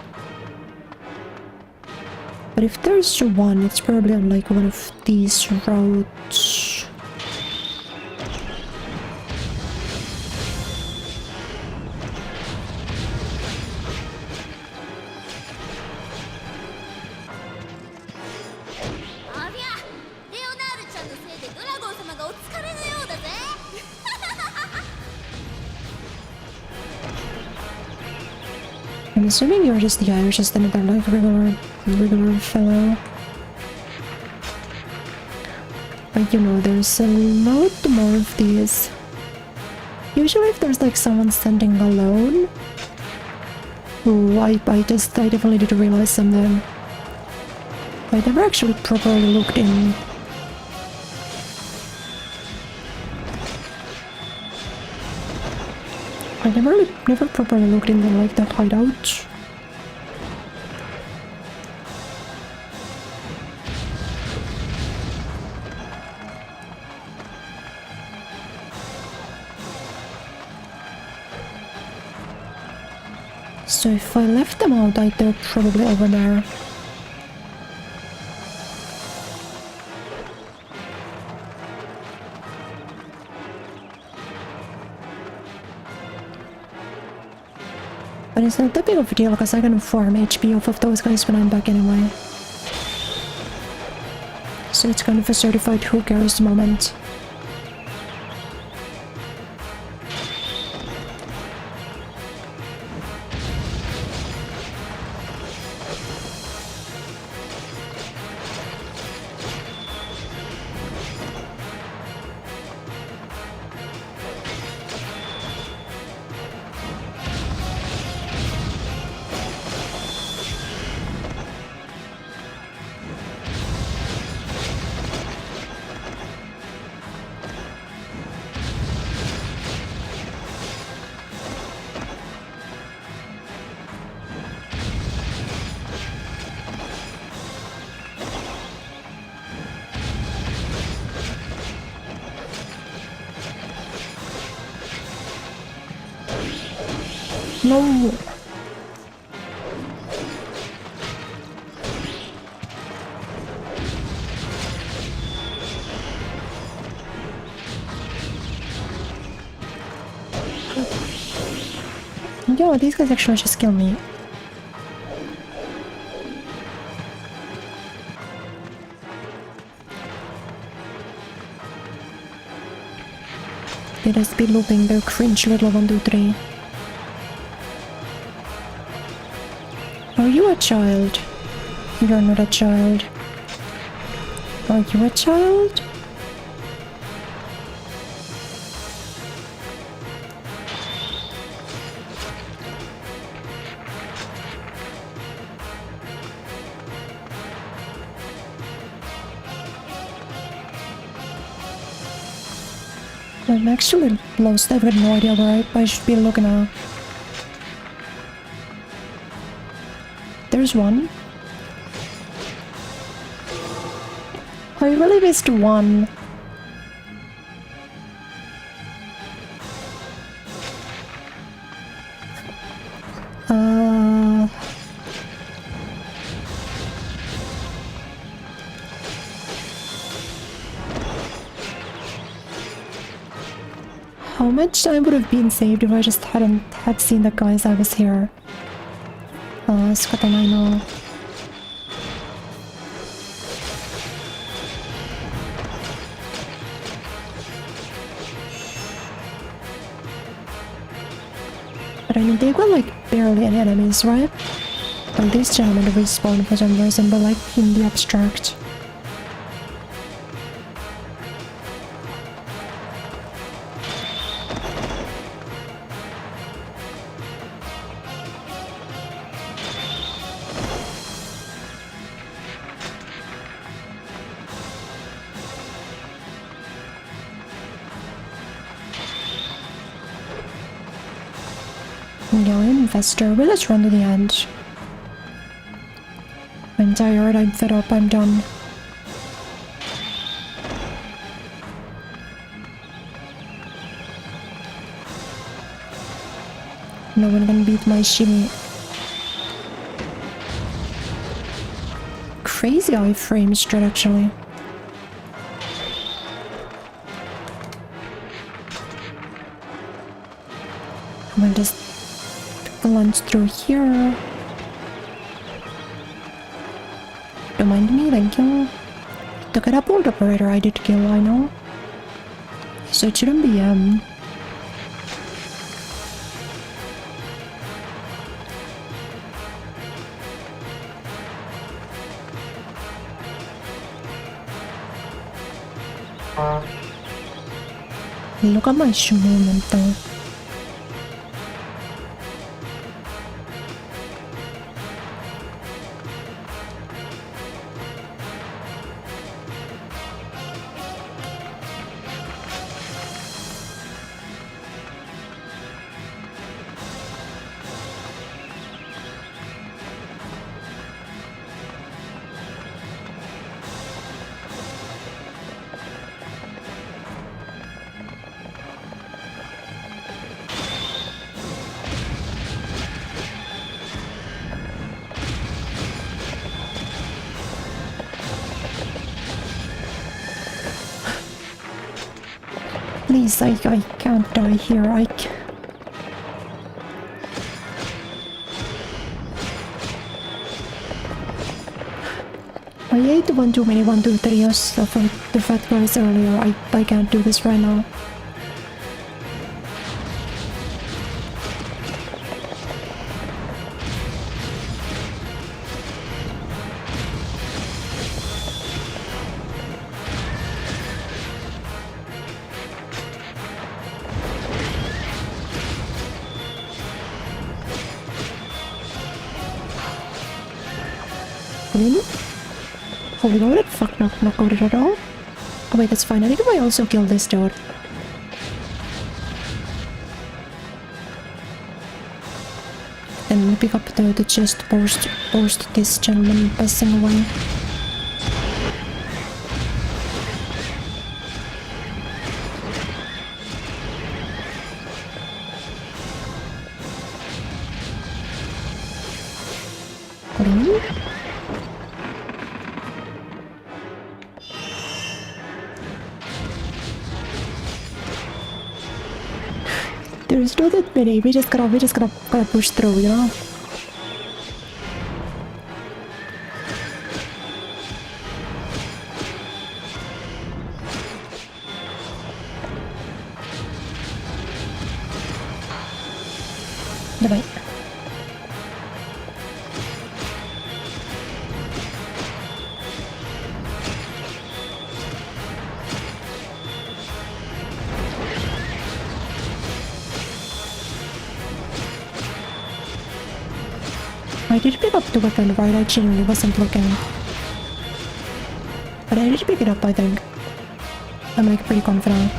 But if there's one, it's probably on like one of these routes. I'm assuming you're just the guy who's just another like regular fellow. But you know, there's a lot more of these. Usually if there's like someone standing alone... Ooh, I definitely did realize something. I never actually properly looked in. I never properly looked in like the hideout. So if I left them out, they're probably over there. But it's not that big of a deal because I can farm HP off of those guys when I'm back anyway. So it's kind of a certified who cares moment. No! Yo, these guys actually just kill me. They just be looping their cringe little 1, 2, 3. Are you a child? You're not a child. Are you a child? I'm actually lost. I've got no idea where I should be looking at. There's one. I really missed one. So much time would have been saved if I just hadn't seen the guys I was here. 仕方ないな。But I mean, they were like barely any enemies, right? Well, these gentlemen respawn for some reason, but like in the abstract. Yeah, investor, but let's run to the end. I'm tired, I'm fed up, I'm done. No one can beat my shimmy. Crazy iframe straight actually. I'm gonna just lunge through here. Don't mind me, thank you. The catapult operator I did kill, I know. So it shouldn't be, Look at my shoe movement though. Please, I can't die here, I ate one too many 1, 2, 3 of the fat guys earlier, I can't do this right now. Really? Holy god, fuck, not goaded at all. Oh wait, that's fine. I think if I also kill this dude. Then pick up the chest post this gentleman passing away. Really? There's not that many. We just gotta push through, you know. Давай. I did pick up the weapon, right? I genuinely wasn't looking. But I did pick it up, I think. I'm like pretty confident.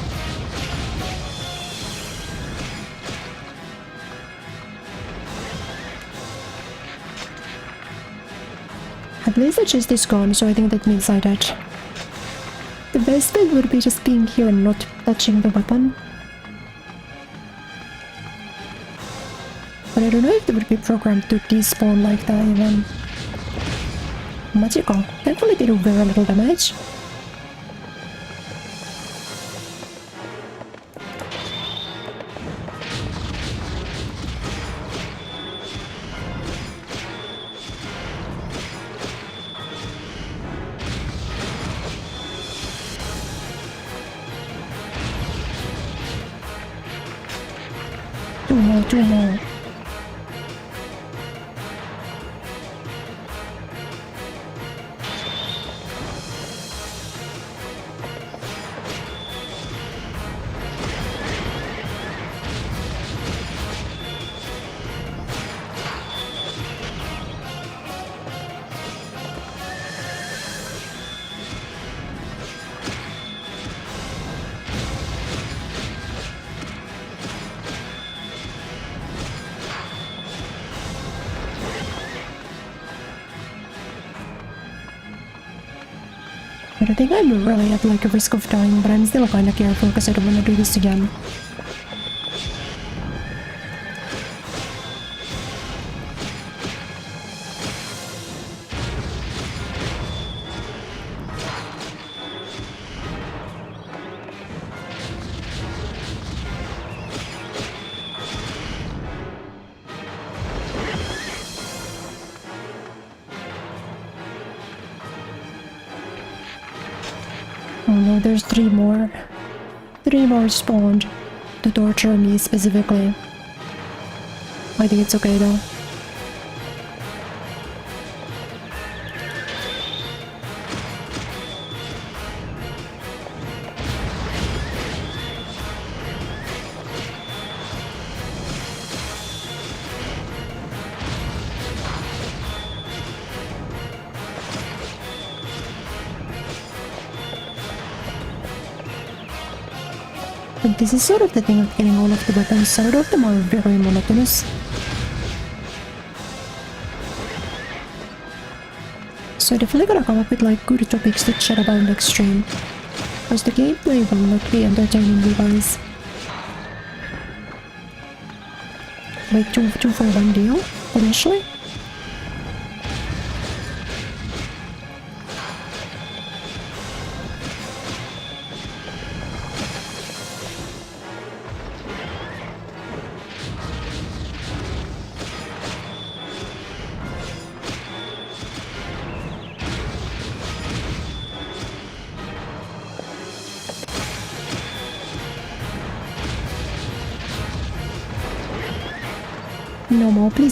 At least the chest is gone, so I think that means I did. The best bet would be just being here and not touching the weapon. But I don't know if they would be programmed to despawn like that even. Magical. Thankfully they do very little damage. two more. I think I'm really at like a risk of dying, but I'm still kinda careful because I don't wanna do this again. Oh no, there's three more. Three more spawned to torture me specifically. I think it's okay though. But this is sort of the thing of getting all of the weapons. Some of them are very monotonous. So I definitely gotta come up with like good topics to chat about next stream. Because the gameplay will not be entertaining you guys. Wait, two for one deal? Potentially?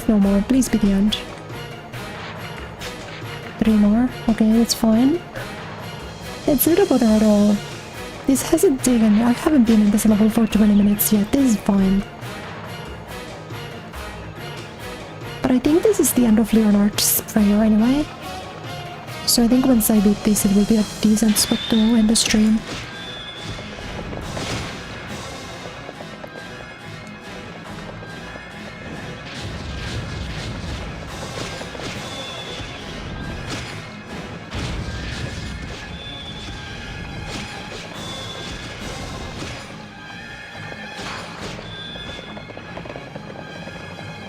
No more, please be the end. Three more, okay, that's fine. It's not a bother at all. This hasn't taken, I haven't been in this level for 20 minutes yet, this is fine. But I think this is the end of Leonard's prayer anyway. So I think once I beat this, it will be a decent spot to end the stream.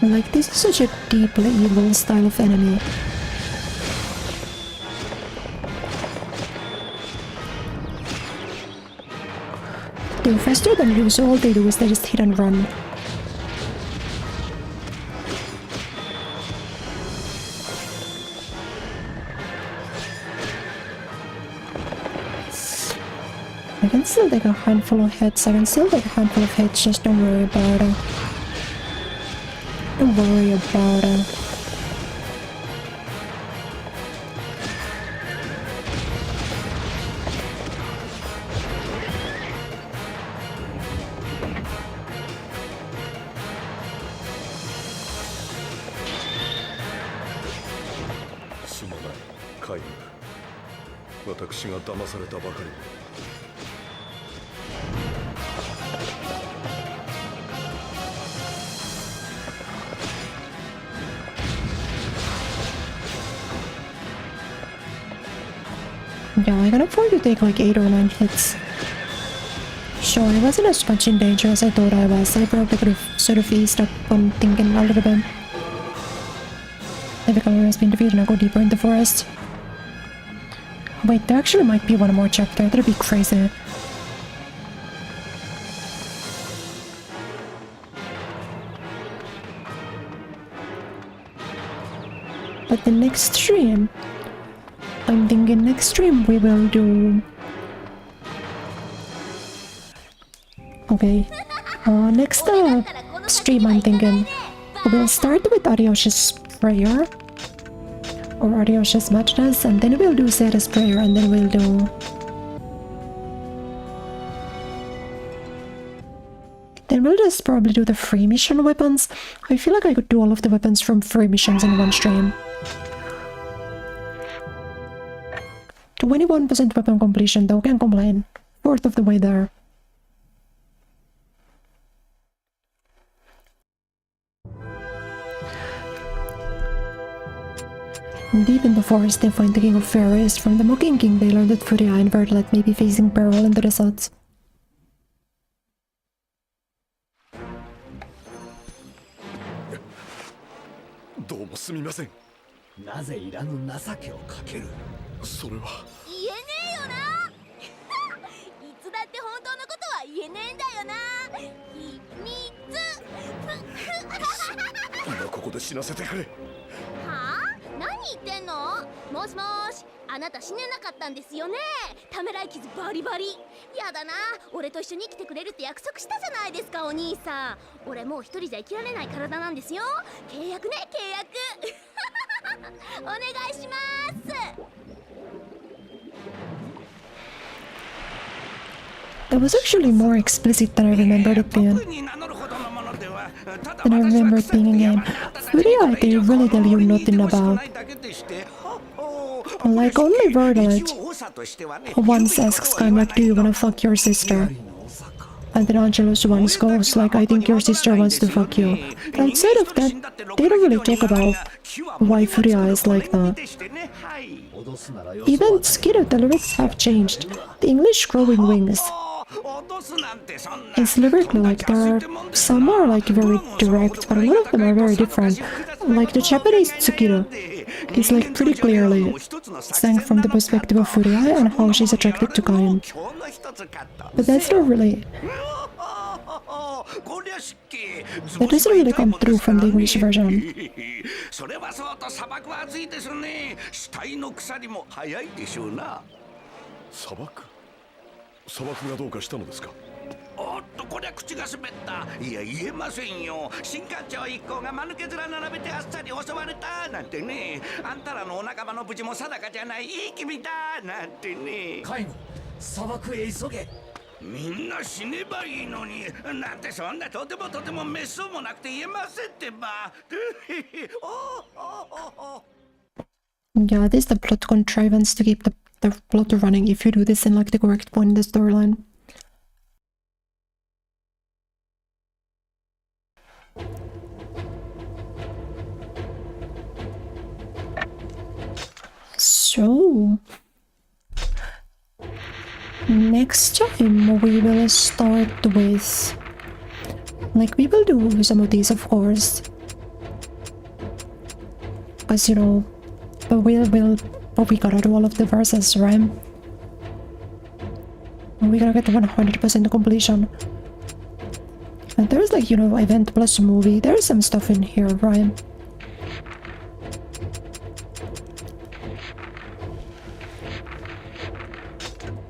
Like, this is such a deeply evil style of enemy. They're faster than you, so all they do is they just hit and run. I can still take a handful of hits, just don't worry about it. Don't worry about it. Yeah, I can afford to take like 8 or 9 hits. Sure, I wasn't as much in danger as I thought I was. I probably could have sort of eased up on thinking a little bit. The color has been defeated and I'll go deeper in the forest. Wait, there actually might be one more chapter. That'd be crazy. But the next stream, I'm thinking next stream we will do... Okay. Next next stream I'm thinking we'll start with Arioshi's prayer or Arioshi's madness, and then we'll do Seere's prayer, and then we'll do just probably do the free mission weapons. I feel like I could do all of the weapons from free missions in one stream. 21% weapon completion though, can't complain. Fourth of the way there. Deep in the forest, they find the King of Fairies. From the Mocking King, they learn that Kureya and Vertlet may be facing peril in the deserts. どうもすみません。なぜいらぬ情けをかける。それは言えねえよな。いつだって本当のことは言えねえんだよな。秘密。今ここで死なせてくれ。はあ？何言ってんの？もしもし、あなた死ねなかったんですよね。ためらい傷バリバリ。やだな、俺と一緒に生きてくれるって約束したじゃないですか、お兄さん。俺もう一人じゃ生きられない体なんですよ。契約ね、契約。お願いします。That was actually more explicit than I remembered it being. Than I remember it being in game. Kureya, they really tell you nothing about. Like, only Vertlet once asks kind of like, do you wanna fuck your sister? And then Angelus once goes like, I think your sister wants to fuck you. But outside of that, they don't really talk about why Kureya is like that. Even Skidoo, the lyrics have changed. The English growing wings is lyrically like some are like very direct, but a lot of them are very different. Like the Japanese Tsukiro is like pretty clearly sang from the perspective of Kureya and how she's attracted to Kain. But that's not really... That doesn't really come through from the English version. それはそうと砂漠は暑いですね。死体の腐りも早いでしょうな。砂漠？砂漠がどうかしたのですか？おっと、こりゃ口が滑った。いや、言えませんよ。新艦長一行が間抜け面並べてあっさり襲われたなんてね。あんたらのお仲間の無事も定かじゃない。いい君だなんてね。介護、砂漠へ急げ。みんな死ねばいいのに、なんてそんなとてもとても滅相もなくて言えませんってば。Yeah, this is the plot contrivance to keep the plot running if you do this in like the correct point in the storyline. So next time we will start with, like, we will do some of these of course, because you know, but we gotta do all of the verses, right? We gotta get 100% completion. And there's like, you know, event plus movie, there's some stuff in here, right?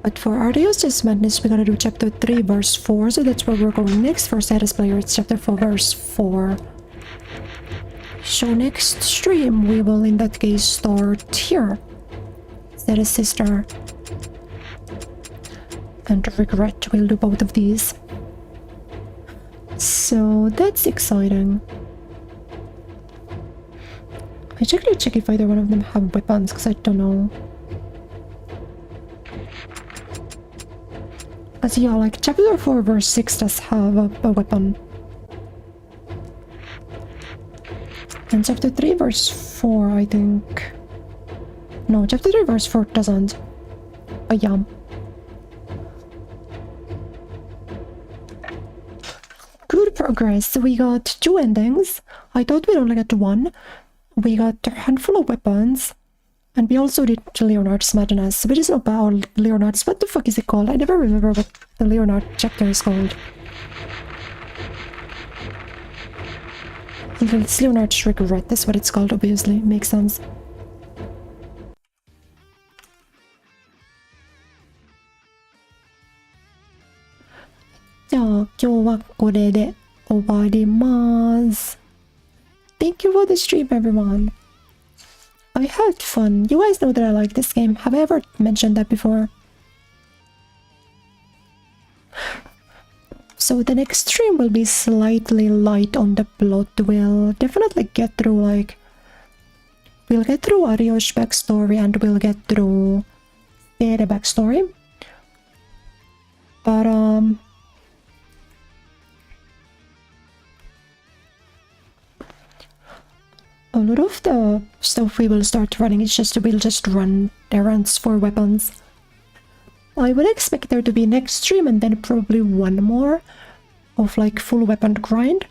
But for Arios's Madness, we gotta do chapter 3 verse 4, so that's where we're going next. For Seere's player, it's chapter 4 verse 4. So next stream, we will in that case start here. Seere's sister. And Regret, we'll do both of these. So that's exciting. I should actually check if either one of them have weapons, because I don't know. As yeah, like chapter 4 verse 6 does have a weapon. And chapter 3 verse 4, I think... No, chapter 3 verse 4 doesn't. But yeah. Good progress. We got 2 endings. I thought we'd only get 1. We got a handful of weapons. And we also did Leonard's Madness, which is not bad. Leonard's, what the fuck is it called? I never remember what the Leonard chapter is called. It's Leonard's Regret, that's what it's called, obviously. Makes sense. じゃあ今日はこれで Owarimasu. Thank you for the stream, everyone. I had fun. You guys know that I like this game. Have I ever mentioned that before? So the next stream will be slightly light on the plot. We'll definitely get through like... We'll get through Ario's backstory and we'll get through Seere backstory. But a lot of the stuff we will start running is just we'll just run errands for weapons. I would expect there to be next stream and then probably one more of like full weapon grind,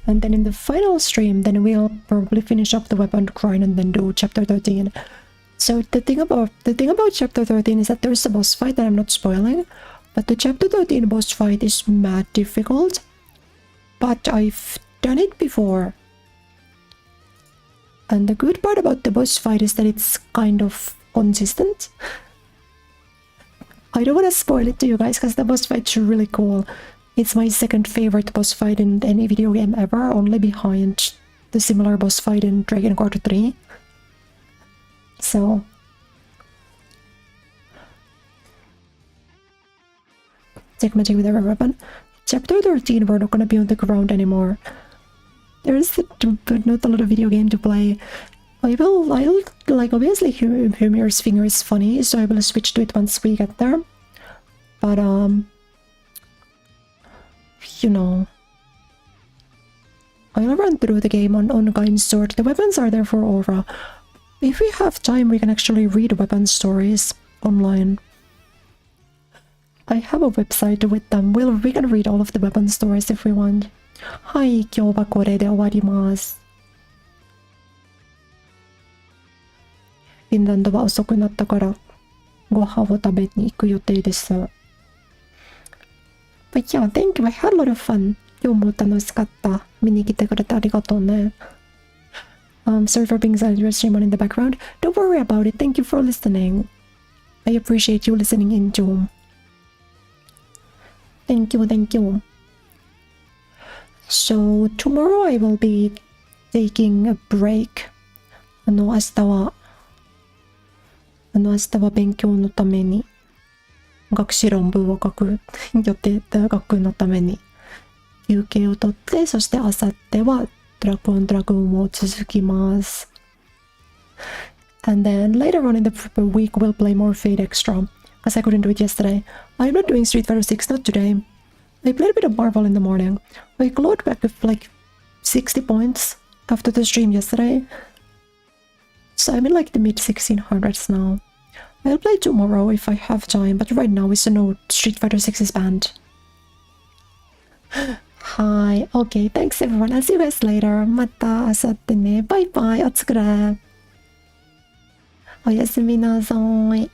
and then in the final stream then we'll probably finish up the weapon grind and then do chapter 13. So the thing about chapter 13 is that there's a boss fight that I'm not spoiling, but the chapter 13 boss fight is mad difficult, but I've done it before. And the good part about the boss fight is that it's kind of consistent. I don't want to spoil it to you guys because the boss fight's really cool. It's my second favorite boss fight in any video game ever, only behind the similar boss fight in Drakengard 3. So... Take magic with every weapon. Chapter 13, we're not gonna be on the ground anymore. There's not a lot of video game to play. I'll like obviously Humir's finger is funny, so I will switch to it once we get there. But you know, I'll run through the game on Gaim's sword. The weapons are there for Aura. If we have time, we can actually read weapon stories online. I have a website with them. We can read all of the weapon stories if we want. はい、今日はこれで終わります。フィンランドは遅くなったからご飯を食べに行く予定です。But yeah, thank you. I had a lot of fun. 今日も楽しかった。見に来てくれてありがとうね。Sorry for being silent. Your stream on in the background. Don't worry about it. Thank you for listening. I appreciate you listening in too. Thank you, thank you. So tomorrow I will be taking a break. 明日は勉強のために学士論文を書く予定で、学のために休憩をとって、そして明後日はドラゴンを続きます。And then later on in the week we'll play more Fate Extra, because I couldn't do it yesterday. I'm not doing Street Fighter 6, not today. I played a bit of Marvel in the morning. I clawed back with like 60 points after the stream yesterday. So I'm in like the mid 1600s now. I'll play tomorrow if I have time, but right now it's no Street Fighter 6 is banned. Hi, okay, thanks everyone. I'll see you guys later. また明後日ね。バイバイ。おつくれ。おやすみなさい。